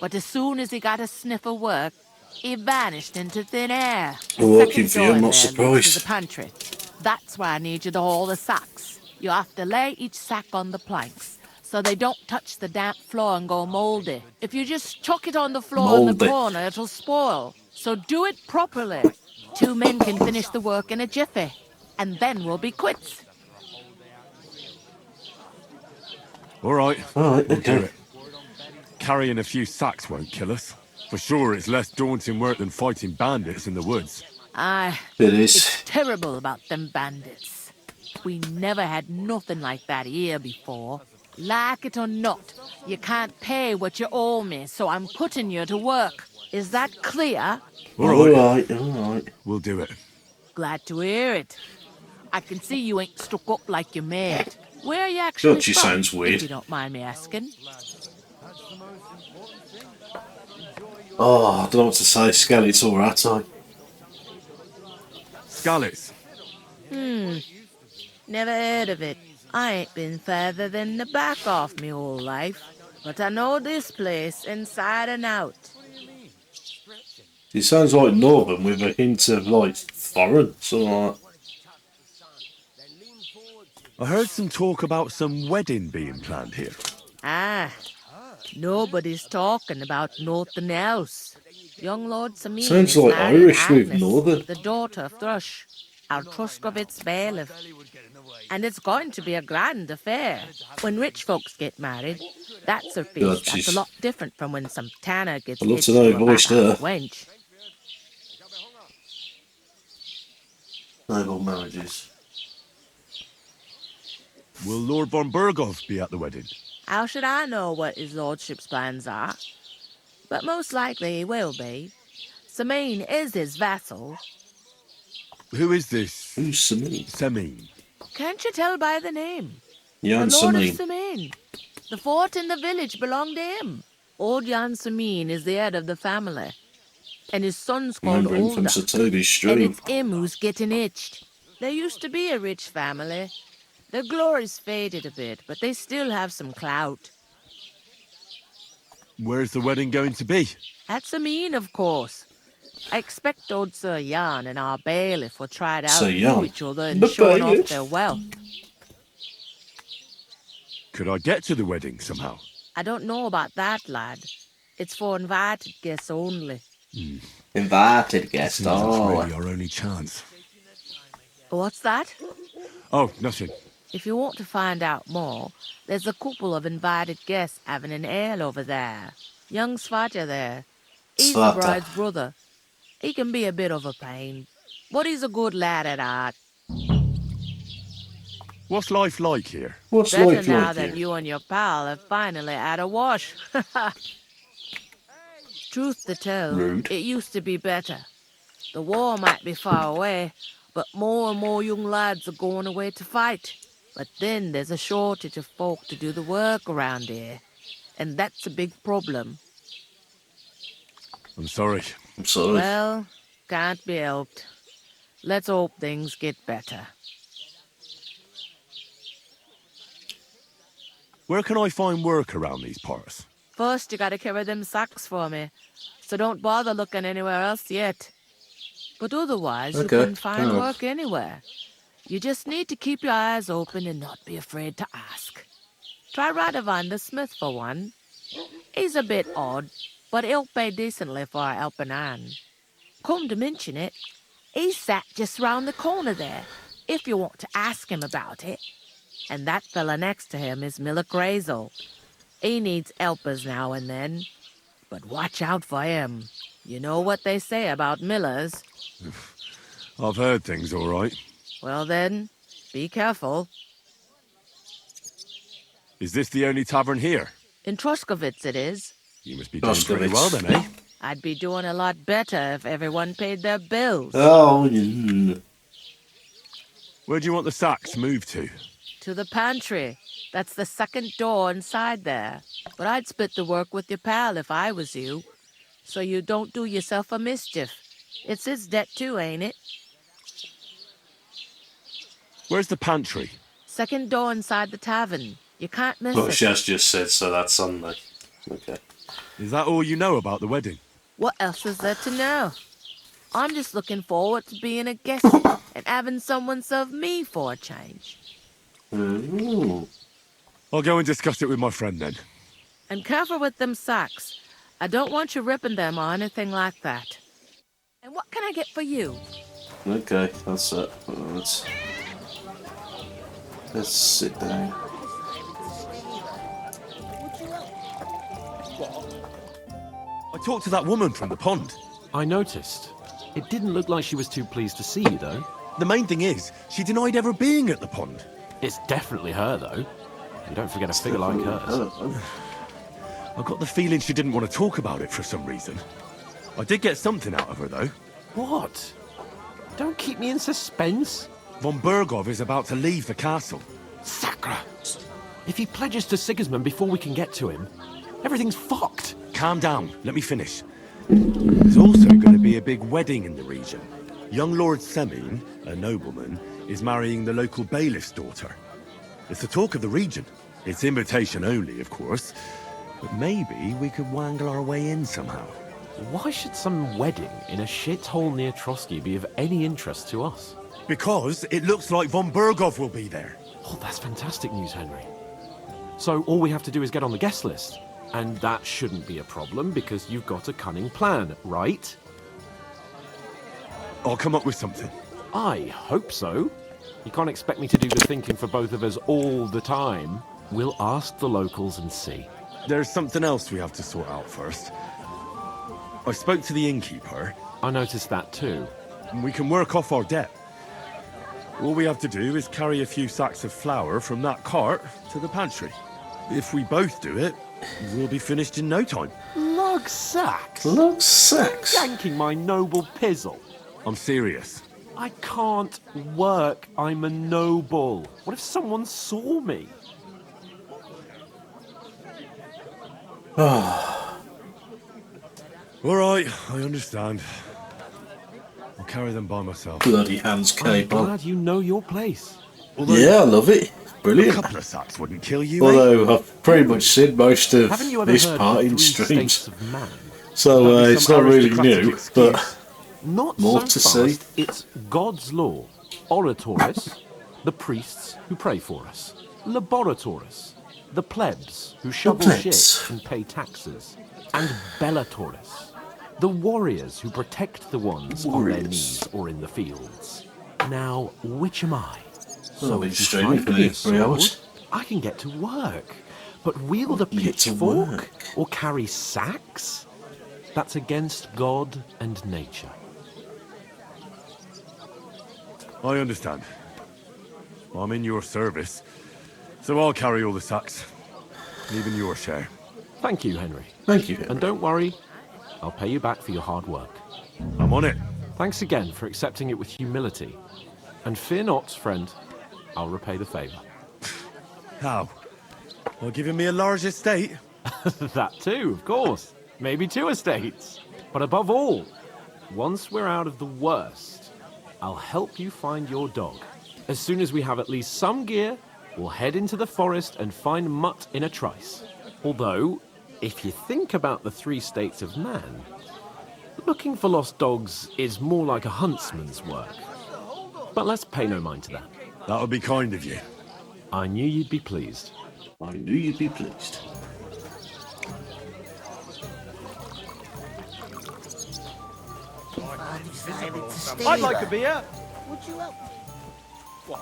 but as soon as he got a sniff of work, he vanished into thin air. Working Second for you, door I'm not there leads to surprised. the pantry. That's why I need you to haul the sacks. You have to lay each sack on the planks, so they don't touch the damp floor and go moldy. If you just chuck it on the floor in the Mouldy. corner, it'll spoil. So do it properly. 2 men can finish the work in a jiffy, and then we'll be quits. All right. All right, We'll okay. do it. Carrying a few sacks won't kill us. For sure, it's less daunting work than fighting bandits in the woods. Aye. It is. It's terrible about them bandits. We never had nothing like that here before. Like it or not, You can't pay what you owe me, so I'm putting you to work. Is that clear? All right. We'll do it. Glad to hear it. I can see you ain't stuck up like your mate. Where are you actually God, she from, sounds weird. if you don't mind me asking? Oh, I don't know what to say. Skeleton or Attai. Scallops. Never heard of it. I ain't been further than the back off me whole life. But I know this place inside and out. It sounds like northern with a hint of like foreign, something like that. I heard some talk about some wedding being planned here. Ah, nobody's talking about nothing else. Young Lord Samin Sounds is like marrying Irish with Agnes, northern. the daughter of Thrush, our Truscovitz bailiff. And it's going to be a grand affair. When rich folks get married, that's a feast that's a lot different from when some tanner gets I'd love hitched to know to a voiced her. back-house wench. Noble marriages. Will Lord von Burgov be at the wedding? How should I know what his lordship's plans are? But most likely he will be. Samin is his vassal. Who is this? Who's Samin? Samin. Can't you tell by the name? Jan the Lord Samin. of Samin. The fort in the village belonged to him. Old Jan Samin is the head of the family. And his son's called Remember him from Olda. Sir Toby's And stream. it's him who's getting itched. There used to be a rich family. Their glory's faded a bit, but they still have some clout. Where's the wedding going to be? At Samin, of course. I expect old Sir Jan and our bailiff will try it out Sir through Jan? each other and The showing off bailiff? their wealth. Could I get to the wedding somehow? I don't know about that, lad. It's for invited guests only. Invited guest. Seems that's Oh. really our only chance. What's that? Oh, nothing. If you want to find out more, there's a couple of invited guests having an ale over there. Young Svata there. He's the Svata. bride's brother. He can be a bit of a pain, but he's a good lad at heart. What's life like here? What's Better life now like that here? you and your pal have finally had a wash. Truth to tell, Rude. it used to be better. The war might be far away, but more and more young lads are going away to fight. But then there's a shortage of folk to do the work around here, and that's a big problem. I'm sorry. I'm sorry. Well, can't be helped. Let's hope things get better. Where can I find work around these parts? First, you gotta carry them sacks for me, so don't bother looking anywhere else yet. But otherwise, Okay, you can find fair work anywhere. You just need to keep your eyes open and not be afraid to ask. Try Radovan the smith for one. He's a bit odd, but he'll pay decently for a helping hand. Come to mention it, he's sat just round the corner there, if you want to ask him about it. And that fella next to him is Miller Grazel. He needs helpers now and then, but watch out for him. You know what they say about Millers. I've heard things all right. Well then, be careful. Is this the only tavern here? In Truscovitz it is. You must be doing pretty well then, eh? I'd be doing a lot better if everyone paid their bills. Oh, yeah. Where do you want the sacks moved to? To the pantry. That's the second door inside there. But I'd split the work with your pal if I was you. So you don't do yourself a mischief. It's his debt too, ain't it? Where's the pantry? Second door inside the tavern. You can't miss Well, it. she has just said, so that's Sunday. Okay. Is that all you know about the wedding? What else is there to know? I'm just looking forward to being a guest and having someone serve me for a change. Ooh. I'll go and discuss it with my friend then. And careful with them sacks. I don't want you ripping them or anything like that. And what can I get for you? Okay, that's it. Let's sit down. I talked to that woman from the pond. I noticed. It didn't look like she was too pleased to see you, though. The main thing is, she denied ever being at the pond. It's definitely her, though. You don't forget a figure like hers. I got the feeling she didn't want to talk about it for some reason. I did get something out of her, though. What? Don't keep me in suspense. Von Bergov is about to leave the castle. Sacra! If he pledges to Sigismund before we can get to him, everything's fucked. Calm down. Let me finish. There's also going to be a big wedding in the region. Young Lord Semin, a nobleman, is marrying the local bailiff's daughter. It's the talk of the region. It's invitation only, of course. But maybe we could wangle our way in somehow. Why should some wedding in a shithole near Trotsky be of any interest to us? Because it looks like Von Bergov will be there. Oh, that's fantastic news, Henry. So all we have to do is get on the guest list. And that shouldn't be a problem because you've got a cunning plan, right? I'll come up with something. I hope so. You can't expect me to do the thinking for both of us all the time. We'll ask the locals and see. There's something else we have to sort out first. I spoke to the innkeeper. I noticed that too. And we can work off our debt. All we have to do is carry a few sacks of flour from that cart to the pantry. If we both do it, we'll be finished in no time. Lug sacks? Lug sacks? Yanking my noble pizzle. I'm serious. I can't work. I'm a noble. What if someone saw me? All right, I understand. I'll carry them by myself. Bloody hands cape I'm on. glad you know your place. Although Yeah, I love it. Brilliant. a couple of sacks wouldn't kill you, eh? Although I've pretty much seen most of Haven't you ever this heard part of the in 3 streams, states of man? so That'd be it's some not really aristocratic new, excuse. but Not more so to fast. see. It's God's law. Oratoris, the priests who pray for us. Laboratoris, the plebs who shovel plebs. shit and pay taxes. And Bellatoris, the warriors who protect the ones on their knees or in the fields. Now, which am I? I've been if you streaming find for me a nearly 3 hours. sword, I can get to work. But wield a You get to pitchfork work. or carry sacks? That's against God and nature. I understand. I'm in your service, so I'll carry all the sacks. Even your share. Thank you, Henry. Thank you, Henry. And don't worry, I'll pay you back for your hard work. I'm on it. Thanks again for accepting it with humility. And fear not, friend, I'll repay the favour. How? By giving me a large estate? That too, of course. Maybe 2 estates. But above all, once we're out of the worst, I'll help you find your dog. As soon as we have at least some gear, we'll head into the forest and find Mutt in a trice. Although, if you think about the 3 states of man, looking for lost dogs is more like a huntsman's work. But let's pay no mind to that. That would be kind of you. I knew you'd be pleased. I knew you'd be pleased. I'd like a beer. Would you help?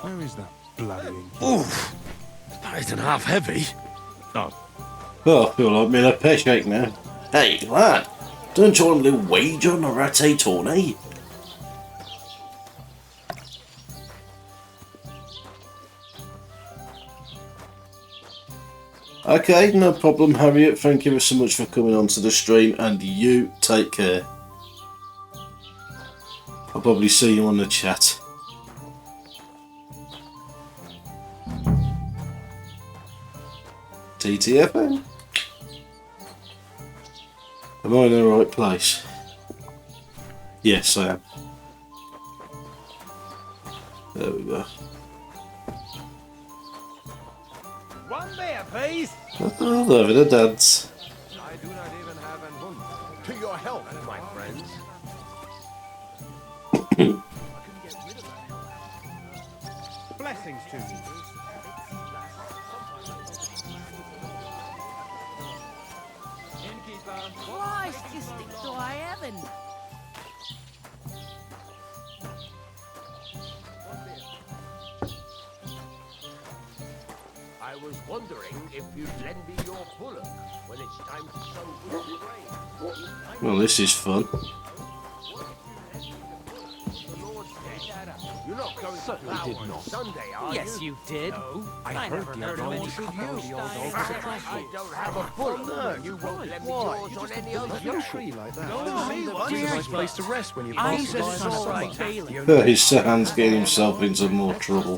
Where is that bloody Oof! That isn't half heavy. Oh. Oh, I feel like me a pear shake now. Hey, lad, don't you want a little wager on a ratte tourney? Okay, no problem, Harriet. Thank you so much for coming onto the stream, and you take care. I'll probably see you on the chat. TTFN? Am I in the right place? Yes, I am. There we go. One beer, please. Oh, they're having a dance. I do not even have an hund. To your health, my friends. blessings to you. Christ, you stick to high heaven. I was wondering if you'd lend me your bullock when it's time to sow winter grain. Well, this is fun. The Lord's dead. You're not going to Certainly plough did on not. Sunday, are Yes, you? you did. I heard never the heard other of men any cut couple the old styles. dogs across I don't have a full nerve. You won't let me Why? yours You're on just any a other little tree like that. No, me one. It's a nice place to rest when you I pass just by in saw summer. a Bailey. His son's getting himself into more trouble.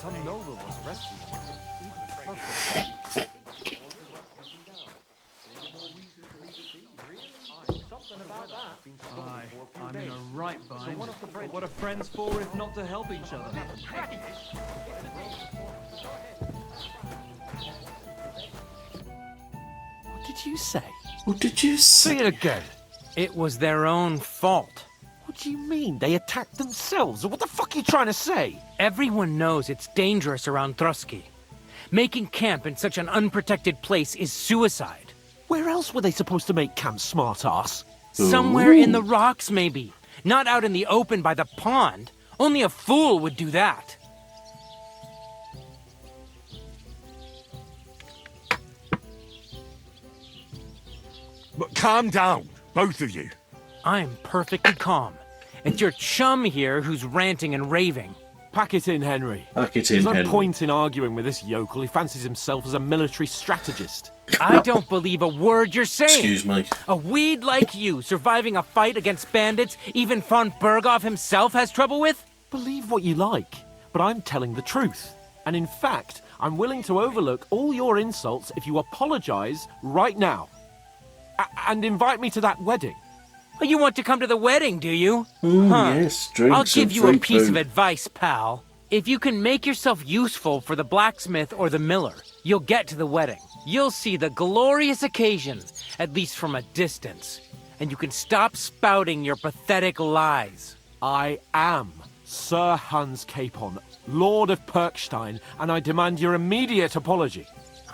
Some noble was arrested. Aye, I'm in a right bind. But what are friends for if not to help each other? What did you say? What did you say? Say it again. It was their own fault. What do you mean? They attacked themselves? What the fuck are you trying to say? Everyone knows it's dangerous around Trotsky. Making camp in such an unprotected place is suicide. Where else were they supposed to make camp, smart-ass? Somewhere in the rocks, maybe. Not out in the open by the pond. Only a fool would do that. But calm down, both of you. I'm perfectly calm. It's your chum here who's ranting and raving. Pack it in, Henry. Pack it in, There's no Henry. point in arguing with this yokel. He fancies himself as a military strategist. I don't believe a word you're saying. Excuse me. A weed like you, surviving a fight against bandits, even von Berghoff himself has trouble with? Believe what you like, but I'm telling the truth. And in fact, I'm willing to overlook all your insults if you apologize right now. And invite me to that wedding. Oh, you want to come to the wedding, do you? Yes, drinks I'll give and you a free piece food. of advice, pal. If you can make yourself useful for the blacksmith or the miller, you'll get to the wedding. You'll see the glorious occasion, at least from a distance. And you can stop spouting your pathetic lies. I am Sir Hans Capon, Lord of Perkstein, and I demand your immediate apology.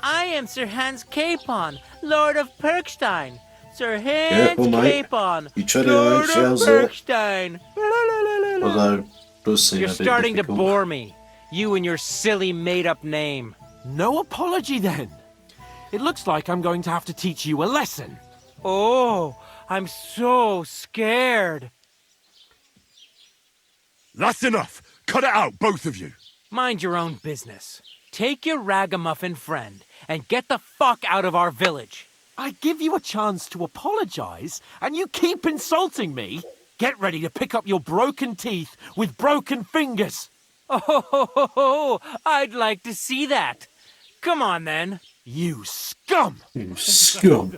I am Sir Hans Capon, Lord of Perkstein. Sir Hans Careful, mate. Capon, You tread on Lord of eggshells there. Perkstein. Although, does seem You're a bit starting to difficult. bore me. You and your silly made-up name. No apology, then. It looks like I'm going to have to teach you a lesson. Oh, I'm so scared. That's enough. Cut it out, both of you. Mind your own business. Take your ragamuffin friend and get the fuck out of our village. I give you a chance to apologize, and you keep insulting me. Get ready to pick up your broken teeth with broken fingers. Oh, I'd like to see that. Come on, then. You scum! You scum.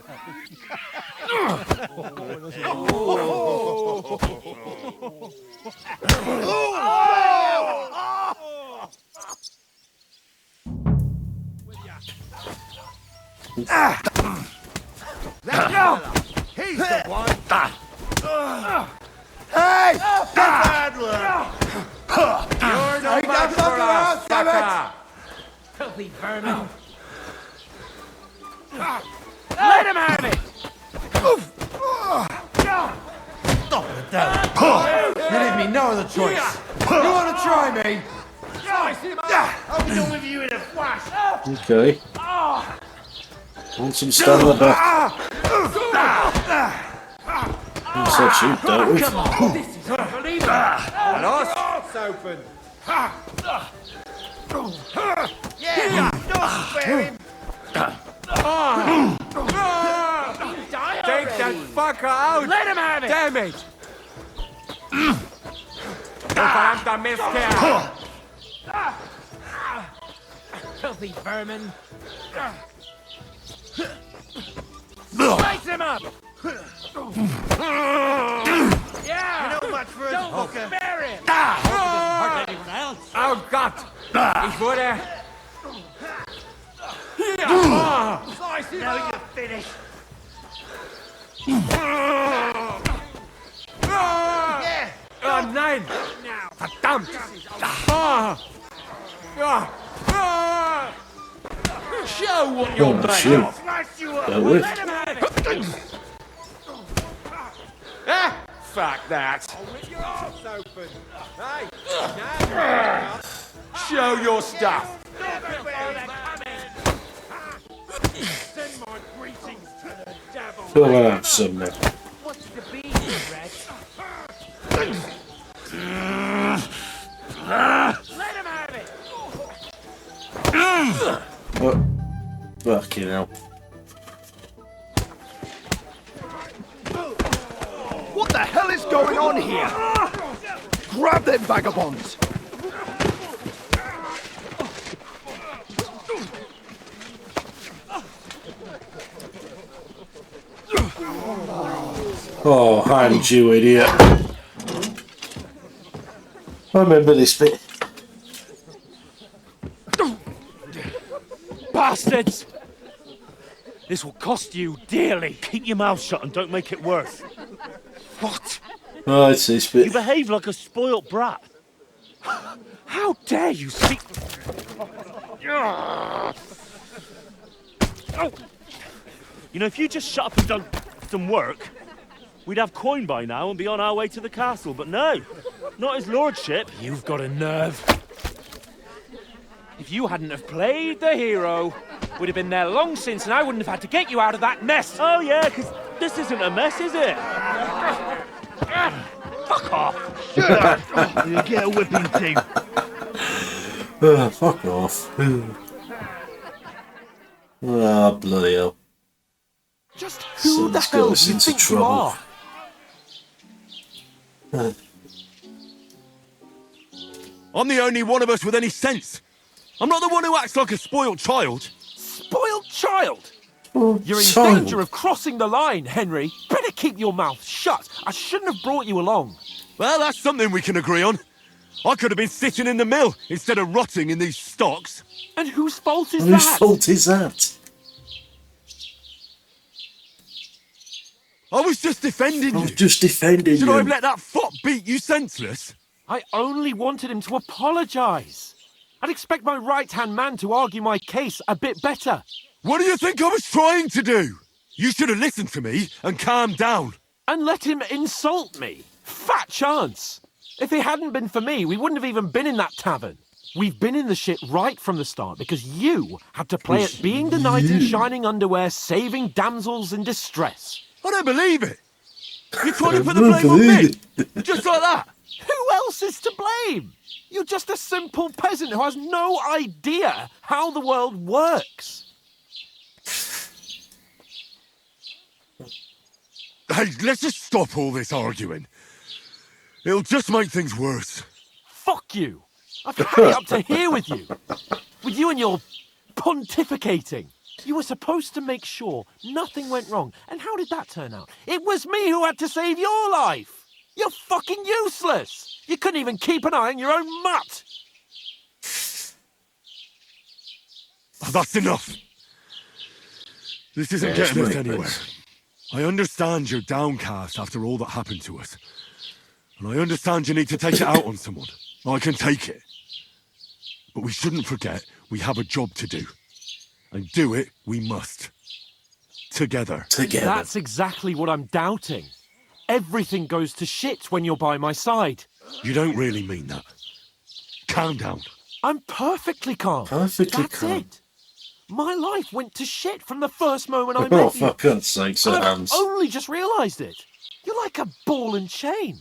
That fella, he's the one. Hey! Bad luck! You're no match for us, sucker. Filthy vermin. Let him have it! Stop it, Dad. You leave me no other choice. You want to try me? I'll be done with you in a flash. Okay. Want some stand back. Said shoot, don't we? Come on, this is unbelievable. And us, open. Yeah, don't spare him. Take that fucker out! Let him have it! Damn it! Falta mezcla! Filthy vermin. Slice him up! Yeah! You're no match for us, Don't hooker. spare him! Hurt anyone else? Oh Gott! Ich wurde... Slice him now you're finished. Yeah! Oh nein! Now. Verdammt! Show what you're Oh, shit. made of! Slice you up. Don't we? Let him have it! Fuck that! Your arms open. Hey, now Show your stuff! Send my greetings to the devil. Come on, have some then. What's the beat, Rex? What? Fucking hell. What the hell is going on here? Grab them vagabonds! Oh, hand you idiot. I remember this bit. Bastards! This will cost you dearly. Keep your mouth shut and don't make it worse. What? Oh, it's this bit. You behave like a spoilt brat. How dare you speak... You know, if you just shut up and done some work, we'd have coin by now and be on our way to the castle. But no, not his lordship. You've got a nerve. If you hadn't have played the hero, we'd have been there long since and I wouldn't have had to get you out of that mess. Oh yeah, because this isn't a mess, is it? Fuck off. Shut up! You get a whipping too. Fuck off. Ah, bloody hell. Just who the hell do you think you are? I'm the only one of us with any sense. I'm not the one who acts like a spoiled child. Spoiled child? You're in child. danger of crossing the line, Henry. Better keep your mouth shut. I shouldn't have brought you along. Well, that's something we can agree on. I could have been sitting in the mill instead of rotting in these stocks. And whose fault is Whose that? fault is that? I was just defending you. Just defending Should you. I have let that fop beat you senseless? I only wanted him to apologise. I'd expect my right-hand man to argue my case a bit better. What do you think I was trying to do? You should have listened to me and calmed down. And let him insult me. Fat chance. If it hadn't been for me, we wouldn't have even been in that tavern. We've been in the shit right from the start because you had to play at being the knight in shining underwear, saving damsels in distress. I don't believe it. You're trying to put the blame on me. Just like that. Who else is to blame? You're just a simple peasant who has no idea how the world works. Hey, let's just stop all this arguing. It'll just make things worse. Fuck you. I've had it up to here with you. With you and your pontificating. You were supposed to make sure nothing went wrong. And how did that turn out? It was me who had to save your life. You're fucking useless. You couldn't even keep an eye on your own mutt. Oh, that's enough. This isn't getting us anywhere. I understand you're downcast after all that happened to us. And I understand you need to take it out on someone. I can take it. But we shouldn't forget we have a job to do. And do it we must. Together. That's exactly what I'm doubting. Everything goes to shit when you're by my side. You don't really mean that. Calm down. I'm perfectly calm. That's it. My life went to shit from the first moment I met Oh, you. for God's sake, Sir I've Hans. only just realised it. You're like a ball and chain.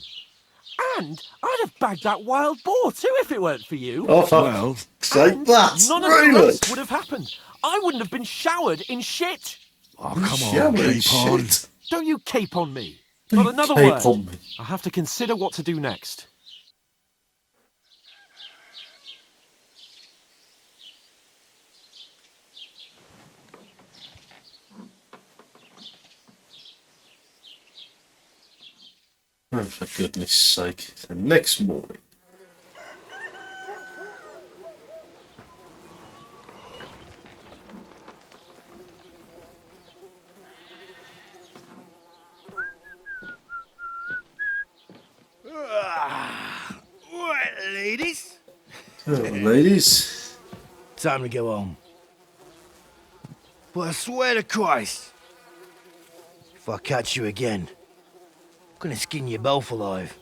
And I'd have bagged that wild boar too if it weren't for you. Oh, for God's sake, that's none of the rest would have happened. I wouldn't have been showered in shit. Oh, come on, keep on. Don't you cape on me. Not another Cape word. on me. I have to consider what to do next. Oh, for goodness sake. The next morning. Right, ladies. Oh, ladies. Time to go home. But I swear to Christ, if I catch you again, I'm gonna skin you both alive.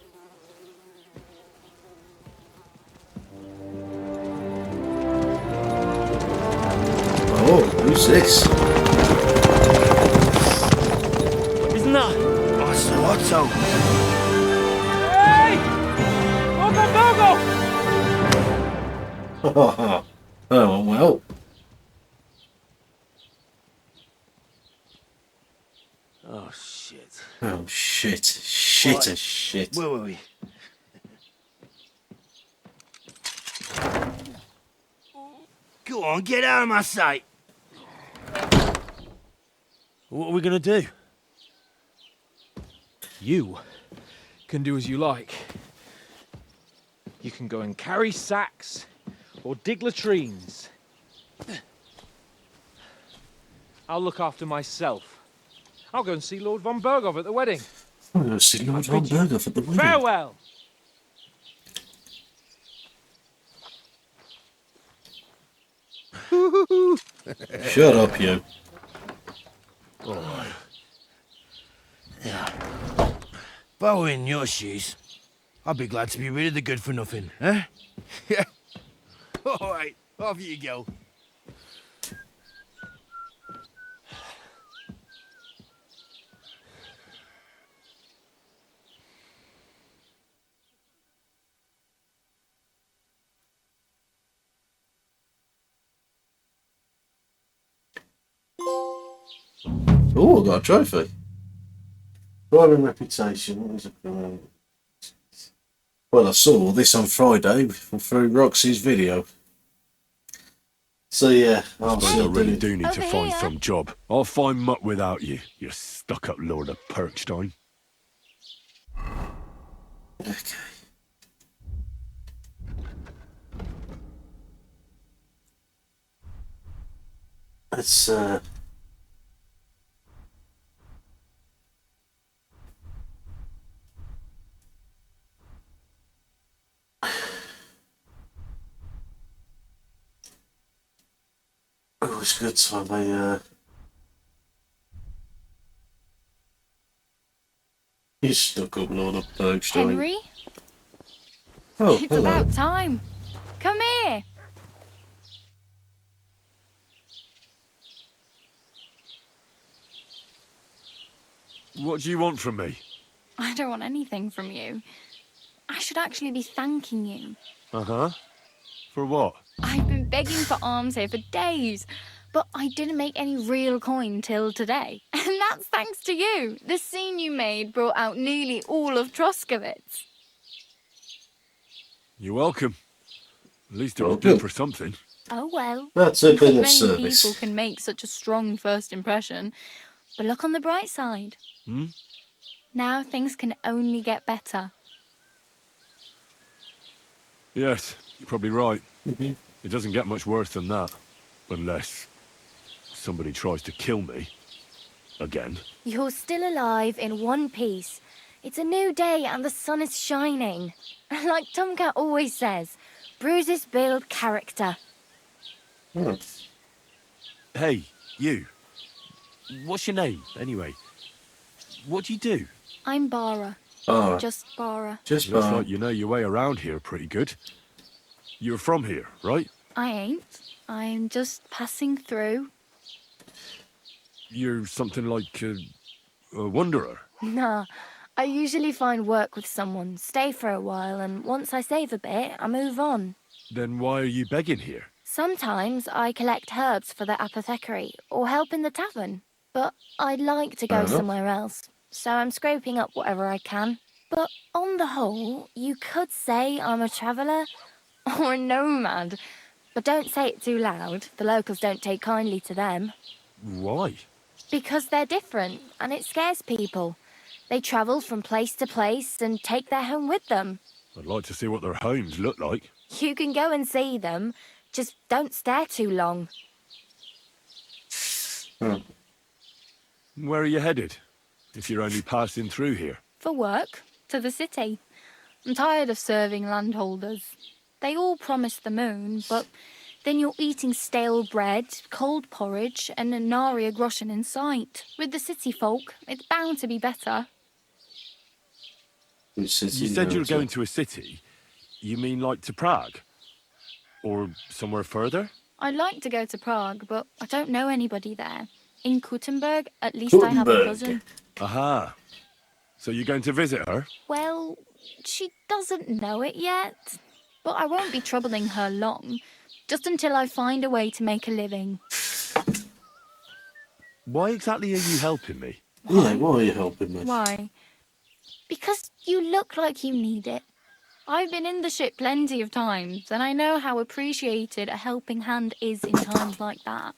Oh, who's this? Isn't that? Oh, Otto. Hey! Bogo, Bogo! Oh, well. Oh, shit. Oh, shit. Shit Right. as shit. Where were we? Go on, get out of my sight. What are we gonna do? You can do as you like. You can go and carry sacks or dig latrines. I'll look after myself. I'll go and see Lord von Berghoff at the wedding. I'm going to see Lord von Berghoff at the wedding. Farewell! Shut up, you. Alright. Yeah. If I were in your shoes, I'd be glad to be rid of the good for nothing, eh? Yeah. Alright, off you go. Oh, I got a trophy. Driving reputation. What is it? Well, I saw this on Friday through Roxy's video. So yeah, I suppose I really do need to find some job. I'll find muck without you, you stuck-up Lord of Perkstein. Okay. Let's oh, it's good time. You stuck up, Lord of Perkstein. Henry? Oh, It's hello. about time. Come here. What do you want from me? I don't want anything from you. I should actually be thanking you. Uh-huh. For what? I've been begging for alms here for days, but I didn't make any real coin till today. And that's thanks to you. The scene you made brought out nearly all of Troskowitz. You're welcome. At least it was Welcome. good for something. Oh well. That's a Not bit of many service. people can make such a strong first impression. But look on the bright side. Hmm? Now things can only get better. Yes, you're probably right. Mm-hmm. It doesn't get much worse than that. Unless somebody tries to kill me. Again. You're still alive in one piece. It's a new day and the sun is shining. Like Tomcat always says, bruises build character. Hmm. Hey, you. What's your name, anyway? What do you do? I'm Bara. Bara. Just Bara. Just Looks Bara. like you know your way around here pretty good. You're from here, right? I ain't. I'm just passing through. You're something like a wanderer. Nah, I usually find work with someone, stay for a while, and once I save a bit, I move on. Then why are you begging here? Sometimes I collect herbs for the apothecary or help in the tavern, but I'd like to go Fair enough. somewhere else, so I'm scraping up whatever I can. But on the whole, you could say I'm a traveller or a nomad, but don't say it too loud. The locals don't take kindly to them. Why? Because they're different, and it scares people. They travel from place to place and take their home with them. I'd like to see what their homes look like. You can go and see them, just don't stare too long. Where are you headed? If you're only passing through here. For work, to the city. I'm tired of serving landholders. They all promise the moon, but then you're eating stale bread, cold porridge, and a nary a groschen in sight. With the city folk, it's bound to be better. You said you were going to a city. You mean like to Prague? Or somewhere further? I'd like to go to Prague, but I don't know anybody there. In Kuttenberg, at least I have a Kuttenberg. cousin. Aha. So you're going to visit her? Well, she doesn't know it yet. But I won't be troubling her long. just until I find a way to make a living. Why exactly are you helping me? Yeah, why are you helping me? Why? Because you look like you need it. I've been in the ship plenty of times, and I know how appreciated a helping hand is in times like that.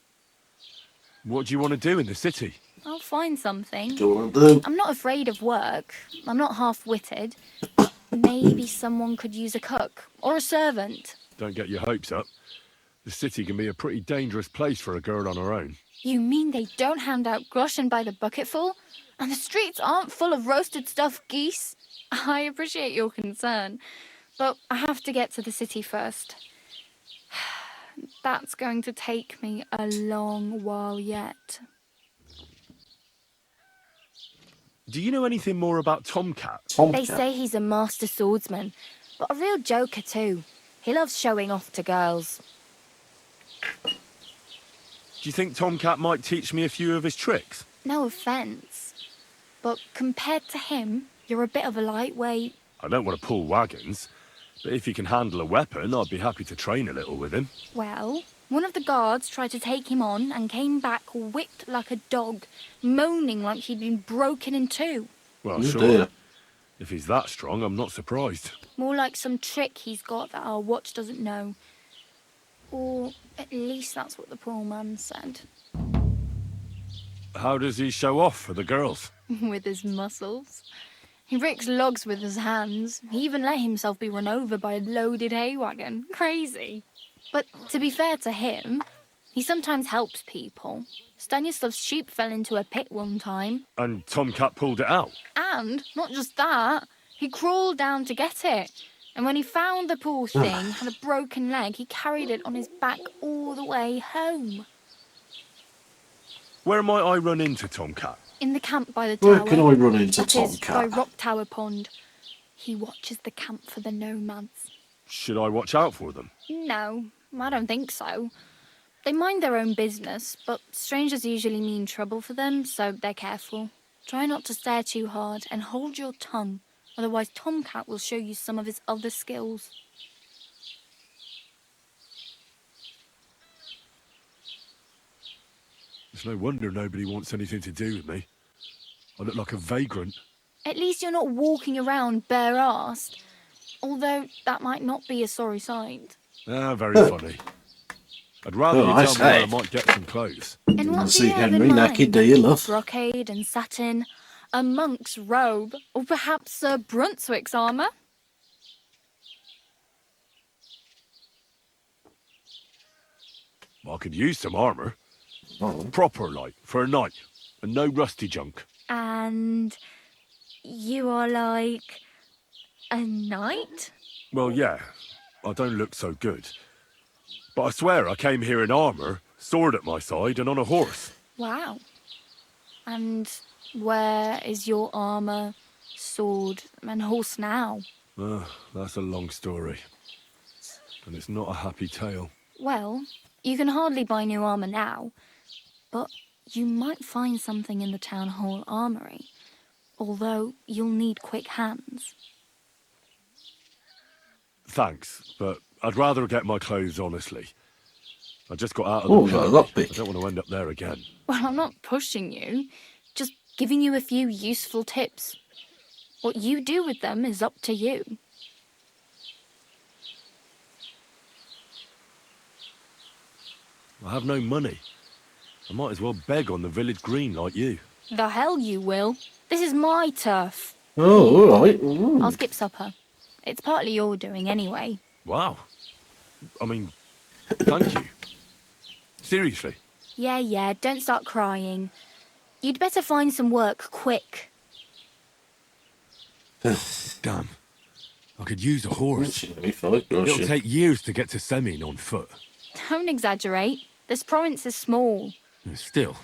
What do you want to do in the city? I'll find something. Go on, then. I'm not afraid of work. I'm not half-witted. Maybe someone could use a cook or a servant. Don't get your hopes up. The city can be a pretty dangerous place for a girl on her own. You mean they don't hand out groschen by the bucketful? And the streets aren't full of roasted stuffed geese? I appreciate your concern, but I have to get to the city first. That's going to take me a long while yet. Do you know anything more about Tomcat? They say he's a master swordsman, but a real joker too. He loves showing off to girls. Do you think Tomcat might teach me a few of his tricks? No offence, but compared to him, you're a bit of a lightweight. I don't want to pull wagons, but if he can handle a weapon, I'd be happy to train a little with him. Well, one of the guards tried to take him on and came back whipped like a dog, moaning like he'd been broken in two. Well, Oh, sure. dear. If he's that strong, I'm not surprised. More like some trick he's got that our watch doesn't know. Or at least that's what the poor man said. How does he show off for the girls? With his muscles. He ricks logs with his hands. He even let himself be run over by a loaded hay wagon. Crazy. But to be fair to him, he sometimes helps people. Stanislav's sheep fell into a pit one time. And Tomcat pulled it out? And not just that, he crawled down to get it. And when he found the poor thing had a broken leg, he carried it on his back all the way home. Where might I run into Tomcat? In the camp by the tower. Where can I run into That is, by Tomcat? Rock Tower Pond. He watches the camp for the nomads. Should I watch out for them? No, I don't think so. They mind their own business, but strangers usually mean trouble for them, so they're careful. Try not to stare too hard and hold your tongue, otherwise Tomcat will show you some of his other skills. It's no wonder nobody wants anything to do with me. I look like a vagrant. At least you're not walking around bare-arsed, although that might not be a sorry sight. Ah, very funny. I'd rather Oh, you I tell me where I say. might get some clothes. And what do See you have Henry in mind? naked, do you, love? Brocade and satin, a monk's robe, or perhaps Sir Brunswick's armour? I could use some armour. Oh. Proper, like, for a night. And no rusty junk. And you are like a knight? Well, yeah. I don't look so good. But I swear I came here in armour, sword at my side, and on a horse. Wow. And where is your armour, sword, and horse now? That's a long story. And it's not a happy tale. Well, you can hardly buy new armour now, but you might find something in the town hall armoury, although you'll need quick hands. Thanks, but I'd rather get my clothes honestly. I just got out of Oh, the got a pub. lockpick. I don't want to end up there again. Well, I'm not pushing you, just giving you a few useful tips. What you do with them is up to you. I have no money. I might as well beg on the village green like you. The hell you will. This is my turf. Oh, all right. Ooh. I'll skip supper. It's partly your doing anyway. Wow. I mean, thank you. Seriously. Yeah, don't start crying. You'd better find some work quick. Damn. I could use a horse. It'll It'll take years to get to Semin on foot. Don't exaggerate. This province is small. Still,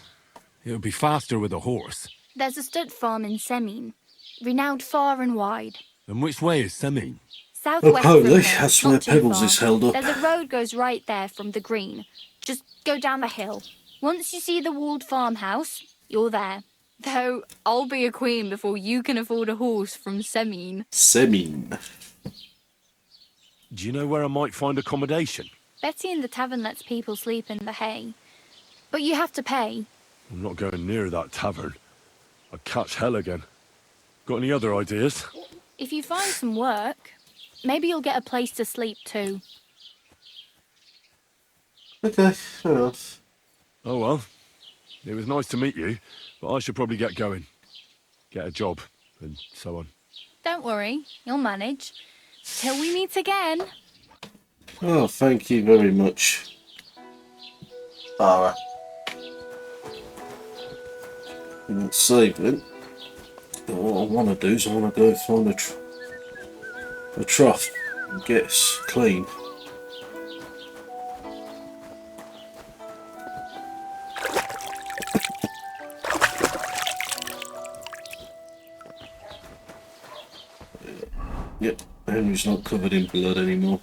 it'll be faster with a horse. There's a stud farm in Semin, renowned far and wide. And which way is Semin? Southwest Oh, from holy, here, that's not where too Pebbles far. is held up. There's a road goes right there from the green. Just go down the hill. Once you see the walled farmhouse, you're there. Though I'll be a queen before you can afford a horse from Semin. Semin. Do you know where I might find accommodation? Betty in the tavern lets people sleep in the hay. But you have to pay. I'm not going near that tavern. I'd catch hell again. Got any other ideas? If you find some work, maybe you'll get a place to sleep too. Okay, fair enough. Oh well. It was nice to meet you, but I should probably get going. Get a job, and so on. Don't worry, you'll manage. Till we meet again. Oh, thank you very much, Bara. Let's see, then. What I want to do is I want to go find a trough and get clean. Yep, Henry's not covered in blood anymore.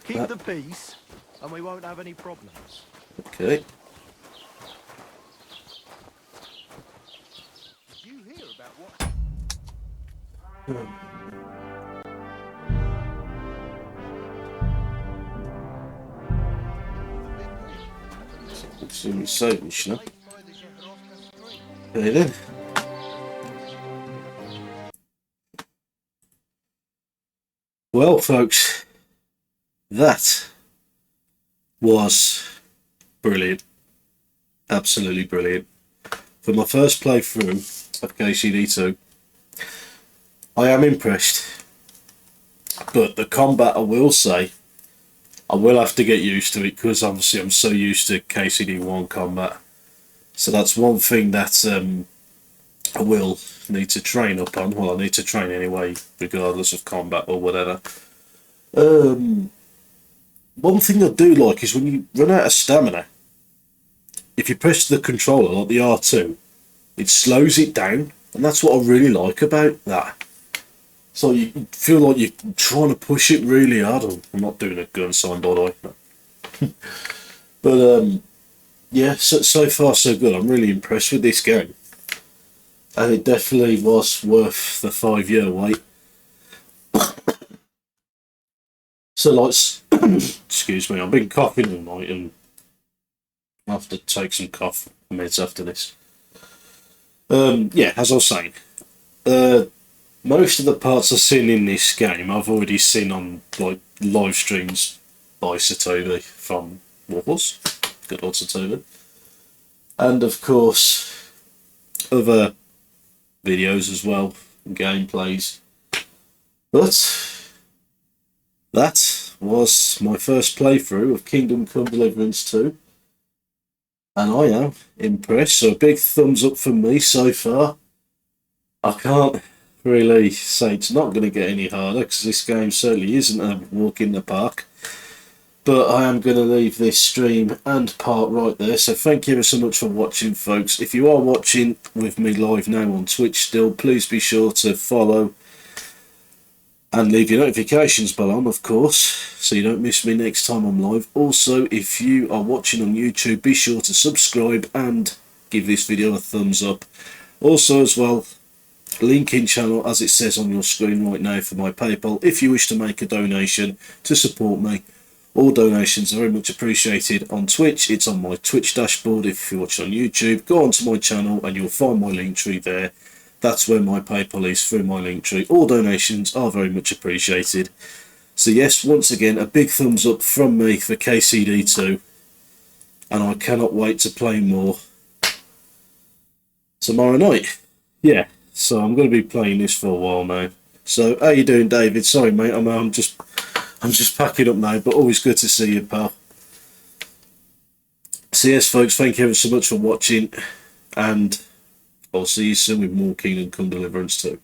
Keep the peace, and we won't have any problems. Okay. Did you hear about what? Some savage, no? Okay then. Well, folks, that was brilliant. Absolutely brilliant. For my first playthrough of KCD 2, I am impressed. But the combat, I will say, I will have to get used to it, because obviously I'm so used to KCD 1 combat. So that's one thing that I will need to train up on. Well, I need to train anyway, regardless of combat or whatever. One thing I do like is when you run out of stamina, if you press the controller, like the R2, it slows it down, and that's what I really like about that. So you feel like you're trying to push it really hard. I'm not doing a gun sign, by the way. No. But yeah, so far so good. I'm really impressed with this game. And it definitely was worth the 5-year wait. So like, excuse me, I've been coughing all night and I have to take some cough meds after this. Yeah, as I was saying, most of the parts I've seen in this game I've already seen on like live streams by Satobi from Wars, good old Satobi, and of course other videos as well, gameplays. But that was my first playthrough of Kingdom Come Deliverance 2, and I am impressed. So a big thumbs up from me so far. I can't really say it's not going to get any harder, because this game certainly isn't a walk in the park. But I am going to leave this stream and part right there. So thank you ever so much for watching, folks. If you are watching with me live now on Twitch still, please be sure to follow and leave your notifications bell on, of course, so you don't miss me next time I'm live. Also, if you are watching on YouTube, be sure to subscribe and give this video a thumbs up. Also as well, link in channel as it says on your screen right now for my PayPal if you wish to make a donation to support me. All donations are very much appreciated on Twitch. It's on my Twitch dashboard. If you're watching on YouTube, go onto my channel and you'll find my link tree there. That's where my PayPal is, through my link tree. All donations are very much appreciated. So yes, once again, a big thumbs up from me for KCD 2. And I cannot wait to play more tomorrow night. Yeah, so I'm going to be playing this for a while now. So how you doing, David? Sorry mate, I'm just packing up now, but always good to see you, pal. So yes folks, thank you ever so much for watching, and I'll see you soon with more Kingdom Come Deliverance 2.